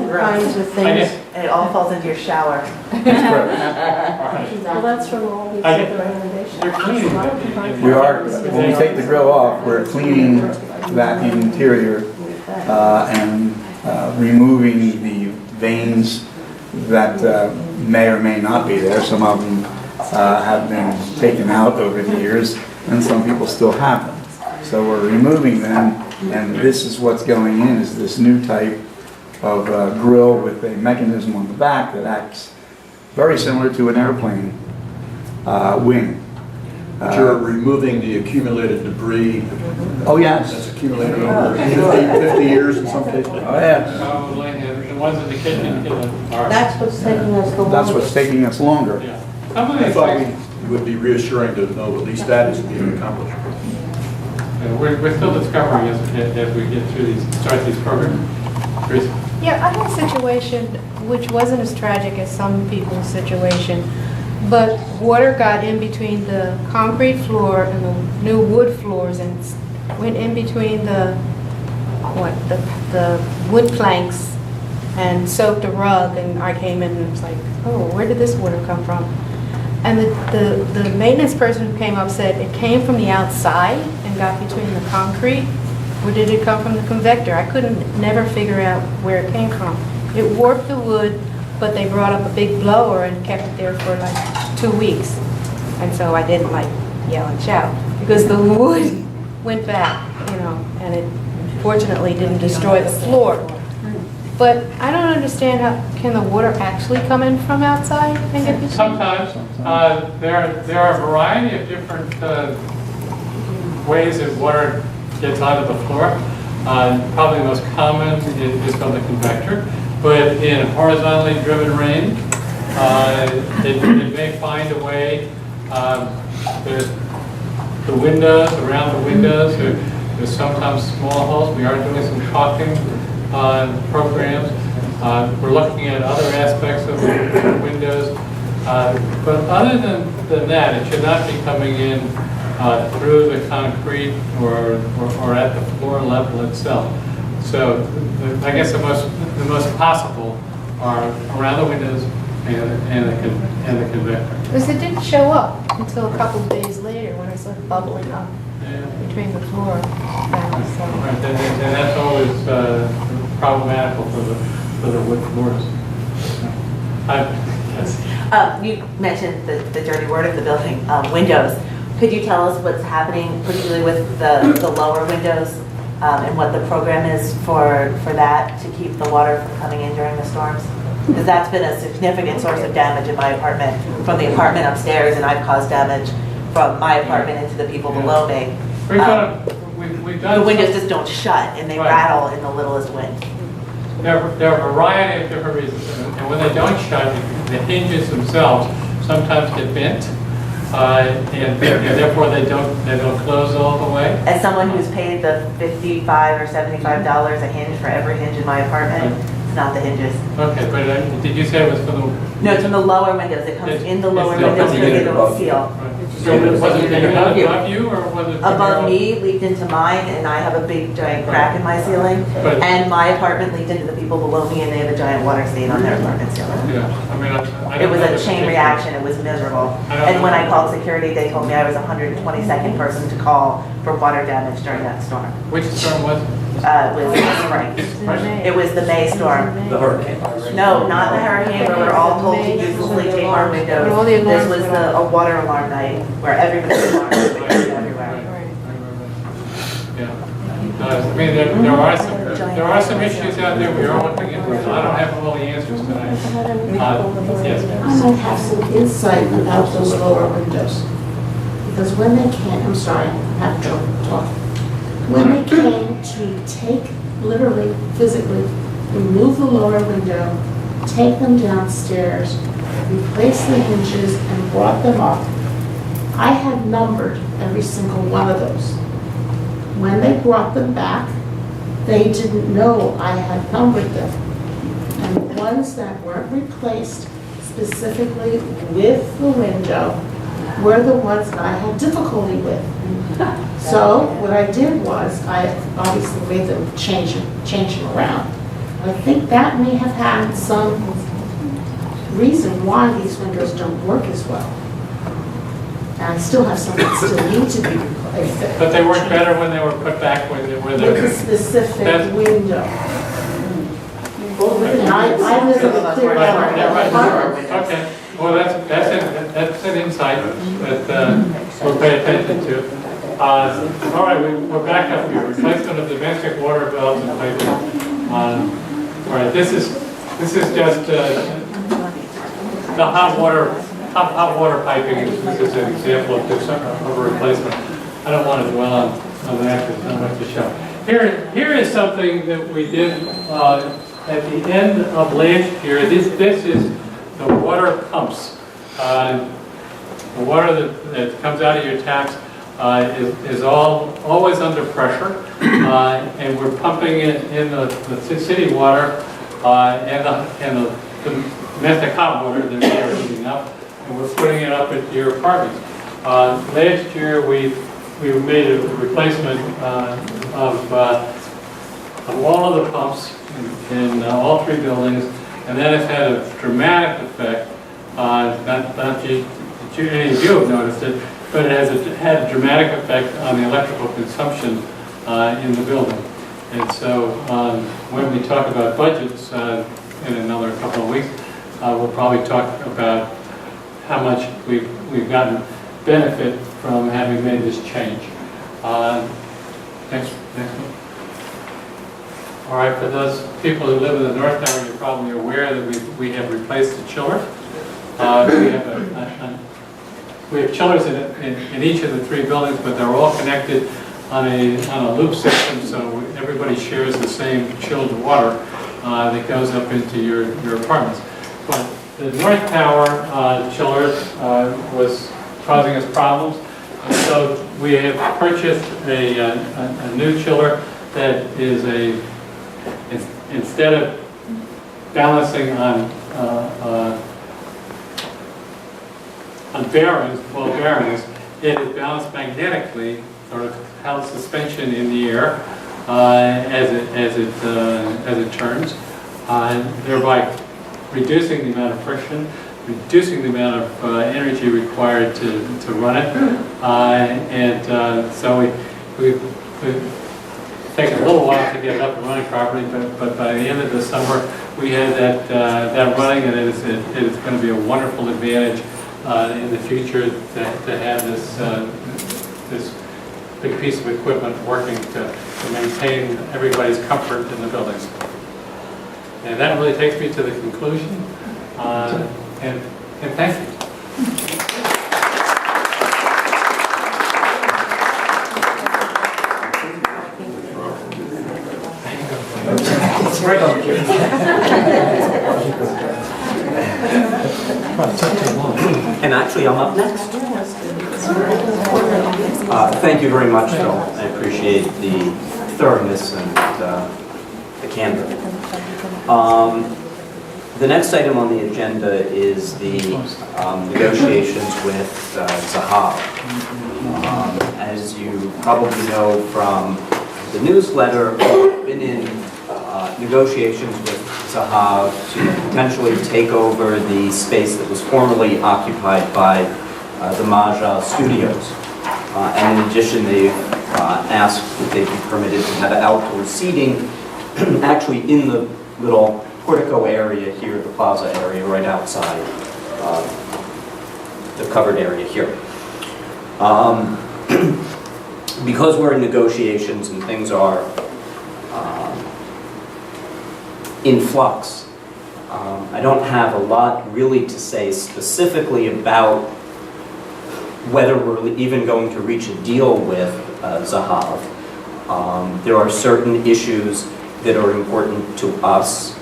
kinds of things. And it all falls into your shower. Well, that's from all these other recommendations. We are, when we take the grill off, we're cleaning that interior and removing the veins that may or may not be there. Some of them have been taken out over the years, and some people still have them. So we're removing them, and this is what's going in, is this new type of grill with a mechanism on the back that acts very similar to an airplane wing. But you're removing the accumulated debris. Oh, yes. That's accumulated over 50 years in some cases. Oh, yeah. Probably, the ones in the kitchen are. That's what's taking us the longest. That's what's taking us longer. Yeah. Some of I these thought things, it would be reassuring to know at least that is being accomplished. we're still discovering as we get through start these programs. Chris? Yeah, I had a situation which wasn't as tragic as some people's situation, but water got in between the concrete floor and the new wood floors and went in between the wood planks and soaked a rug, and I came in and was like, oh, where did this water come from? And the maintenance person who came up said it came from the outside and got between the concrete, or did it come from the convector? I couldn't never figure out where it came from. It warped the wood, but they brought up a big blower and kept it there for like 2 weeks. And so I didn't like yell and shout because the wood went back, and it fortunately didn't destroy the floor. But I don't understand how, can the water actually come in from outside and get between? Sometimes. There are a variety of different ways that water gets onto the floor. Probably the most common is from the convector, but in horizontally driven rain, it may find a way. There's the windows, around the windows, there's sometimes small holes. We are doing some caulking programs. We're looking at other aspects of the windows. But other than that, it should not be coming in through the concrete or at the floor level itself. So I guess the most possible are around the windows and the convector. Because it didn't show up until a couple of days later when it started bubbling up between the floor. Right, and that's always problematical for the wood floors. You mentioned the dirty word of the building, windows. Could you tell us what's happening, particularly with the lower windows, and what the program is for that to keep the water from coming in during the storms? Because that's been a significant source of damage in my apartment, from the apartment upstairs, and I've caused damage from my apartment into the people below me. The windows just don't shut, and they rattle in the littlest wind. There are a variety of different reasons, and when they don't shut, the hinges themselves sometimes get bent, and therefore they don't close all the way. As someone who's paid the $55 or $75 a hinge for every hinge in my apartment, it's not the hinges. Okay, but did you say it was for the? No, it's from the lower windows. It comes in the lower windows because they don't seal. Was it above you or was it above me, leaked into mine, and I have a big giant crack in my ceiling. And my apartment leaked into the people below me, and they have a giant water stain on their apartment ceiling. Yeah, I mean, it was a chain reaction. It was miserable. And when I called security, they told me I was 122nd person to call for water damage during that storm. Which storm was it? It was spring. It was the May storm. The hurricane. No, not the hurricane where we're all told to usually tape our windows. This was a water alarm night where everybody's alarmed everywhere. Yeah. I mean, there are some issues out there we are looking into. I don't have all the answers tonight. Yes. I might have some insight about those lower windows. Because when they came, I'm sorry, I have to talk. When they came to take, literally, physically, remove the lower window, take them downstairs, replace the hinges, and brought them up, I had numbered every single one of those. When they brought them back, they didn't know I had numbered them. And the ones that weren't replaced specifically with the window were the ones that I had difficulty with. So what I did was, I obviously made them change them around. I think that may have had some reason why these windows don't work as well. And I still have some that still need to be replaced. But they worked better when they were put back when they were there. With a specific window. And I live in a clear apartment. Okay, well, that's an insight that we'll pay attention to. All right, we're back up here. Replacement of domestic water valves and piping. All right, this is just the hot water piping is an example of a replacement. I don't want to dwell on that. There's not much to show. Here is something that we did at the end of last year. This is the water pumps. The water that comes out of your taps is always under pressure, and we're pumping it in the city water and the domestic hot water that they are heating up, and we're putting it up at your apartments. Last year, we made a replacement of all of the pumps in all three buildings, and that has had a dramatic effect. Not that any of you have noticed it, but it has had a dramatic effect on the electrical consumption in the building. And so when we talk about budgets in another couple of weeks, we'll probably talk about how much we've gotten benefit from having made this change. Next one. All right, for those people who live in the North Tower, you're probably aware that we have replaced the chiller. We have chillers in each of the three buildings, but they're all connected on a loop system, so everybody shares the same chilled water that goes up into your apartments. But the North Tower chiller was causing us problems, and so we have purchased a new chiller that is instead of balancing on bearings, ball bearings, it is balanced magnetically, sort of held suspension in the air as it turns, thereby reducing the amount of friction, reducing the amount of energy required to run it, so we've taken a little while to get it up and running properly, but by the end of the summer we had that running, and it is going to be a wonderful advantage in the future to have this big piece of equipment working to maintain everybody's comfort in the buildings. And that really takes me to the conclusion, and thank you. And actually, I'm up next. Thank you very much, Phil. I appreciate the thoroughness and the candor. The next item on the agenda is the negotiations with Zahav. As you probably know from the newsletter, we've been in negotiations with Zahav to potentially take over the space that was formerly occupied by the Maja Studios. And in addition, they've asked that they be permitted to have outdoor seating actually in the little portico area here, the plaza area right outside the covered area here. Because we're in negotiations and things are in flux, I don't have a lot really to say specifically about whether we're even going to reach a deal with Zahav. There are certain issues that are important to us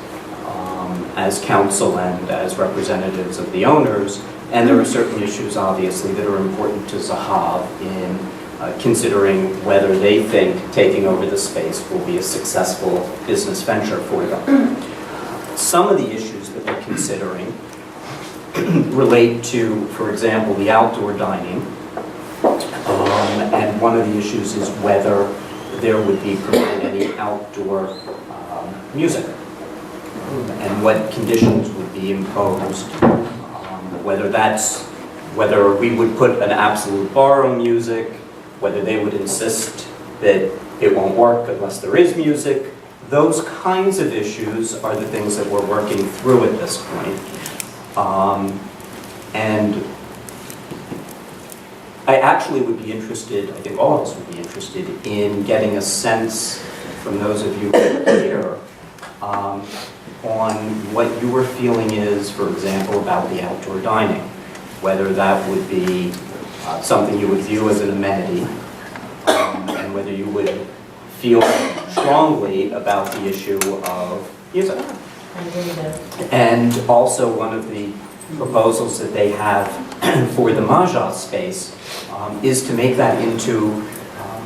as council and as representatives of the owners, and there are certain issues, obviously, that are important to Zahav in considering whether they think taking over the space will be a successful business venture for them. Some of the issues that we're considering relate to, for example, the outdoor dining, and one of the issues is whether there would be permitted any outdoor music, and what conditions would be imposed, whether we would put an absolute bar on music, whether they would insist that it won't work unless there is music. Those kinds of issues are the things that we're working through at this point. And I actually would be interested, I think all of us would be interested, in getting a sense from those of you who are here on what your feeling is, for example, about the outdoor dining. Whether that would be something you would view as an amenity, and whether you would feel strongly about the issue of music. And also one of the proposals that they have for the Maja space is to make that into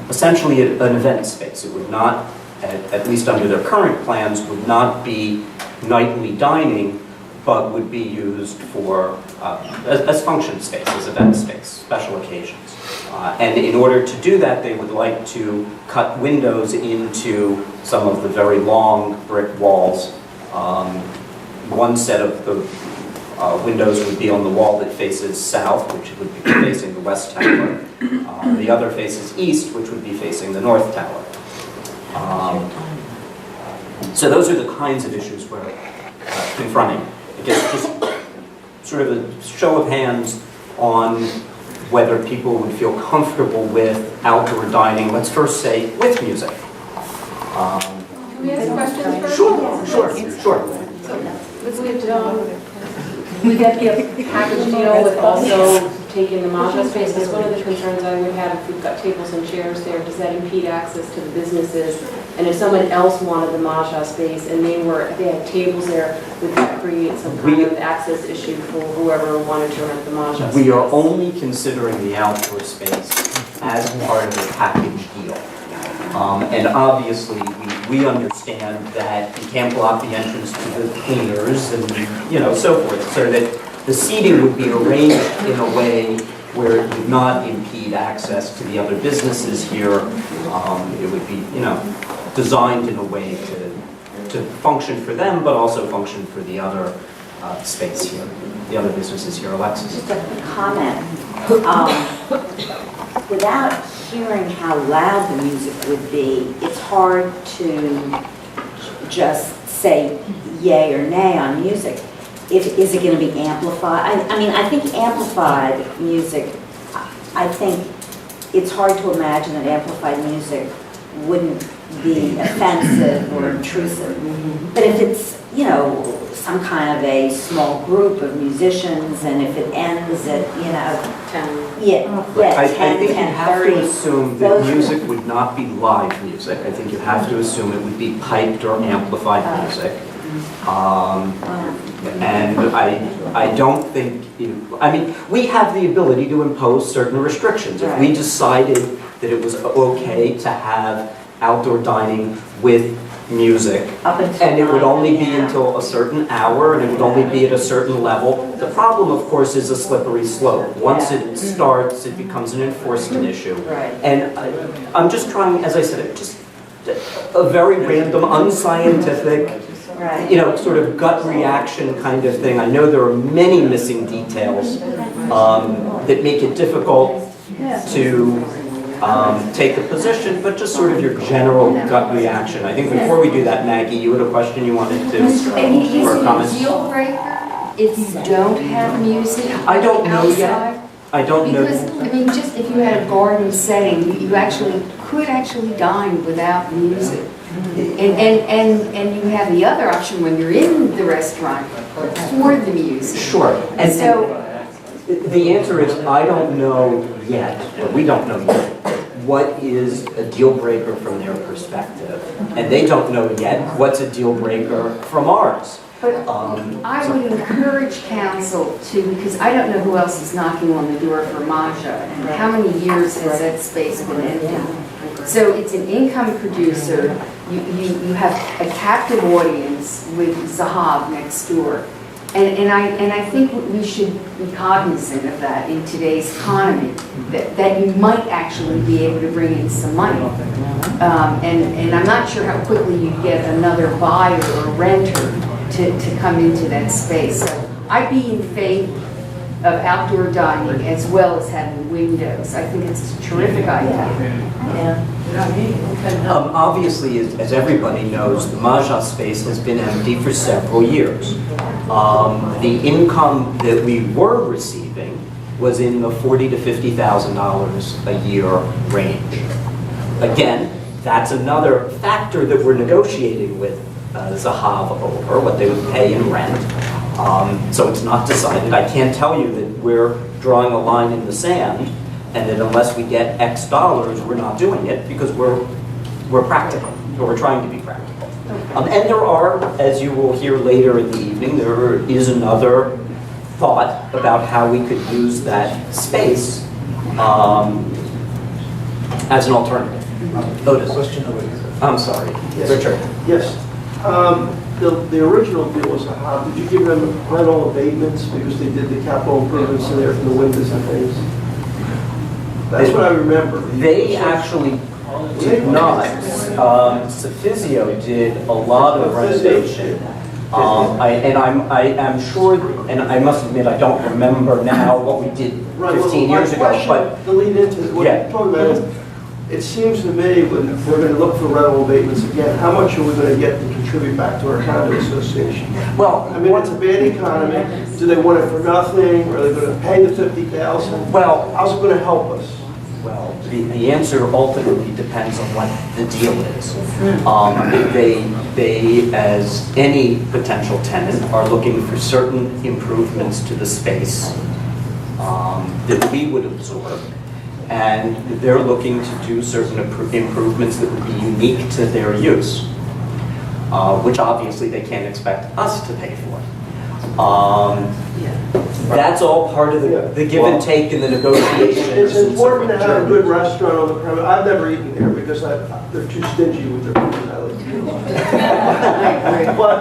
essentially an event space. It would not at least under their current plans, would not be nightly dining, but would be used for, as function space, as event space, special occasions. And in order to do that, they would like to cut windows into some of the very long brick walls. One set of the windows would be on the wall that faces south, which would be facing the west tower. The other faces east, which would be facing the north tower. So those are the kinds of issues we're confronting. I guess just sort of a show of hands on whether people would feel comfortable with outdoor dining, let's first say with music. Can we ask questions first? Sure. Would that be a package deal with also taking the Mahjong space? That's one of the concerns I would have if we've got tables and chairs there. Does that impede access to the businesses? And if someone else wanted the Mahjong space and they had tables there, would that create some kind of access issue for whoever wanted to rent the Mahjong space? We are only considering the outdoor space as part of the package deal. And obviously, we understand that you can't block the entrance to the cleaners and, so forth, so that the seating would be arranged in a way where it would not impede access to the other businesses here. It would be, designed in a way to function for them, but also function for the other space here, the other businesses here. Alexis? Just a comment. Without hearing how loud the music would be, it's hard to just say yay or nay on music. Is it going to be amplified? I think amplified music, I think it's hard to imagine that amplified music wouldn't be offensive or intrusive. But if it's, some kind of a small group of musicians, and if it ends at, 10. I think you have to assume that music would not be live music. I think you have to assume it would be piped or amplified music. And I don't think, we have the ability to impose certain restrictions. If we decided that it was okay to have outdoor dining with music, and it would only be until a certain hour, and it would only be at a certain level. The problem, of course, is a slippery slope. Once it starts, it becomes an enforcement issue. And I'm just trying, as I said, just a very random, unscientific, sort of gut reaction kind of thing. I know there are many missing details that make it difficult to take a position, but just sort of your general gut reaction. I think before we do that, Maggie, you had a question you wanted to, or a comment? Is it a deal breaker if you don't have music? I don't know yet. outside? I don't know. Because, just if you had a garden setting, you could actually dine without music. And you have the other option when you're in the restaurant for the music. Sure. And so the answer is I don't know yet, or we don't know yet, what is a deal breaker from their perspective. And they don't know yet what's a deal breaker from ours. But I would encourage council to, because I don't know who else is knocking on the door for Maja, and how many years has that space been empty? So it's an income producer, you have a captive audience with Zahav next door. And I think we should be cognizant of that in today's economy, that you might actually be able to bring in some money. And I'm not sure how quickly you get another buyer or renter to come into that space. So I'd be in favor of outdoor dining as well as having windows. I think it's a terrific idea. Obviously, as everybody knows, the Maja space has been empty for several years. The income that we were receiving was in the $40,000 to $50,000 a year range. Again, that's another factor that we're negotiating with Zahav over, what they would pay in rent. So it's not decided. I can't tell you that we're drawing a line in the sand and that unless we get X dollars, we're not doing it because we're practical, or we're trying to be practical. And there are, as you will hear later in the evening, there is another thought about how we could use that space as an alternative. Otis. Question over here. I'm sorry. Yes. Richard. Yes. The original deal was, how, did you give them rental abatements because they did the capital improvements in there for the windows and things? That's what I remember. They actually did not. Sufisio did a lot of renovation. I am sure, and I must admit, I don't remember now what we did 15 years ago, but... To lead into what you're talking about, it seems to me when we're going to look for rental abatements again, how much are we going to get to contribute back to our condo association? Well, I mean, it's a bad economy. Do they want it for nothing? Are they going to pay the $50,000? Well, how's it going to help us? Well, the answer ultimately depends on what the deal is. They, as any potential tenant, are looking for certain improvements to the space that we would absorb. And they're looking to do certain improvements that would be unique to their use, which obviously they can't expect us to pay for. That's all part of the give and take in the negotiations. It's important to have a good restaurant on the premise. I've never eaten there because they're too stingy with their food. But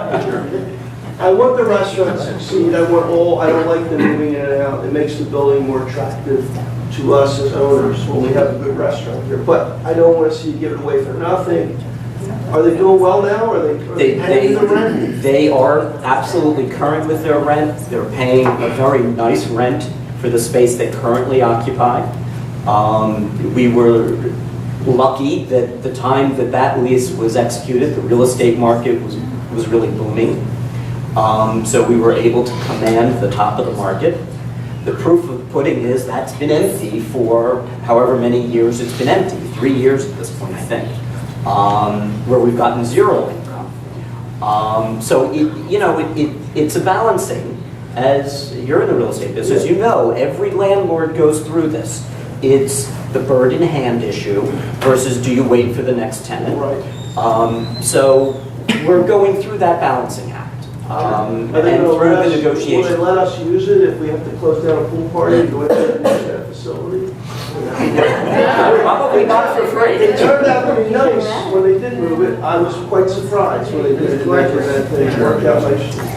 I want the restaurant to succeed. I don't like them moving in and out. It makes the building more attractive to us as owners when we have a good restaurant here. But I don't want to see you give it away for nothing. Are they doing well now? Are they paying the rent? They are absolutely current with their rent. They're paying a very nice rent for the space they currently occupy. We were lucky that the time that lease was executed, the real estate market was really booming. So we were able to command the top of the market. The proof of the pudding is that's been empty for however many years it's been empty, 3 years at this point, I think, where we've gotten zero income. So it's a balancing. As you're in the real estate business, you know every landlord goes through this. It's the bird in hand issue versus do you wait for the next tenant. Right. So we're going through that balancing act. And through the negotiations. Will they let us use it if we have to close down a pool party and go into that facility? Probably not for free. It turned out to be nice when they did move it. I was quite surprised when they did it. That thing worked out nicely.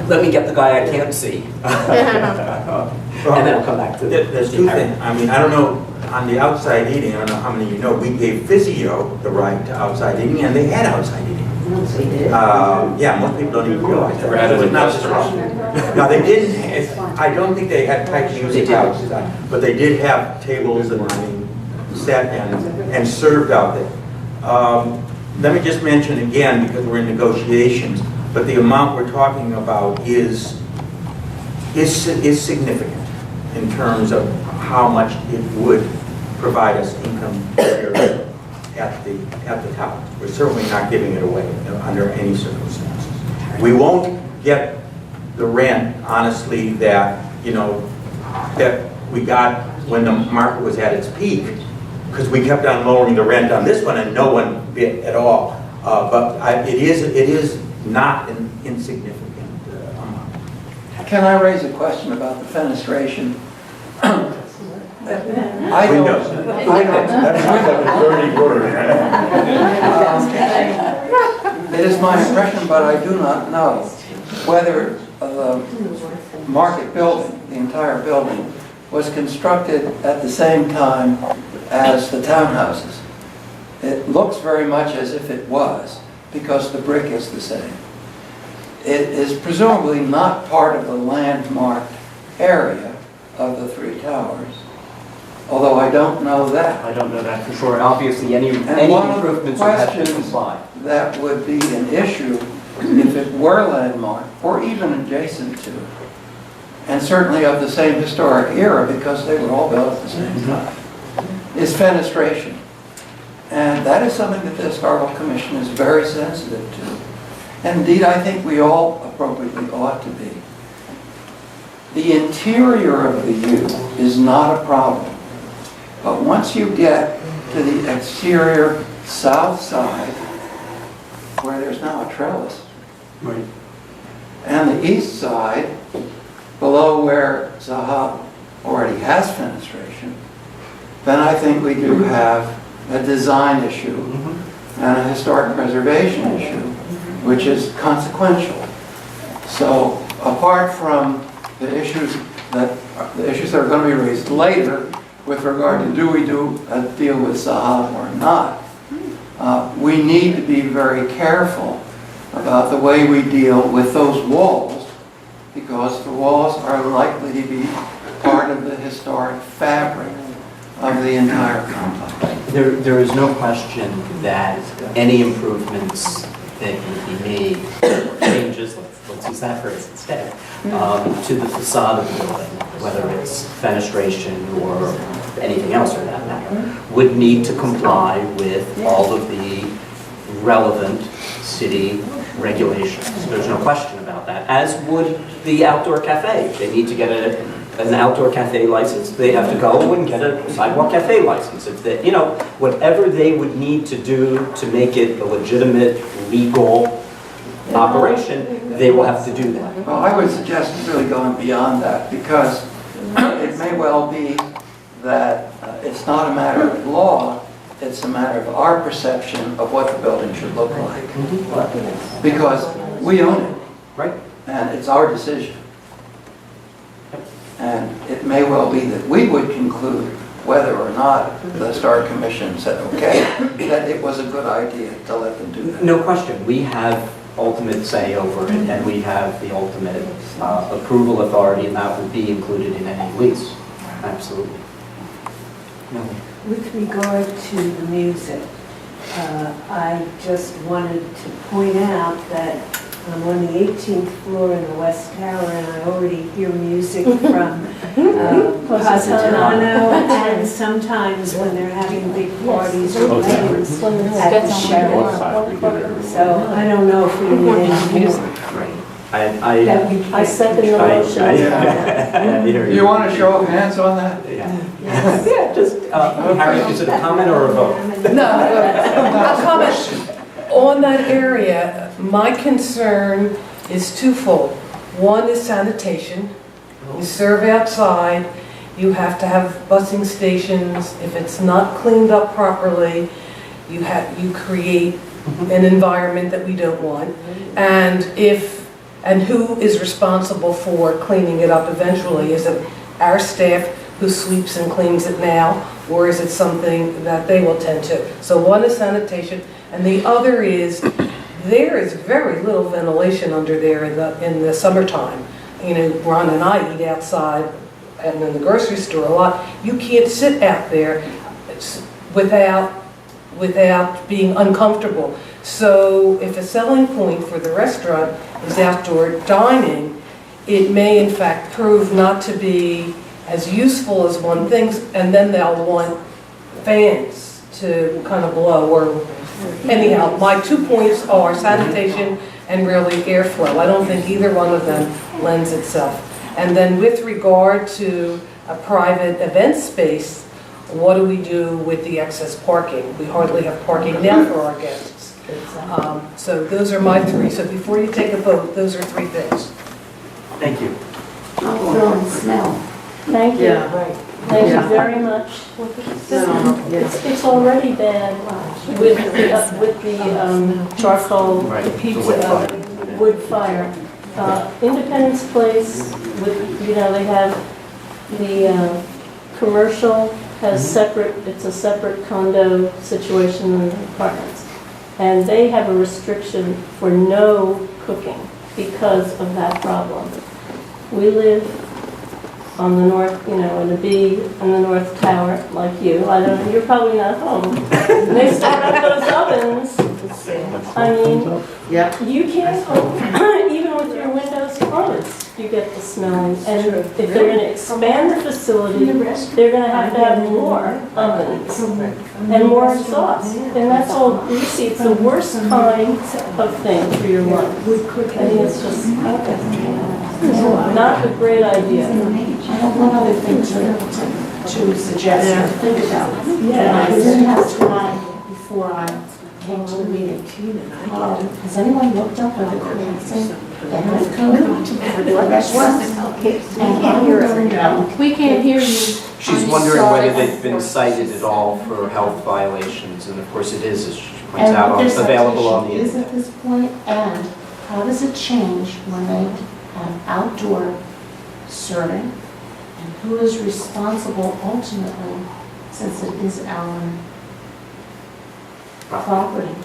Let me get the guy I can't see. And then I'll come back to There's two things. I mean, I don't know, on the outside eating, I don't know how many of you know, we gave Physio the right to outside eating, and they had outside eating. They did? Yeah, most people don't even realize that. It was not strong. Now, they didn't, I don't think they had type music outside, but they did have tables and, sat and served out there. Let me just mention again, because we're in negotiations, but the amount we're talking about is significant in terms of how much it would provide us income here at the top. We're certainly not giving it away under any circumstances. We won't get the rent, honestly, that that we got when the market was at its peak, because we kept on lowering the rent on this one and no one bid at all. But it is not an insignificant amount. Can I raise a question about the fenestration? It is my impression, but I do not know whether the market building, the entire building, was constructed at the same time as the townhouses. It looks very much as if it was, because the brick is the same. It is presumably not part of the landmarked area of the three towers, although I don't know that. I don't know that for sure. Obviously, any improvements would have to comply. That would be an issue if it were landmarked or even adjacent to, and certainly of the same historic era because they were all built at the same time, is fenestration. And that is something that the Historical Commission is very sensitive to. And indeed, I think we all appropriately ought to be. The interior of the U is not a problem. But once you get to the exterior south side, where there's now a trellis, right, and the east side, below where Zahab already has fenestration, then I think we do have a design issue and a historic preservation issue, which is consequential. So apart from the issues that are going to be raised later with regard to do we do a deal with Sahab or not, we need to be very careful about the way we deal with those walls, because the walls are likely to be part of the historic fabric of the entire complex. There is no question that any improvements that can be made, or changes, let's use that phrase instead, to the facade of the building, whether it's fenestration or anything else for that matter, would need to comply with all of the relevant city regulations. There's no question about that, as would the outdoor cafe. They need to get an outdoor cafe license. They have to go and get a sidewalk cafe license. If they, whatever they would need to do to make it a legitimate, legal operation, they will have to do that. Well, I would suggest really going beyond that, because it may well be that it's not a matter of law, it's a matter of our perception of what the building should look like. Because we own it. Right. And it's our decision. And it may well be that we would conclude, whether or not the Historic Commission said okay, that it was a good idea to let them do that. No question. We have ultimate say over it, and we have the ultimate approval authority, and that will be included in any lease. Absolutely. No. With regard to the music, I just wanted to point out that I'm on the 18th floor in the West Tower, and I already hear music from Positano, and sometimes when they're having big parties or weddings at the Sheraton. So I don't know if we need any music. I second the motion. You want to show of hands on that? Yeah, just, Harry, is it a comment or a vote? No, a comment. On that area, my concern is twofold. One is sanitation. You serve outside, you have to have busing stations. If it's not cleaned up properly, you create an environment that we don't want. And who is responsible for cleaning it up eventually? Is it our staff who sweeps and cleans it now, or is it something that they will tend to? So one is sanitation, and the other is there is very little ventilation under there in the summertime. Ron and I eat outside and in the grocery store a lot. You can't sit out there without being uncomfortable. So if a selling point for the restaurant is outdoor dining, it may in fact prove not to be as useful as one thinks, and then they'll want fans to kind of blow. Or anyhow, my 2 points are sanitation and really airflow. I don't think either one of them lends itself. And then with regard to a private event space, what do we do with the excess parking? We hardly have parking now for our guests. So those are my three. So before you take a vote, those are three things. Thank you. Smell. Thank you. Yeah, right. Thank you very much. It's already bad with the charcoal, the pizza, wood fire. Independence Place, they have the commercial it's a separate condo situation in the apartments. And they have a restriction for no cooking because of that problem. We live on the north, in a B on the North Tower, like you. You're probably not home. They start up those ovens. I mean, you can't, even with your windows closed, you get the smelling. And if they're going to expand the facility, they're going to have more ovens and more exhaust. And that's all greasy. It's the worst kind of thing for your lungs. I mean, it's just not a great idea. I have one other thing to suggest or think about. And I didn't have time before I came to the meeting. Has anyone looked up whether they're passing the health code for restaurants? We can't hear you. She's I'm wondering sorry, whether they've been of course, cited she at all said. for health violations, and of course it is, as she points And out, what their available on the citation is internet. at this point, and how does it change when they have outdoor serving? And who is responsible ultimately, since it is our property,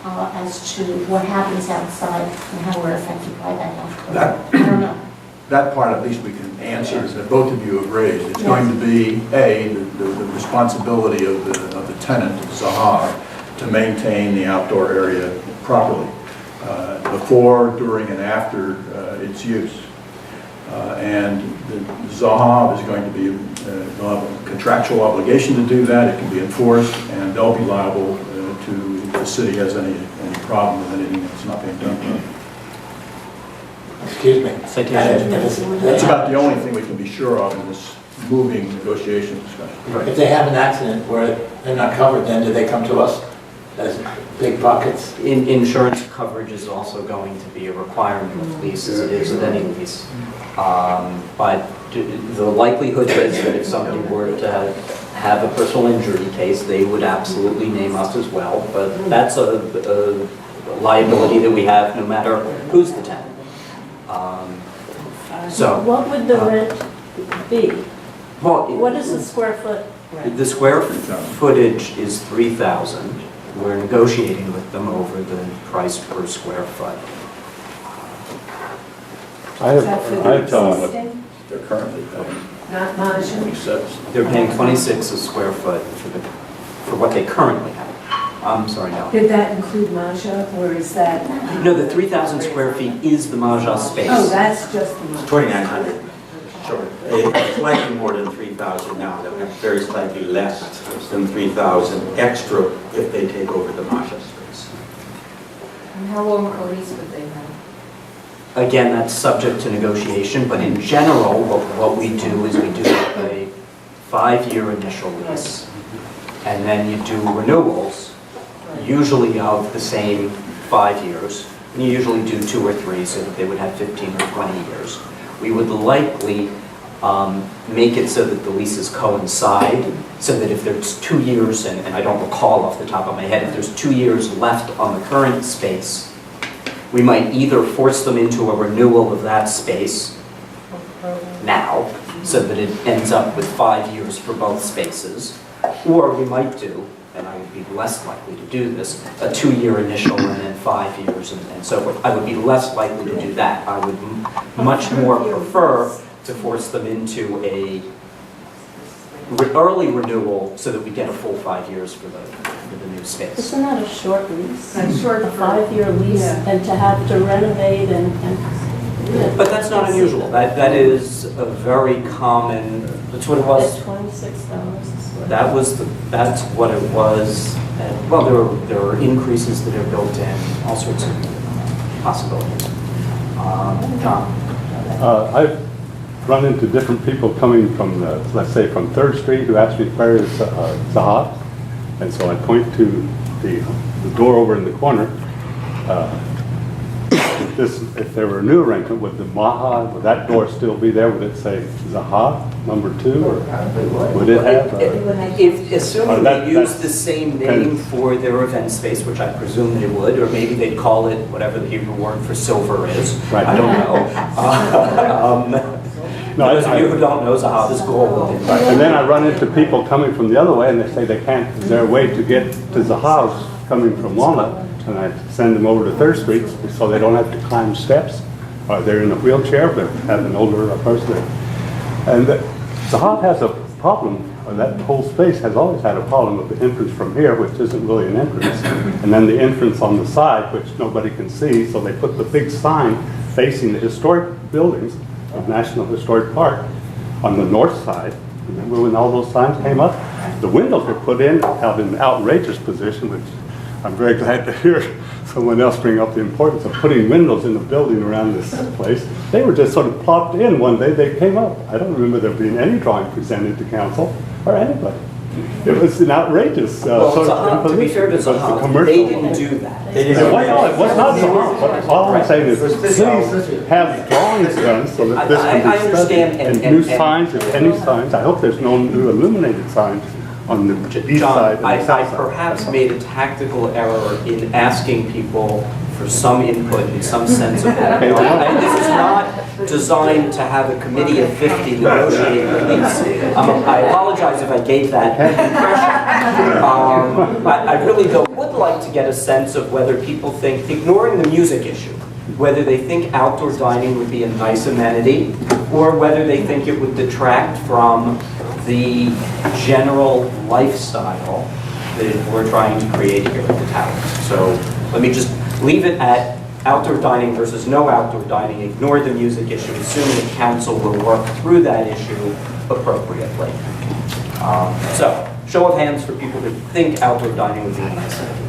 as to what happens outside and how we're affected by that health code? I don't know. That part at least we can answer, that both of you have raised. It's going to be, A, the responsibility of the tenant, Zahar, to maintain the outdoor area properly, before, during, and after its use. And the Zahar is going to be, they'll have a contractual obligation to do that, it can be enforced, and they'll be liable to, if the city has any problem with anything that's not being done. Excuse me. That's about the only thing we can be sure of in this moving negotiation discussion. If they have an accident where they're not covered, then do they come to us as big buckets? Insurance coverage is also going to be a requirement of lease, as it is with any lease. But the likelihood is that if somebody were to have a personal injury case, they would absolutely name us as well. But that's a liability that we have no matter who's the tenant. So What would the rent be? Well, What is the square foot rent? the square footage is 3,000. We're negotiating with them over the price per square foot. Is that for the existing? They're currently paying Not Maja? 26. They're paying 26 a square foot for what they currently have. I'm sorry, no. Did that include Maja, or is that? No, the 3,000 square feet is the Mahjong space. Oh, that's just the Maja. 2,900. Sure. It's slightly more than 3,000 now, they'll have very slightly less than 3,000 extra if they take over the Masha space. And how long a lease would they have? Again, that's subject to negotiation, but in general, what we do is we do a 5-year initial lease, and then you do renewals, usually of the same 5 years, and you usually do 2 or 3, so that they would have 15 or 20 years. We would likely make it so that the leases coincide, so that if there's 2 years, and I don't recall off the top of my head, if there's 2 years left on the current space, we might either force them into a renewal of that space now, so that it ends up with 5 years for both spaces, or we might do, and I would be less likely to do this, a 2-year initial and then 5 years and so forth. I would be less likely to do that. I would much more prefer to force them into a early renewal so that we get a full 5 years for the new space. Isn't that a short lease? That's short A for- 5-year lease, Yeah. and to have to renovate and. But that's not unusual. That is a very common, that's what it was. At $26 a square. That's what it was. Well, there are increases that are built in, all sorts of possibilities. John? I've run into different people coming from, let's say, from 3rd Street who ask me where is Zahat, and so I point to the door over in the corner. If there were a new arrangement, would the Maha, would that door still be there? Would it say Zahat #2? Or would it have? Assuming they use the same name for their event space, which I presume they would, or maybe they'd call it whatever the Hebrew word for silver is. Right. I don't know. No, those of you who don't know, Zahav is gold. Right. And then I run into people coming from the other way, and they say they can't, is there a way to get to Zahav's coming from Walnut? And I send them over to 3rd Street so they don't have to climb steps. They're in a wheelchair, but have an older person there. And Zahav has a problem, or that whole space has always had a problem with the entrance from here, which isn't really an entrance. And then the entrance on the side, which nobody can see, so they put the big sign facing the historic buildings of National Historic Park on the north side. Remember when all those signs came up? The windows were put in out in an outrageous position, which I'm very glad to hear someone else bring up the importance of putting windows in the building around this place. They were just sort of plopped in one day, they came up. I don't remember there being any drawing presented to council or anybody. It was an outrageous Well, sort of Zahab, to be fair to imposition. It was a Zahab, commercial. they didn't do that. It was not Zahab, but all I'm saying is, please have drawings done so that this can I be understand, studied. And new signs, if any signs, I hope there's no new illuminated signs on the east side John, and the south I side. perhaps made a tactical error in asking people for some input and some sense of what they want. And this is not designed to have a committee of 50 negotiate release. I apologize if I gave that impression. I really though would like to get a sense of whether people think, ignoring the music issue, whether they think outdoor dining would be a nice amenity, or whether they think it would detract from the general lifestyle that we're trying to create here at the Towers. So let me just leave it at outdoor dining versus no outdoor dining, ignore the music issue, assume that council will work through that issue appropriately. So, show of hands for people that think outdoor dining would be a nice idea.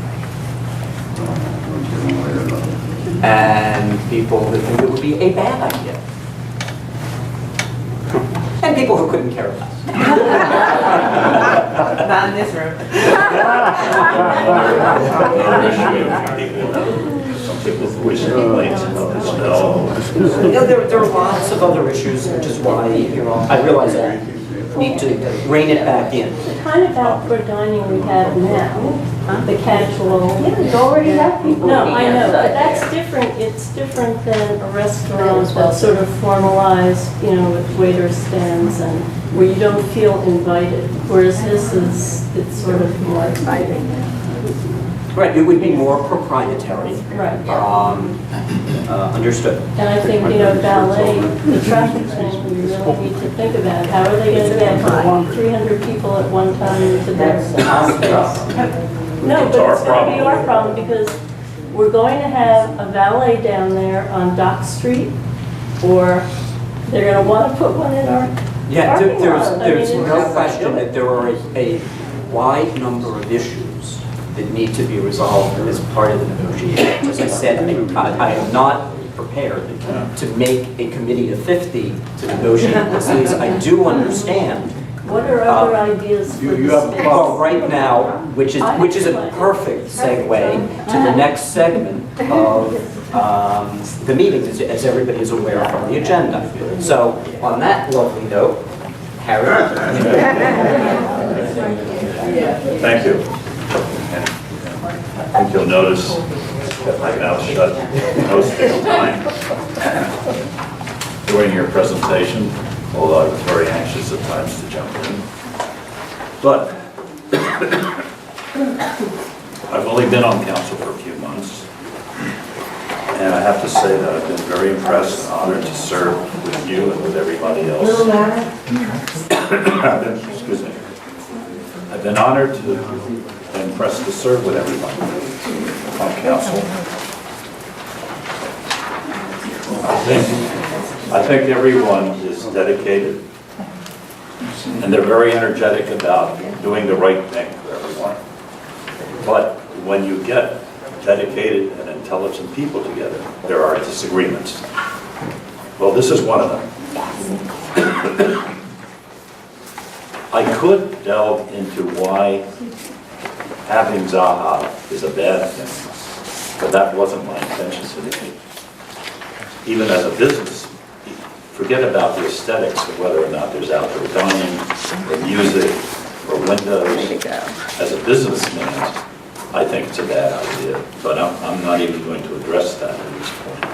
And people that think it would be a bad idea. And people who couldn't care less. Not in this room. Some people wish to complain about the smell. You know, there are lots of other issues, which is why, you know, I realize I need to rein it back in. The kind of outdoor dining we have now, the casual. Yeah, you already have people. No, eating I know, but outside. that's different, it's different than a restaurant that's sort of formalized, you know, with waiter stands and where you don't feel invited, whereas this is, it's sort of more exciting. Right, it would be more proprietary. Right. Understood. And I think, you know, ballet, the traffic thing, we really need to think about, how are they going to get 300 people at one time into their space? No, but it's going to be our problem because we're going to have a valet down there on Dock Street, or they're going to want to put one in our Yeah, parking lot. there's no question that there are a wide number of issues that need to be resolved as part of the negotiation. As I said, I am not prepared to make a committee of 50 to negotiate this lease. I do understand. What are other ideas for You the have a space? Well, right now, which is a perfect segue to the next segment of the meeting, as everybody is aware from the agenda. So, on that lovely note, Harry. Thank you. I think you'll notice that my mouth shut most of the time during your presentation, although I was very anxious at times to jump in. But I've only been on council for a few months, and I have to say that I've been very impressed and honored to serve with you and with everybody else. Excuse me. I've been honored and impressed to serve with everybody on council. I think everyone is dedicated, and they're very energetic about doing the right thing for everyone. But when you get dedicated and intelligent people together, there are disagreements. Well, this is one of them. I could delve into why having Zaha is a bad thing, but that wasn't my intention today. Even as a business, forget about the aesthetics of whether or not there's outdoor dining, or music, or windows. As a businessman, I think it's a bad idea, but I'm not even going to address that at this point.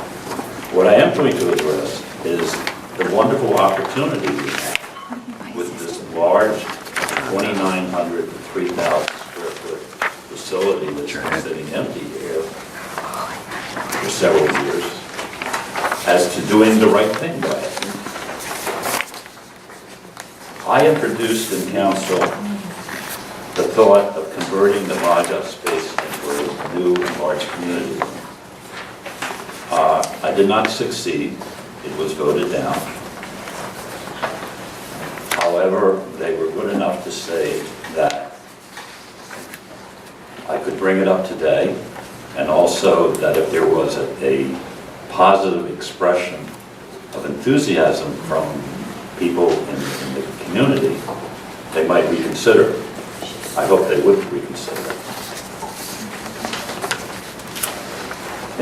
What I am going to address is the wonderful opportunity we have with this large 2,900 to 3,000 square foot facility that's been sitting empty here for several years, as to doing the right thing by it. I introduced in council the thought of converting the Maja space into a new and large community. I did not succeed. It was voted down. However, they were good enough to say that I could bring it up today, and also that if there was a positive expression of enthusiasm from people in the community, they might reconsider. I hope they would reconsider.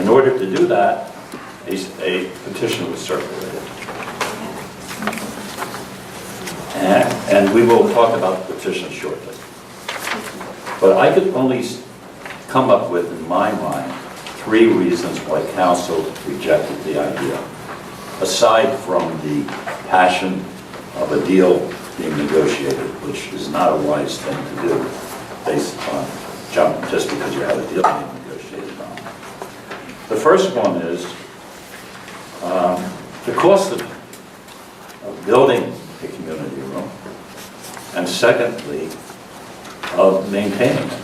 In order to do that, a petition was circulated. And we will talk about the petition shortly. But I could only come up with, in my mind, 3 reasons why council rejected the idea, aside from the passion of a deal being negotiated, which is not a wise thing to do based on just because you have a deal being negotiated on. The first one is the cost of building a community room, and secondly, of maintaining it.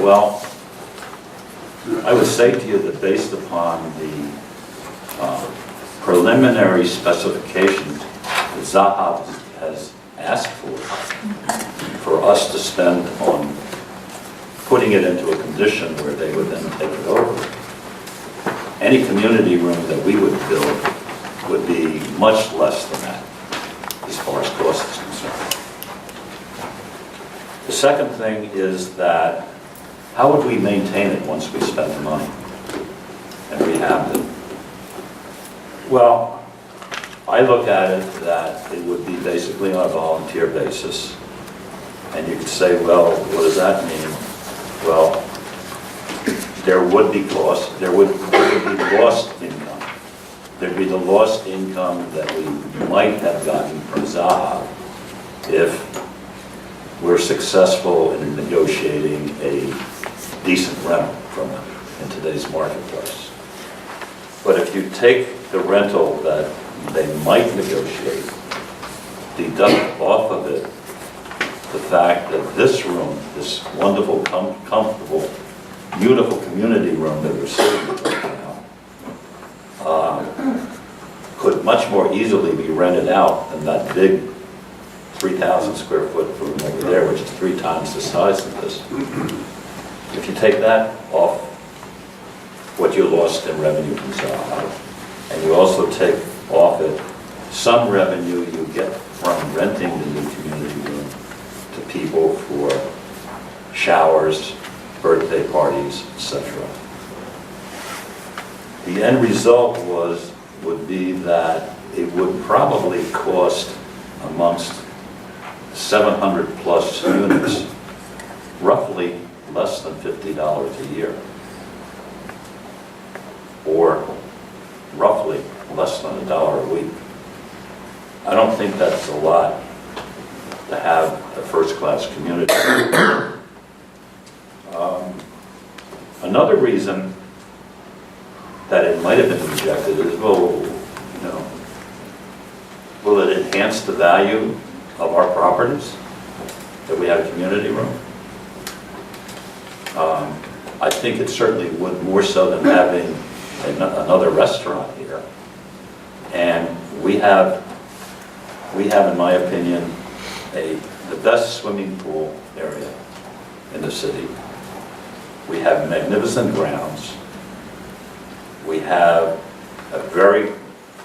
Well, I would say to you that based upon the preliminary specifications that Zaha has asked for us to spend on putting it into a condition where they would then take it over, any community room that we would build would be much less than that as far as cost is concerned. The second thing is that how would we maintain it once we spent the money and rehabbed it? Well, I look at it that it would be basically on a volunteer basis. And you could say, well, what does that mean? Well, there would be costs, there would be lost income. There'd be the lost income that we might have gotten from Zaha if we're successful in negotiating a decent rental from them in today's marketplace. But if you take the rental that they might negotiate, deduct off of it the fact that this room, this wonderful, comfortable, beautiful community room that we're sitting in right now, could much more easily be rented out than that big 3,000 square foot room over there, which is 3 times the size of this. If you take that off what you lost in revenue from Zaha, and you also take off it some revenue you get from renting the new community room to people for showers, birthday parties, etc. The end result would be that it would probably cost amongst 700 plus units roughly less than $50 a year, or roughly less than $1 a week. I don't think that's a lot to have a first-class community. Another reason that it might have been rejected is, well, you know, will it enhance the value of our properties that we have a community room? I think it certainly would, more so than having another restaurant here. And we have, in my opinion, the best swimming pool area in the city. We have magnificent grounds. We have a very,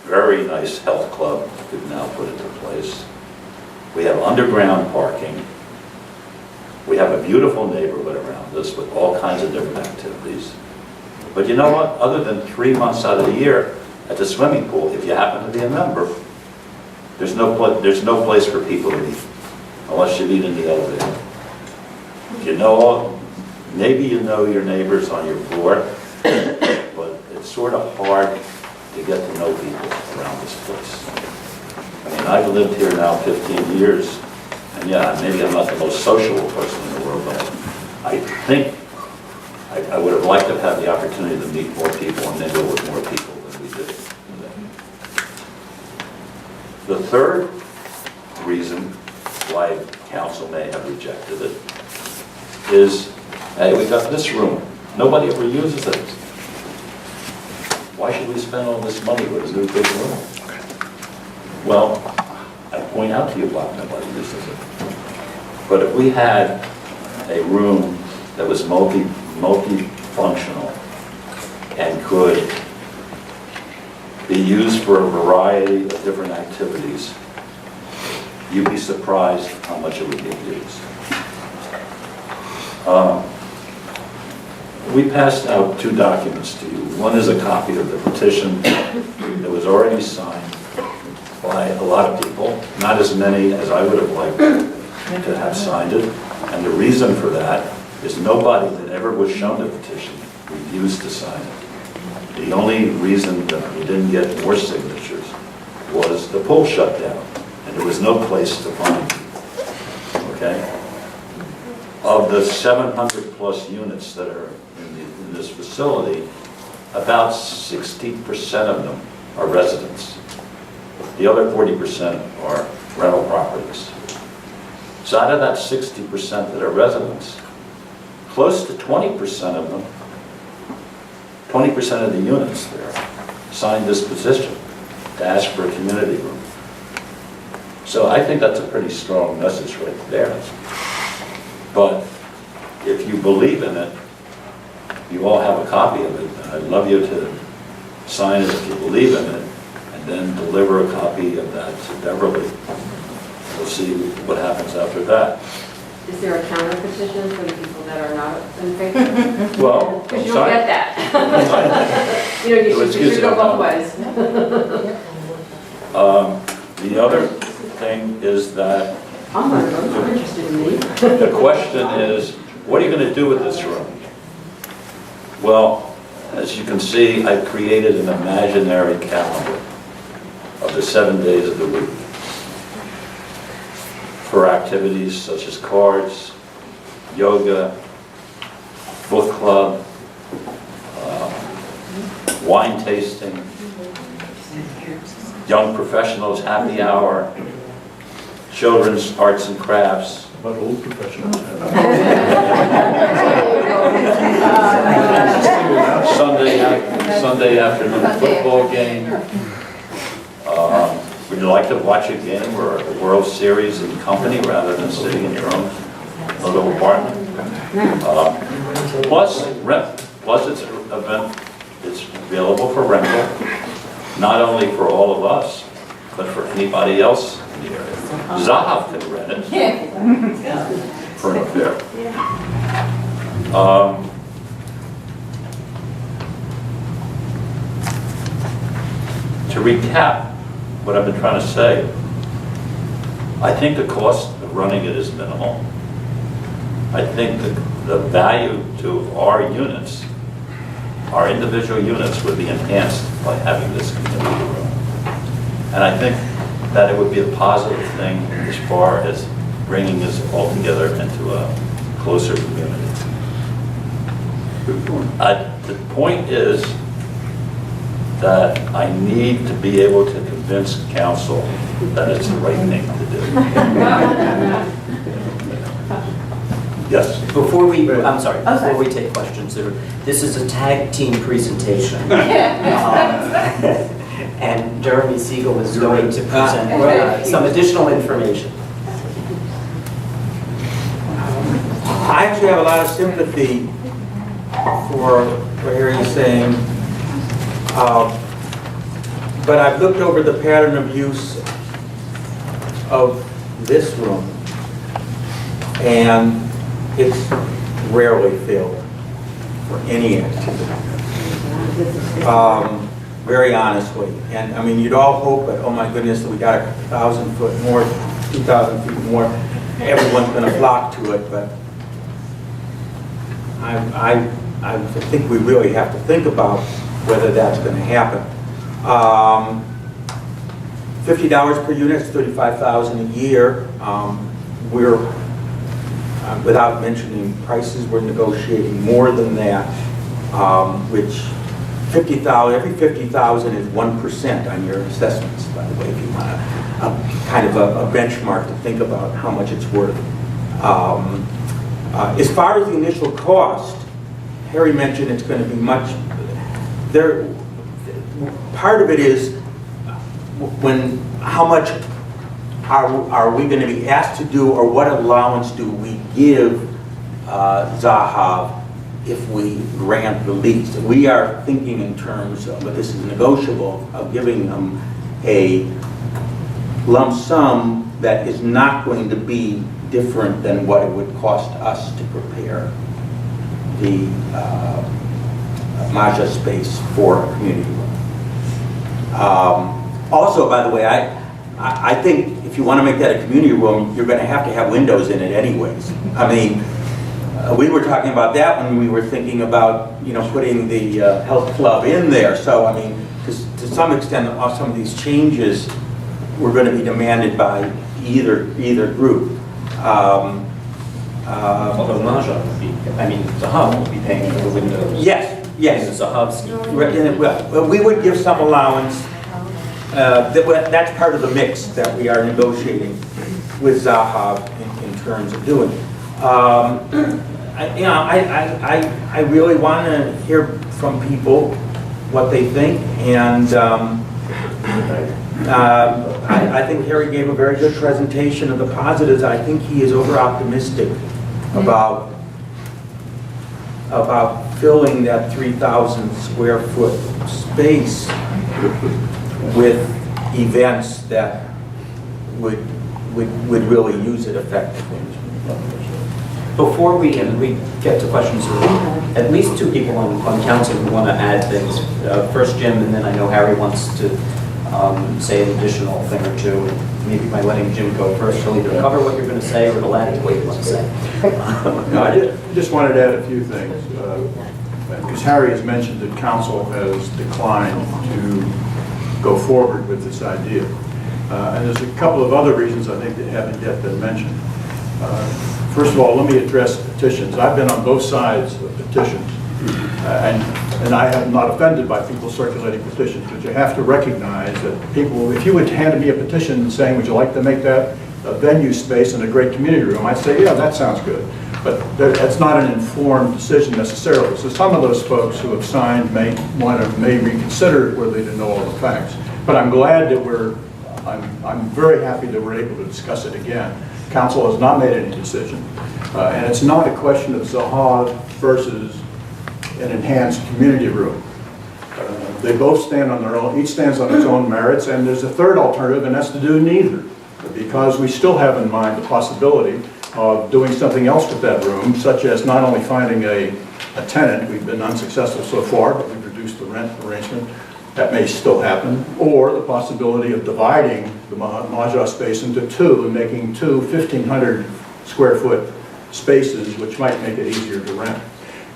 very nice health club we've now put into place. We have underground parking. We have a beautiful neighborhood around us with all kinds of different activities. But you know what? Other than 3 months out of the year at the swimming pool, if you happen to be a member, there's no place for people to meet unless you meet in the elevator. You know, maybe you know your neighbors on your floor, but it's sort of hard to get to know people around this place. I mean, I've lived here now 15 years, and yeah, maybe I'm not the most sociable person in the world, but I think I would have liked to have had the opportunity to meet more people and mingle with more people than we did today. The third reason why council may have rejected it is, hey, we got this room. Nobody ever uses it. Why should we spend all this money with a new big room? Well, I point out to you why nobody uses it. But if we had a room that was multi-functional and could be used for a variety of different activities, you'd be surprised how much it would get used. We passed out 2 documents to you. One is a copy of the petition that was already signed by a lot of people, not as many as I would have liked to have signed it. And the reason for that is nobody that ever was shown the petition refused to sign it. The only reason that we didn't get more signatures was the poll shut down, and there was no place to find them. Okay? Of the 700 plus units that are in this facility, about 60% of them are residents. The other 40% are rental properties. So out of that 60% that are residents, close to 20% of them, 20% of the units there signed this petition to ask for a community room. So I think that's a pretty strong message right there. But if you believe in it, you all have a copy of it. And I'd love you to sign it if you believe in it, and then deliver a copy of that to Beverly. We'll see what happens after that. Is there a counter petition for the people that are not in favor? Well, Because you don't get that. You know, you should go both ways. The other thing is that I'm not I'm interested in me. the question is, what are you going to do with this room? Well, as you can see, I created an imaginary calendar of the 7 days of the week for activities such as cards, yoga, book club, wine tasting, young professionals happy hour, children's arts and crafts. But old professionals. Sunday afternoon football game. Would you like to watch a game or a World Series in company rather than sitting in your own little apartment? Plus it's an event, it's available for rental, not only for all of us, but for anybody else in the area. Zahav can rent it for an affair. To recap what I've been trying to say, I think the cost of running it is minimal. I think the value to our units, our individual units, would be enhanced by having this community room. And I think that it would be a positive thing as far as bringing us all together into a closer community. The point is that I need to be able to convince council that it's the right thing to do. Yes? Before we take questions, this is a tag team presentation. And Jeremy Siegel is going to present some additional information. I actually have a lot of sympathy for what Harry's saying, but I've looked over the pattern of use of this room, and it's rarely filled for any activity. Very honestly, and I mean, you'd all hope that, oh my goodness, we got 1,000 foot more, 2,000 feet more, everyone's going to flock to it, but I think we really have to think about whether that's going to happen. $50 per unit is $35,000 a year. We're, without mentioning prices, we're negotiating more than that, which every 50,000 is 1% on your assessments, by the way, if you want kind of a benchmark to think about how much it's worth. As far as the initial cost, Harry mentioned it's going to be much, part of it is how much are we going to be asked to do, or what allowance do we give Zahav if we grant the lease? We are thinking in terms of, but this is negotiable, of giving them a lump sum that is not going to be different than what it would cost us to prepare the Maja space for a community room. Also, by the way, I think if you want to make that a community room, you're going to have windows in it anyways. I mean, we were talking about that when we were thinking about, putting the health club in there. So, I mean, to some extent, some of these changes were going to be demanded by either group. Although Maja would be, Zahav would be paying for the windows. Yes. In the Zahav scheme. Well, we would give some allowance. That's part of the mix that we are negotiating with Zahav in terms of doing. I really want to hear from people what they think, and I think Harry gave a very good presentation of the positives. I think he is over-optimistic about filling that 3,000 square foot space with events that would really use it effectively. Before we get to questions, there are at least two people on council who want to add things. First Jim, and then I know Harry wants to say an additional thing or two. Maybe by letting Jim go first, he'll either cover what you're going to say or he'll add to what you want to say. No, I just wanted to add a few things. Because Harry has mentioned that council has declined to go forward with this idea. And there's a couple of other reasons I think that haven't yet been mentioned. First of all, let me address petitions. I've been on both sides of petitions. And I am not offended by people circulating petitions, but you have to recognize that people, if you would hand me a petition saying, would you like to make that a venue space in a great community room, I'd say, yeah, that sounds good. But that's not an informed decision necessarily. So some of those folks who have signed may reconsider it where they didn't know all the facts. But I'm glad that I'm very happy that we're able to discuss it again. Council has not made any decision. And it's not a question of Zahav versus an enhanced community room. They both stand on their own, each stands on its own merits, and there's a third alternative, and that's to do neither. Because we still have in mind the possibility of doing something else with that room, such as not only finding a tenant, we've been unsuccessful so far, but we've reduced the rent arrangement, that may still happen, or the possibility of dividing the Maja space into two and making two 1,500 square foot spaces, which might make it easier to rent.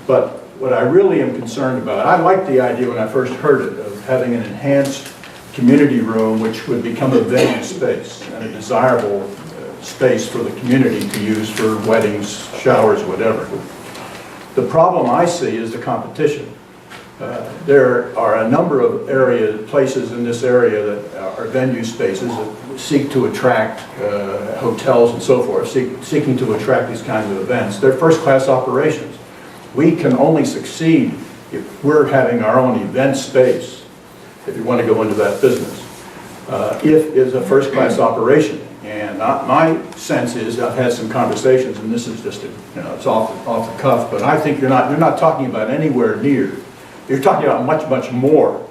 But what I really am concerned about, I liked the idea when I first heard it, of having an enhanced community room which would become a venue space and a desirable space for the community to use for weddings, showers, whatever. The problem I see is the competition. There are a number of places in this area that are venue spaces that seek to attract hotels and so forth, seeking to attract these kinds of events. They're first-class operations. We can only succeed if we're having our own event space, if you want to go into that business. If it's a first-class operation. And my sense is, I've had some conversations, and this is just, it's off the cuff, but I think you're not talking about anywhere near. You're talking about much, much more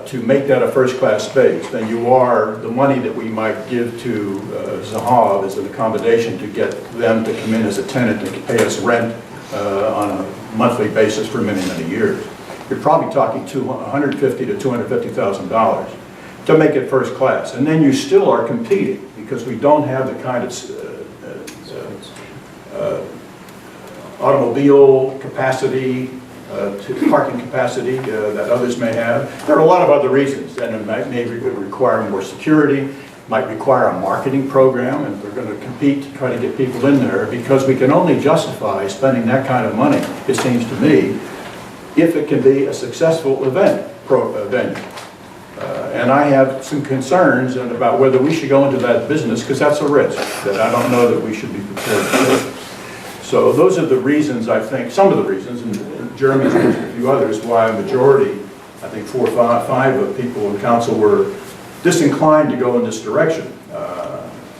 to make that a first-class space than you are the money that we might give to Zahav as an accommodation to get them to come in as a tenant and pay us rent on a monthly basis for many, many years. You're probably talking $150,000 to $250,000 to make it first class. And then you still are competing because we don't have the kind of automobile capacity, parking capacity that others may have. There are a lot of other reasons, and it may require more security, might require a marketing program, and we're going to compete to try to get people in there because we can only justify spending that kind of money, it seems to me, if it can be a successful venue. And I have some concerns about whether we should go into that business because that's a risk that I don't know that we should be prepared to take. So those are the reasons, I think, some of the reasons, and Jeremy's mentioned a few others, why a majority, I think 4 or 5 of people in council were disinclined to go in this direction.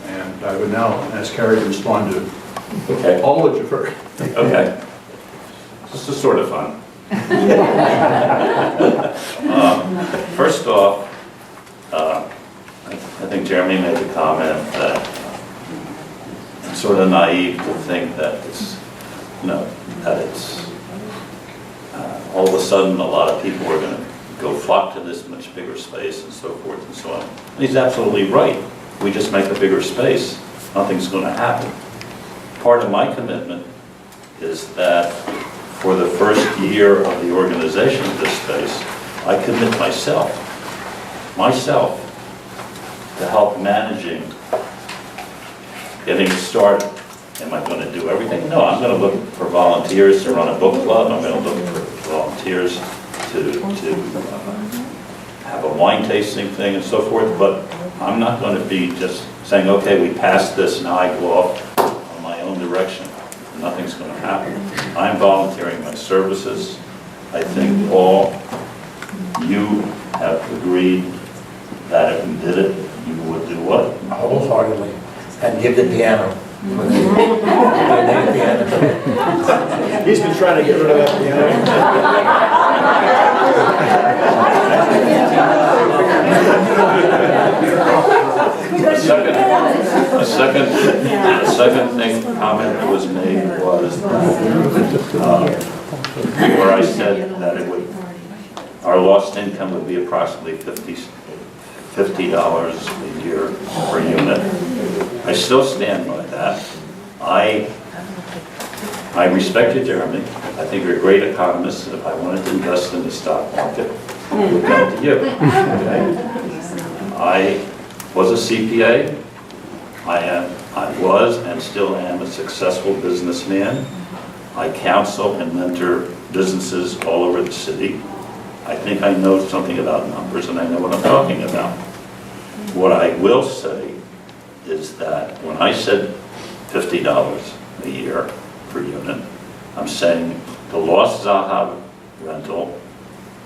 And I would now ask Harry to respond to all that you've heard. Okay. This is sort of fun. First off, I think Jeremy made the comment that sort of naive to think that it's, that it's, all of a sudden, a lot of people are going to go flock to this much bigger space and so forth and so on. And he's absolutely right. We just make a bigger space, nothing's going to happen. Part of my commitment is that for the first year of the organization of this space, I commit myself to help managing, getting started. Am I going to do everything? No, I'm going to look for volunteers to run a book club. I'm going to look for volunteers to have a wine tasting thing and so forth, but I'm not going to be just saying, okay, we passed this, now I go off on my own direction. Nothing's going to happen. I'm volunteering my services. I think all you have agreed that if we did it, you would do what? Wholeheartedly. And give the piano. He's been trying to get rid of that piano. The second thing, comment that was made was where I said that it would, our lost income would be approximately $50 a year per unit. I still stand by that. I respect you, Jeremy. I think you're a great economist. If I wanted to invest in the stock market, I would come to you. Okay? I was a CPA. I was and still am a successful businessman. I counsel and mentor businesses all over the city. I think I know something about numbers and I know what I'm talking about. What I will say is that when I said $50 a year per unit, I'm saying the lost Zaha rental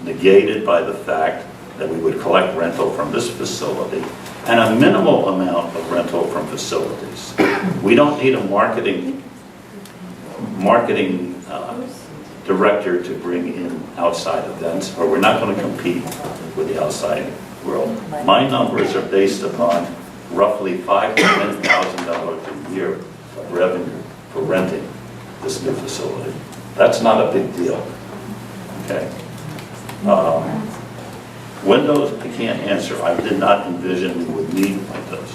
negated by the fact that we would collect rental from this facility and a minimal amount of rental from facilities. We don't need a marketing director to bring in outside events, or we're not going to compete with the outside world. My numbers are based upon roughly $5,000 to $10,000 a year of revenue for renting this new facility. That's not a big deal. Okay. Windows, I can't answer. I did not envision we would need windows.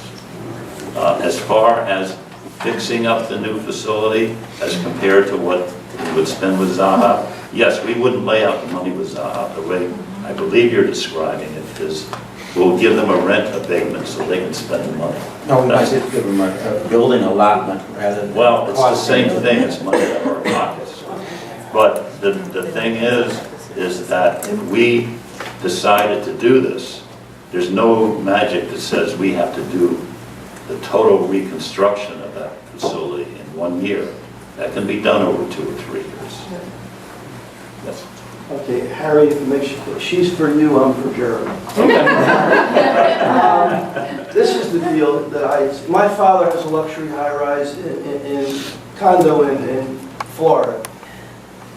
As far as fixing up the new facility as compared to what we would spend with Zaha, yes, we wouldn't lay out the money with Zaha. The way I believe you're describing it is we'll give them a rent abatement so they can spend the money. No, I said give them a building allotment rather than... Well, it's the same thing. It's money out of our pockets. But the thing is that if we decided to do this, there's no magic that says we have to do the total reconstruction of that facility in 1 year. That can be done over 2 or 3 years. Yes. Okay, Harry, if it makes you feel, she's for you, I'm for Jeremy. This is the deal that my father has a luxury high-rise in condo in Florida.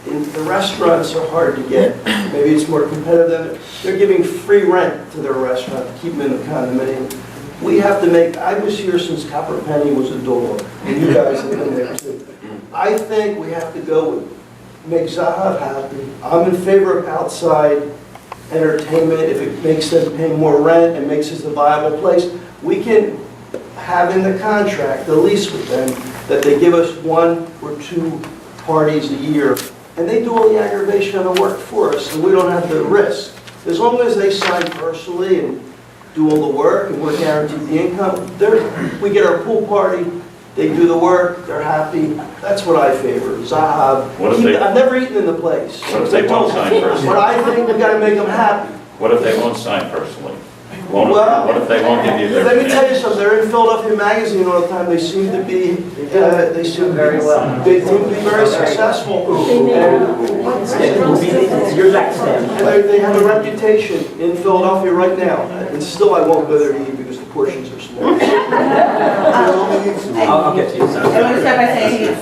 The restaurants are hard to get. Maybe it's more competitive. They're giving free rent to their restaurant to keep them in the condominium. We have to make, I was here since Copper Penny was a door, and you guys have been there too. I think we have to go with, make Zaha happy. I'm in favor of outside entertainment. If it makes them pay more rent and makes it a viable place, we can have in the contract, the lease with them, that they give us 1 or 2 parties a year. And they do all the aggravation of the work for us, and we don't have the risk. As long as they sign personally and do all the work, and we're guaranteed the income, we get our pool party, they do the work, they're happy. That's what I favor. Zaha. I've never eaten in the place. What if they won't sign personally? But I think we got to make them happy. What if they won't sign personally? What if they won't give you their... Let me tell you something. They're in Philadelphia Magazine all the time. They seem to be very well. They seem to be very successful. And they have a reputation in Philadelphia right now. And still, I won't go there to eat because the portions are small. I'll get to you. I want to start by saying,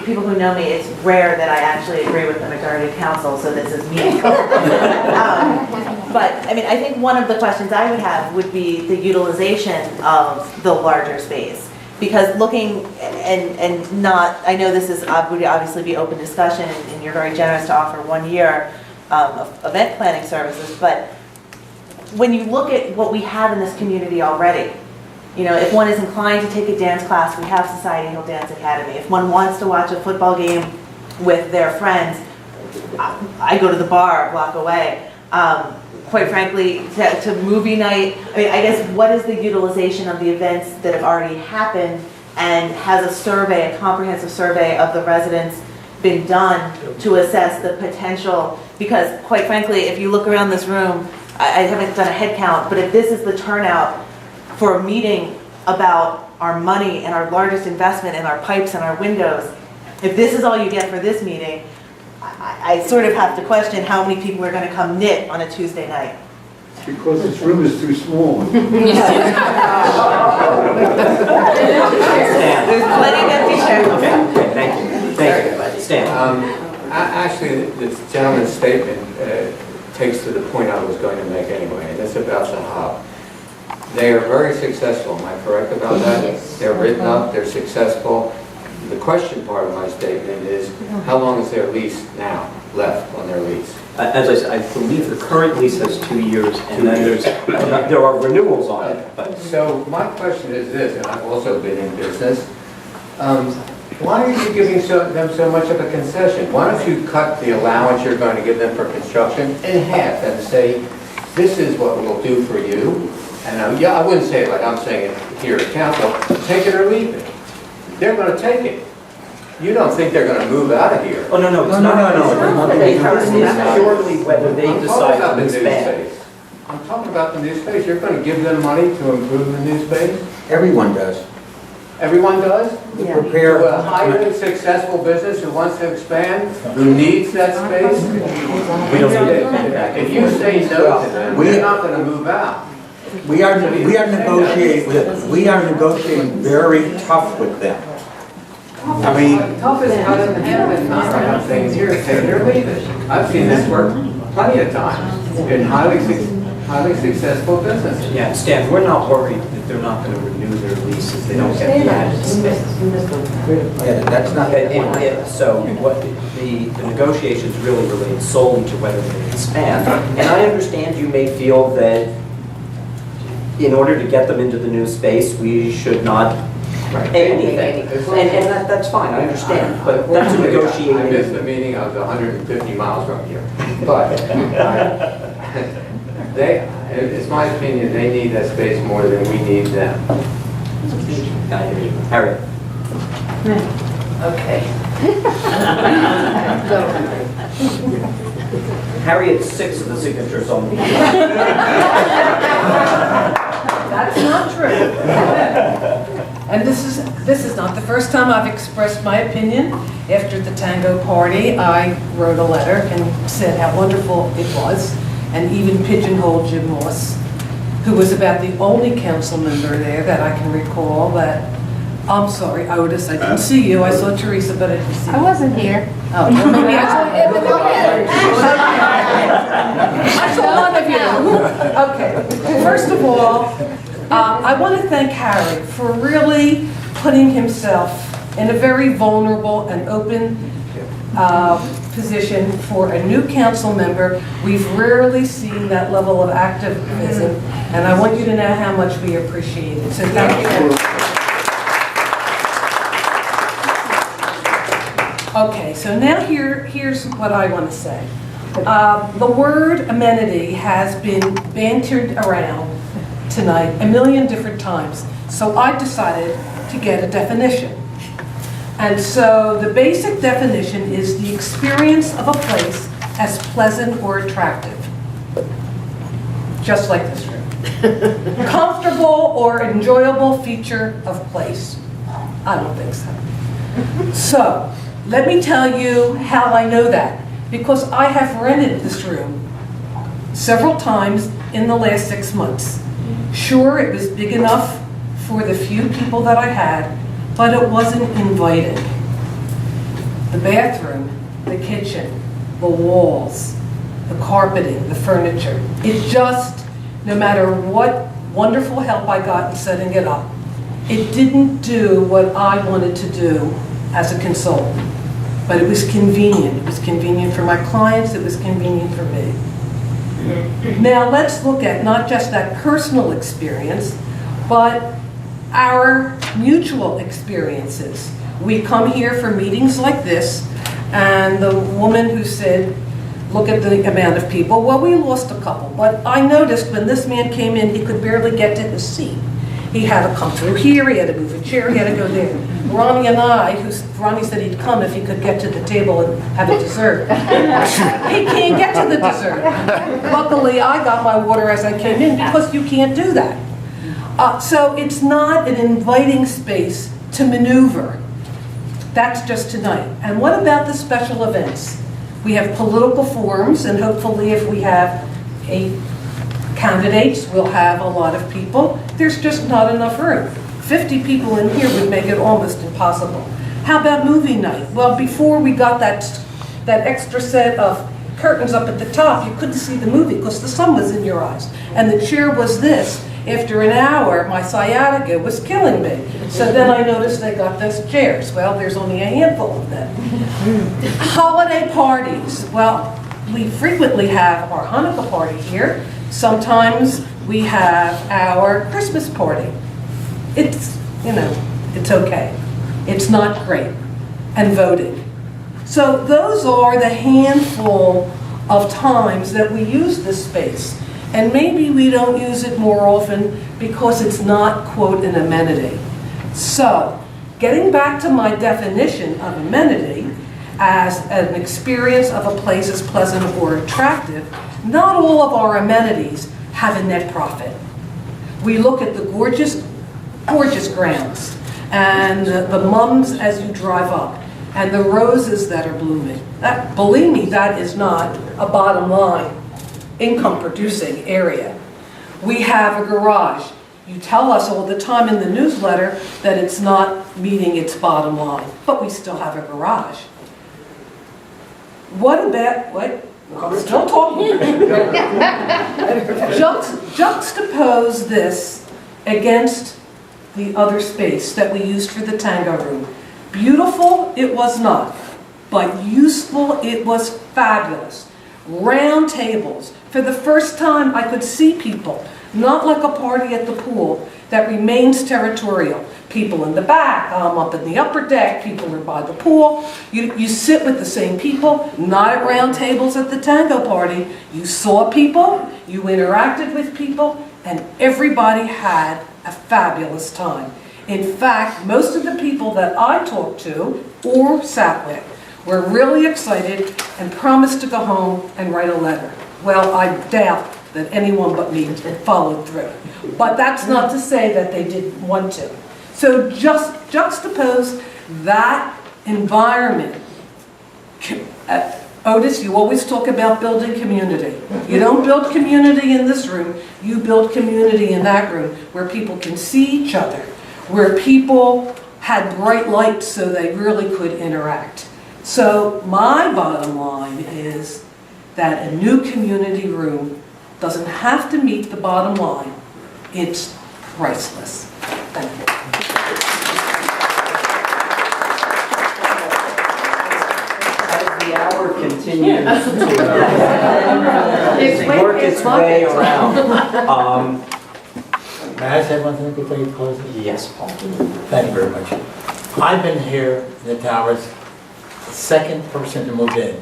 people who know me, it's rare that I actually agree with the majority of council, so this is meaningful. But, I mean, I think one of the questions I would have would be the utilization of the larger space. Because looking and not, I know this is, would obviously be open discussion, and you're very generous to offer 1 year of event planning services, but when you look at what we have in this community already, you know, if one is inclined to take a dance class, we have Society Hill Dance Academy. If one wants to watch a football game with their friends, I go to the bar a block away. Quite frankly, to movie night, I mean, I guess, what is the utilization of the events that have already happened, and has a survey, a comprehensive survey of the residents been done to assess the potential? Because quite frankly, if you look around this room, I haven't done a head count, but if this is the turnout for a meeting about our money and our largest investment in our pipes and our windows, if this is all you get for this meeting, I sort of have to question how many people are going to come knit on a Tuesday night. Because this room is too small. There's plenty of empty chairs. Okay, thank you. Thank you. Stan. Actually, this gentleman's statement takes to the point I was going to make anyway, and it's about the hub. They are very successful, am I correct about that? Yes. They're written up, they're successful. The question part of my statement is, how long is their lease now left on their lease? As I said, I believe the current lease has 2 years, and then there are renewals on it. But So my question is this, and I've also been in business. Why are you giving them so much of a concession? Why don't you cut the allowance you're going to give them for construction in half and say, this is what we'll do for you? And yeah, I wouldn't say it like I'm saying it here at council, take it or leave it. They're going to take it. You don't think they're going to move out of here? oh no, it's not. It's purely whether they decide to expand. I'm talking about the new space. You're going to give them money to improve the new space? Everyone does. Everyone does? Prepare. To a highly successful business who wants to expand, who needs that space? We don't need to expand that. If you say no to them, we're not going to move out. We are negotiating very tough with them. I mean, Tough is cut in half and not like I'm saying here, take it or leave it. I've seen this work plenty of times in highly successful businesses. Yeah, Stan, we're not worried that they're not going to renew their leases. They don't get the added space. yeah, that's not the point. So what the negotiations really relate solely to whether they expand. And I understand you may feel that in order to get them into the new space, we should not pay anything. And that's fine, I understand, but that's a negotiating. I missed the meeting, I was 150 miles from here. But it's my opinion, they need that space more than we need them. Harry. Okay. Harry had 6 of the signatures on the That's not true. And this is not the first time I've expressed my opinion. After the tango party, I wrote a letter and said how wonderful it was, and even pigeonholed Jim Moss, who was about the only council member there that I can recall that, I'm sorry, Otis, I didn't see you. I saw Teresa, but I didn't see you. I wasn't here. Oh, well, maybe I saw one of you. Okay. First of all, I want to thank Harry for really putting himself in a very vulnerable and open position for a new council member. We've rarely seen that level of activism, and I want you to know how much we appreciate it. So thank you. Okay, so now here's what I want to say. The word amenity has been bantered around tonight a million different times, so I decided to get a definition. And so the basic definition is the experience of a place as pleasant or attractive. Just like this room. Comfortable or enjoyable feature of place. I don't think so. So, let me tell you how I know that. Because I have rented this room several times in the last 6 months. Sure, it was big enough for the few people that I had, but it wasn't inviting. The bathroom, the kitchen, the walls, the carpeting, the furniture. It just, no matter what wonderful help I got in setting it up, It didn't do what I wanted to do as a consultant, but it was convenient. It was convenient for my clients, it was convenient for me. Now let's look at not just that personal experience, but our mutual experiences. We come here for meetings like this, and the woman who said, look at the amount of people, well, we lost a couple, but I noticed when this man came in, he could barely get to his seat. He had to come through here, he had to move a chair, he had to go there. Ronnie and I, Ronnie said he'd come if he could get to the table and have a dessert. He can't get to the dessert. Luckily, I got my water as I came in because you can't do that. So it's not an inviting space to maneuver. That's just tonight. And what about the special events? We have political forums, and hopefully if we have 8 candidates, we'll have a lot of people. There's just not enough room. 50 people in here would make it almost impossible. How about movie night? Well, before we got that extra set of curtains up at the top, you couldn't see the movie because the sun was in your eyes. And the chair was this. After an hour, my sciatica was killing me. So then I noticed they got those chairs. Well, there's only a handful of them. Holiday parties. Well, we frequently have our Hanukkah party here. Sometimes we have our Christmas party. It's, it's okay. It's not great. And voting. So those are the handful of times that we use this space. And maybe we don't use it more often because it's not, quote, an amenity. So, getting back to my definition of amenity as an experience of a place as pleasant or attractive, not all of our amenities have a net profit. We look at the gorgeous, gorgeous grounds and the mums as you drive up and the roses that are blooming. Believe me, that is not a bottom line income producing area. We have a garage. You tell us all the time in the newsletter that it's not meeting its bottom line, but we still have a garage. What about, what? I'm still talking. Juxtapose this against the other space that we used for the tango room. Beautiful, it was not, but useful, it was fabulous. Round tables. For the first time, I could see people, not like a party at the pool that remains territorial. People in the back, I'm up in the upper deck, people are by the pool. You sit with the same people, not at round tables at the tango party. You saw people, you interacted with people, and everybody had a fabulous time. In fact, most of the people that I talked to or sat with were really excited and promised to go home and write a letter. Well, I doubt that anyone but me followed through. But that's not to say that they didn't want to. So just juxtapose that environment. Otis, you always talk about building community. You don't build community in this room, you build community in that room where people can see each other, where people had bright lights so they really could interact. So my bottom line is that a new community room doesn't have to meet the bottom line. It's priceless. Thank you. As the hour continues to work its way around. May I say one thing before you close it? Yes, Paul. Thank you very much. I've been here in the towers, the second person to move in,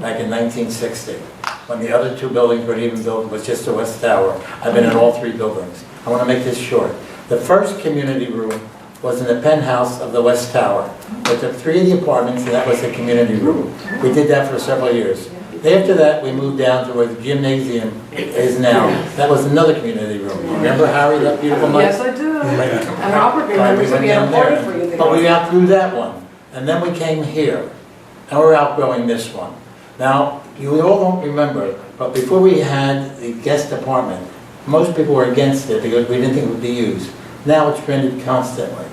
back in 1960, when the other 2 buildings weren't even built, was just the West Tower. I've been in all 3 buildings. I want to make this short. The first community room was in the penthouse of the West Tower. We took 3 of the apartments, and that was the community room. We did that for several years. After that, we moved down to where the gymnasium is now. That was another community room. Remember, Harry, that beautiful night? Yes, I do. And Robert remembers we had a party for you there. But we outgrew that one. And then we came here, and we're outgrowing this one. Now, you all won't remember, but before we had the guest apartment, most people were against it because we didn't think it would be used. Now it's rented constantly.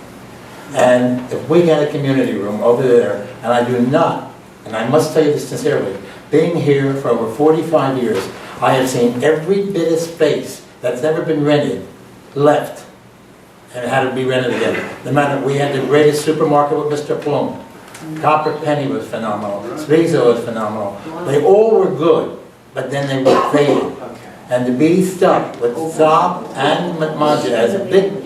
And if we had a community room over there, and I do not, and I must tell you this sincerely, being here for over 45 years, I have seen every bit of space that's ever been rented left. and it had to be rented again. No matter, we had the greatest supermarket with Mr. Plum. Copper Penny was phenomenal. Spezia was phenomenal. They all were good, but then they were faded. And to be stuck with Saab and Maja as a big,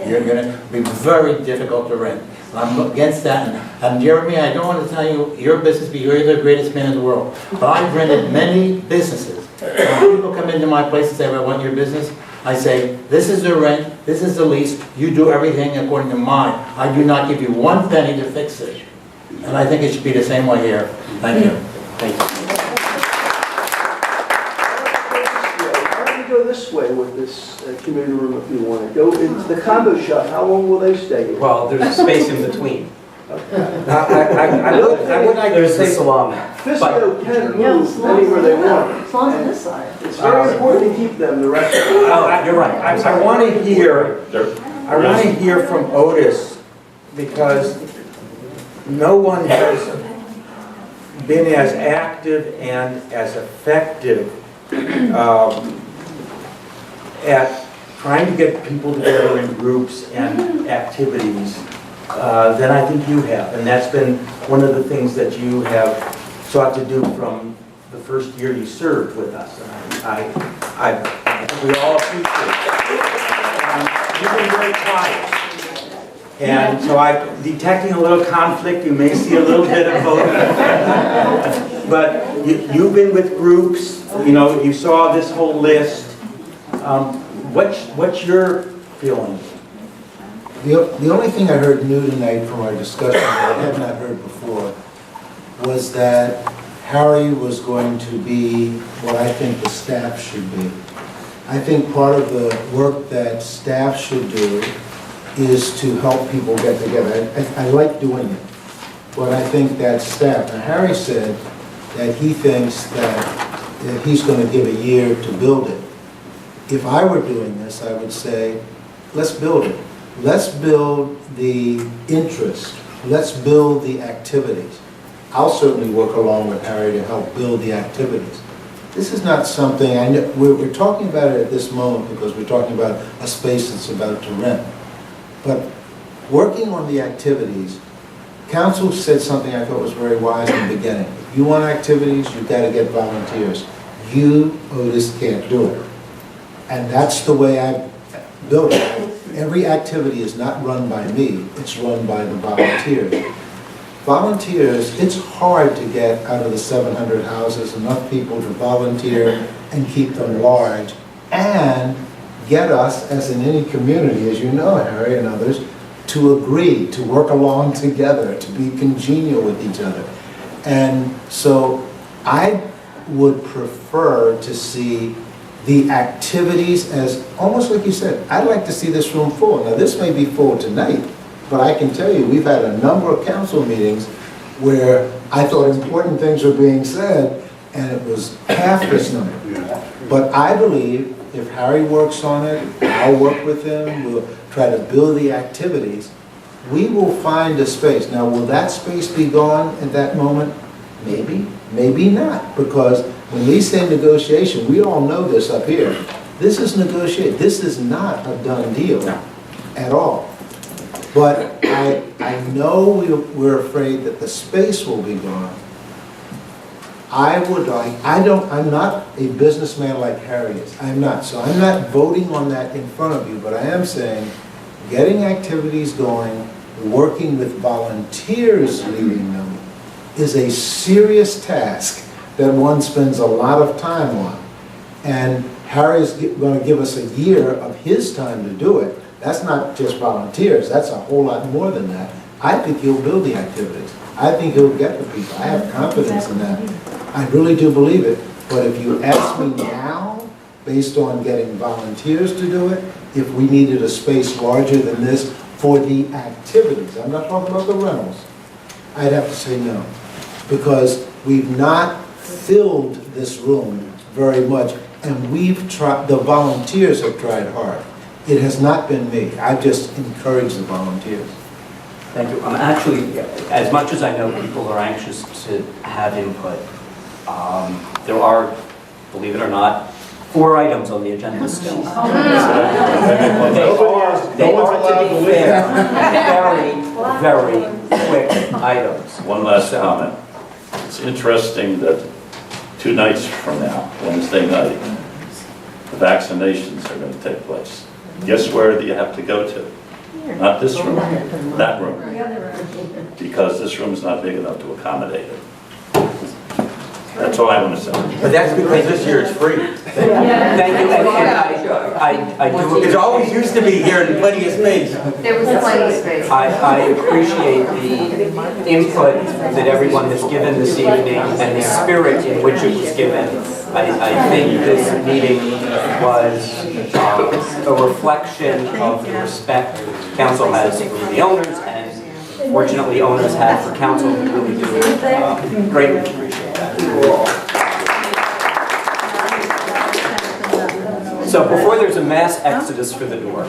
you're going to be very difficult to rent. I'm against that. And Jeremy, I don't want to tell you your business, but you're the greatest man in the world. But I've rented many businesses. When people come into my place and say, I want your business, I say, this is the rent, this is the lease, you do everything according to mine. I do not give you one penny to fix it. And I think it should be the same way here. Thank you. Thank you. Why don't we go this way with this community room if you want to? Go into the condo shop, how long will they stay here? Well, there's a space in between. I would like to There's the say, salon. Fisco can move anywhere they want. As long as on this side. It's very important to keep them the rest of the time. You're right. I want to hear from Otis, because no one has been as active and as effective at trying to get people together in groups and activities than I think you have. And that's been one of the things that you have sought to do from the first year you served with us. And I think we all appreciate it. You've been very quiet. And so I'm detecting a little conflict. You may see a little bit of both. But you've been with groups, you know, you saw this whole list. What's your feeling? The only thing I heard new tonight from our discussion that I had not heard before was that Harry was going to be what I think the staff should be. I think part of the work that staff should do is to help people get together. I like doing it, but I think that staff. Now, Harry said that he thinks that he's going to give a year to build it. If I were doing this, I would say, let's build it. Let's build the interest. Let's build the activities. I'll certainly work along with Harry to help build the activities. This is not something, I know, we're talking about it at this moment because we're talking about a space that's about to rent. But working on the activities, council said something I thought was very wise in the beginning. If you want activities, you've got to get volunteers. You, Otis, can't do it. And that's the way I built it. Every activity is not run by me, it's run by the volunteers. Volunteers, it's hard to get out of the 700 houses enough people to volunteer and keep them large and get us, as in any community, as you know, Harry and others, to agree, to work along together, to be congenial with each other. And so I would prefer to see the activities as, almost like you said, I'd like to see this room full. Now, this may be full tonight, but I can tell you, we've had a number of council meetings where I thought important things were being said, and it was half this number. But I believe if Harry works on it, I'll work with him, we'll try to build the activities, we will find a space. Now, will that space be gone at that moment? Maybe, maybe not, because when we say negotiation, we all know this up here. This is negotiate. This is not a done deal at all. But I know we're afraid that the space will be gone. I'm not a businessman like Harry is. I'm not. So I'm not voting on that in front of you, but I am saying getting activities going, working with volunteers leading them, is a serious task that one spends a lot of time on. And Harry's going to give us a year of his time to do it. That's not just volunteers, that's a whole lot more than that. I think he'll build the activities. I think he'll get the people. I have confidence in that. I really do believe it. But if you ask me now, based on getting volunteers to do it, if we needed a space larger than this for the activities, I'm not talking about the rentals, I'd have to say no. Because we've not filled this room very much, and we've tried, the volunteers have tried hard. It has not been me. I've just encouraged the volunteers. Thank you. Actually, as much as I know people are anxious to have input, there are, believe it or not, 4 items on the agenda still. They No one's are, allowed to to be leave. fair, very quick items. One last comment. It's interesting that 2 nights from now, Wednesday night, the vaccinations are going to take place. Guess where do you have to go to? Not this room, that room. Because this room's not big enough to accommodate it. That's all I want to say. But that's because this year it's free. Thank you, and I do. It always used to be here in plenty of space. There was plenty of space. I appreciate the input that everyone has given this evening and the spirit in which it was given. I think this meeting was a reflection of the respect council has for the owners, and fortunately owners have for council. We really do greatly appreciate that. So before there's a mass exodus for the door,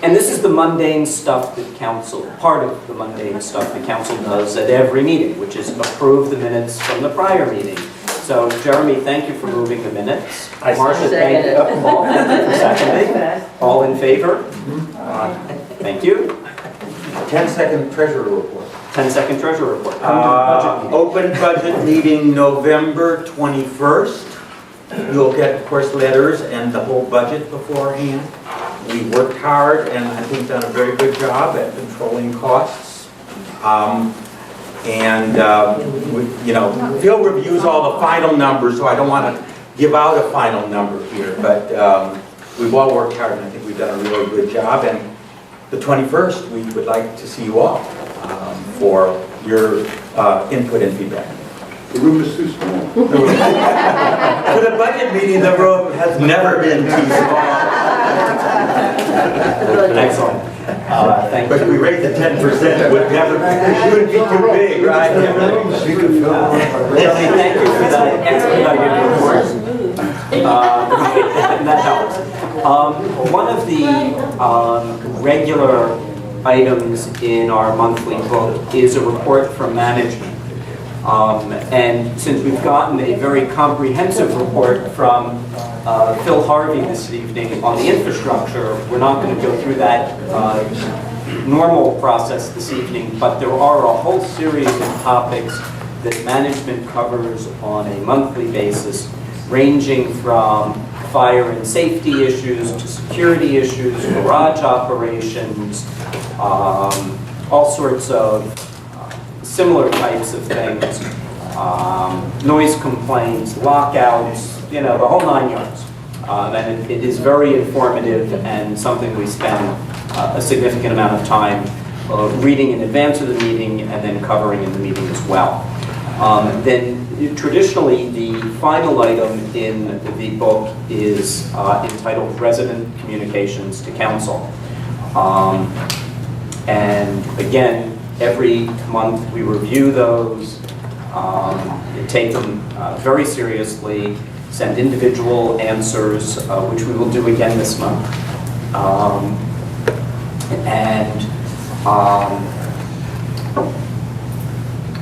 and this is the mundane stuff that council, part of the mundane stuff that council does at every meeting, which is approve the minutes from the prior meeting. So Jeremy, thank you for moving the minutes. Marcia, thank you. Paul, thank you for seconding. All in favor? Thank you. 10-second treasurer report. 10-second treasurer report. Come to the budget meeting. Open budget meeting November 21st. You'll get, of course, letters and the whole budget beforehand. We worked hard and I think done a very good job at controlling costs. Phil reviews all the final numbers, so I don't want to give out a final number here, but we've all worked hard and I think we've done a really good job. And the 21st, we would like to see you all for your input and feedback. The room is too small. For the budget meeting, the room has never been too small. Excellent. Thank But if we raise the 10%, it would wouldn't be too big, right? Jeremy, thank you for that expedited report. That helps. One of the regular items in our monthly book is a report from management. And since we've gotten a very comprehensive report from Phil Harvey this evening on the infrastructure, we're not going to go through that normal process this evening, but there are a whole series of topics that management covers on a monthly basis, ranging from fire and safety issues to security issues, garage operations, all sorts of similar types of things, noise complaints, lockouts, the whole 9 yards. And it is very informative and something we spend a significant amount of time reading in advance of the meeting and then covering in the meeting as well. Then traditionally, the final item in the book is entitled Resident Communications to Council. And again, every month we review those, take them very seriously, send individual answers, which we will do again this month.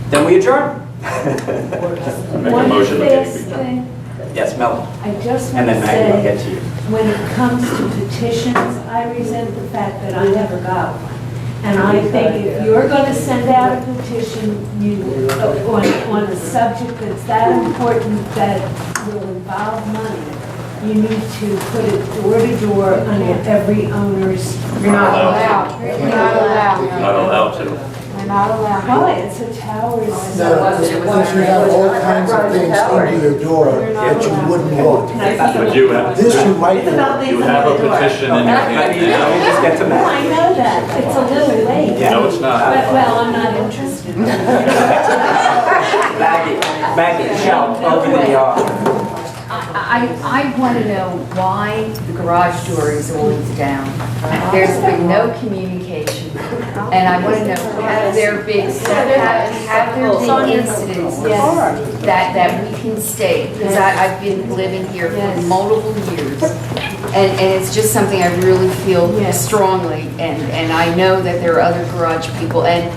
Then we adjourn. Make a motion to One fast take thing, Yes, Mel. I just And want then to Maggie, I'll say, get to you. when it comes to petitions, I resent the fact that I never got one. And I think if you're going to send out a petition on a subject that's that important that will involve money, you need to put it door to door on every owner's. You're not allowed. You're not allowed. Not allowed to. You're not allowed. Why? It's a tower's. No, because you have all kinds of things under your door that you wouldn't want. But you have, This you write for. you have a petition in your hand Let me now. just get to Oh, I Maggie. know that. It's a little late. No, it's not. Well, I'm not interested. Maggie, shout over the I want to know why the garage door is always down. There's been no communication. And I want to know, have there been incidents that we can state? Because I've been living here for multiple years. And it's just something I really feel strongly. And I know that there are other garage people. And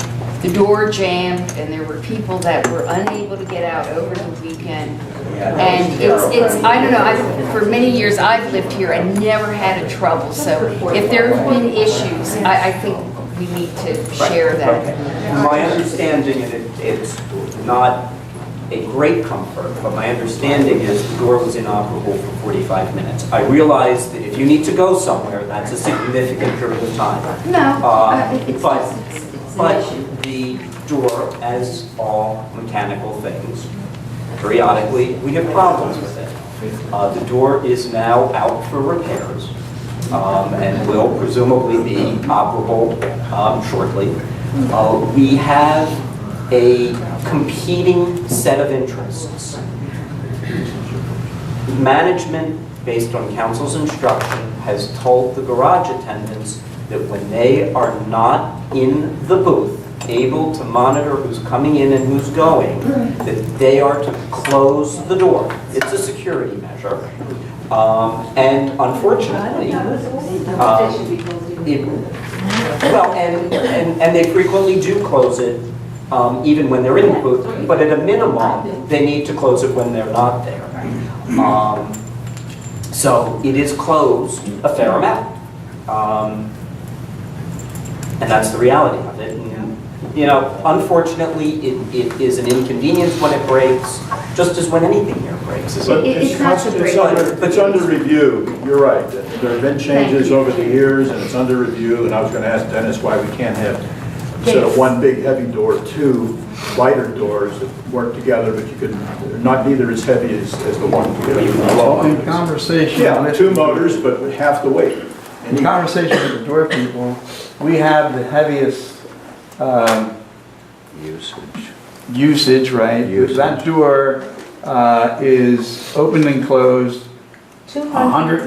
the door jammed, and there were people that were unable to get out over the weekend. And it's, I don't know, for many years I've lived here and never had a trouble. So if there have been issues, I think we need to share that. My understanding, and it's not a great comfort, but my understanding is the door was inoperable for 45 minutes. I realize that if you need to go somewhere, that's a significant period of time. No, But the door, as all mechanical things, periodically we have problems with it. The door is now out for repairs and will presumably be operable shortly. We have a competing set of interests. Management, based on council's instruction, has told the garage attendants that when they are not in the booth, able to monitor who's coming in and who's going, that they are to close the door. It's a security measure. And unfortunately, and they frequently do close it even when they're in the booth, but at a minimum, they need to close it when they're not there. So it is closed a fair amount. And that's the reality of it. And, you know, unfortunately, it is an inconvenience when it breaks, just as when anything here breaks. But it's under review, you're right. There have been changes over the years, and it's under review, and I was going to ask Dennis why we can't have, instead of one big heavy door, two lighter doors that work together, but you could, not neither as heavy as the one together. In conversation. Yeah, two motors, but half the weight. In conversation with the door people, we have the heaviest usage, right? That door is opened and closed 200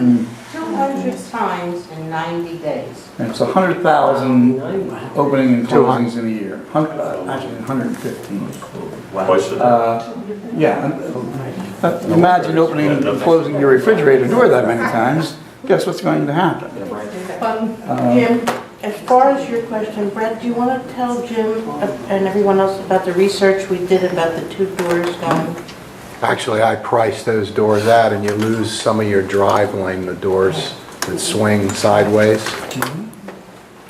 times in 90 days. and it's 100,000 opening and closings in a year. Actually, 115. Yeah. Imagine opening and closing your refrigerator door that many times. Guess what's going to happen? Jim, as far as your question, Brett, do you want to tell Jim and everyone else about the research we did about the two doors going? Actually, I priced those doors out, and you lose some of your drive lane, the doors that swing sideways.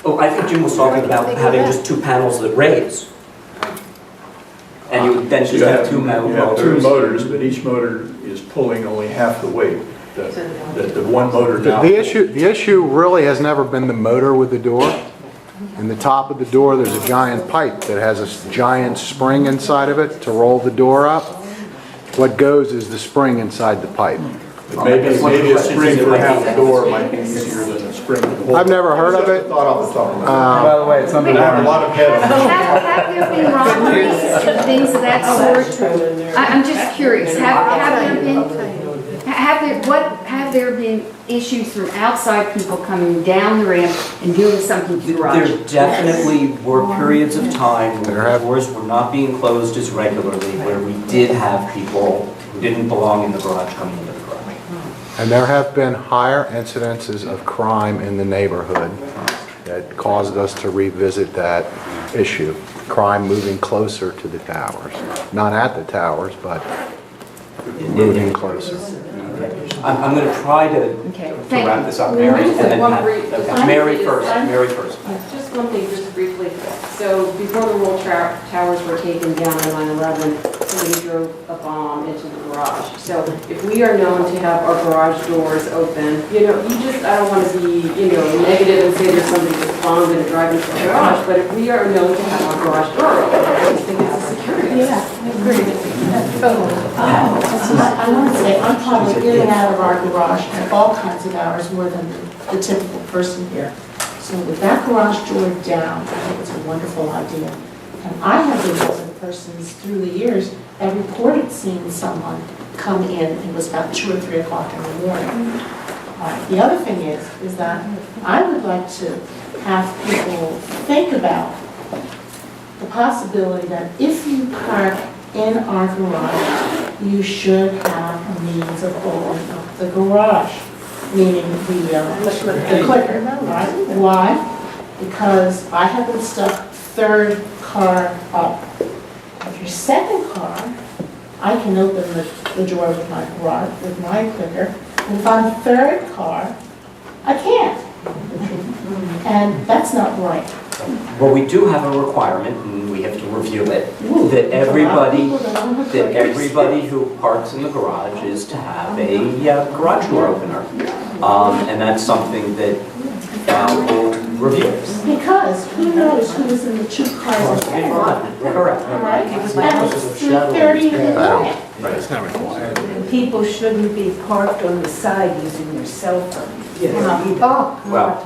Oh, I think Jim was talking about having just two panels that raise. And you would then just have two motors. You have two motors, but each motor is pulling only half the weight. The one motor now. The issue really has never been the motor with the door. In the top of the door, there's a giant pipe that has a giant spring inside of it to roll the door up. What goes is the spring inside the pipe. Maybe a spring for half the door might be easier than a spring for the whole. I've never heard of it. By the way, it's under Have a lot of head on it. Have there been robberies and things of that sort? I'm just curious, have there been issues from outside people coming down the ramp and doing something to the garage? There definitely were periods of time where doors were not being closed as regularly, where we did have people who didn't belong in the garage coming into the garage. And there have been higher incidences of crime in the neighborhood that caused us to revisit that issue. Crime moving closer to the towers. Not at the towers, but moving closer. I'm going to try to wrap this up, Mary. And then Mary first. Just one thing, just briefly. So before the World Towers were taken down on 9/11, somebody drove a bomb into the garage. So if we are known to have our garage doors open, I don't want to be, negative and say there's somebody with a bomb going to drive into the garage, but if we are known to have our garage door open, I just think it's a security. Yeah, I agree. I want to say, I'm probably in and out of our garage at all kinds of hours more than the typical person here. So with that garage door down, I think it's a wonderful idea. And I have been one of the persons through the years that reported seeing someone come in, it was about 2 or 3 o'clock in the morning. The other thing is that I would like to have people think about the possibility that if you park in our garage, you should have a means of opening up the garage, meaning the clicker, right? Why? Because I have been stuck third car up. If your second car, I can open the door with my garage, with my clicker, and if I'm third car, I can't. And that's not right. Well, we do have a requirement, and we have to review it, that everybody who parks in the garage is to have a garage door opener. And that's something that we'll review. Because who knows who was in the two cars in front, Correct. right? And it's 3:30 in the morning. Right, it's not required. People shouldn't be parked on the side using their cell phone. Oh. Well,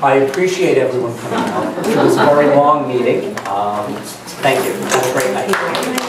I appreciate everyone coming out. It was a very long meeting. Thank you. Have a great night.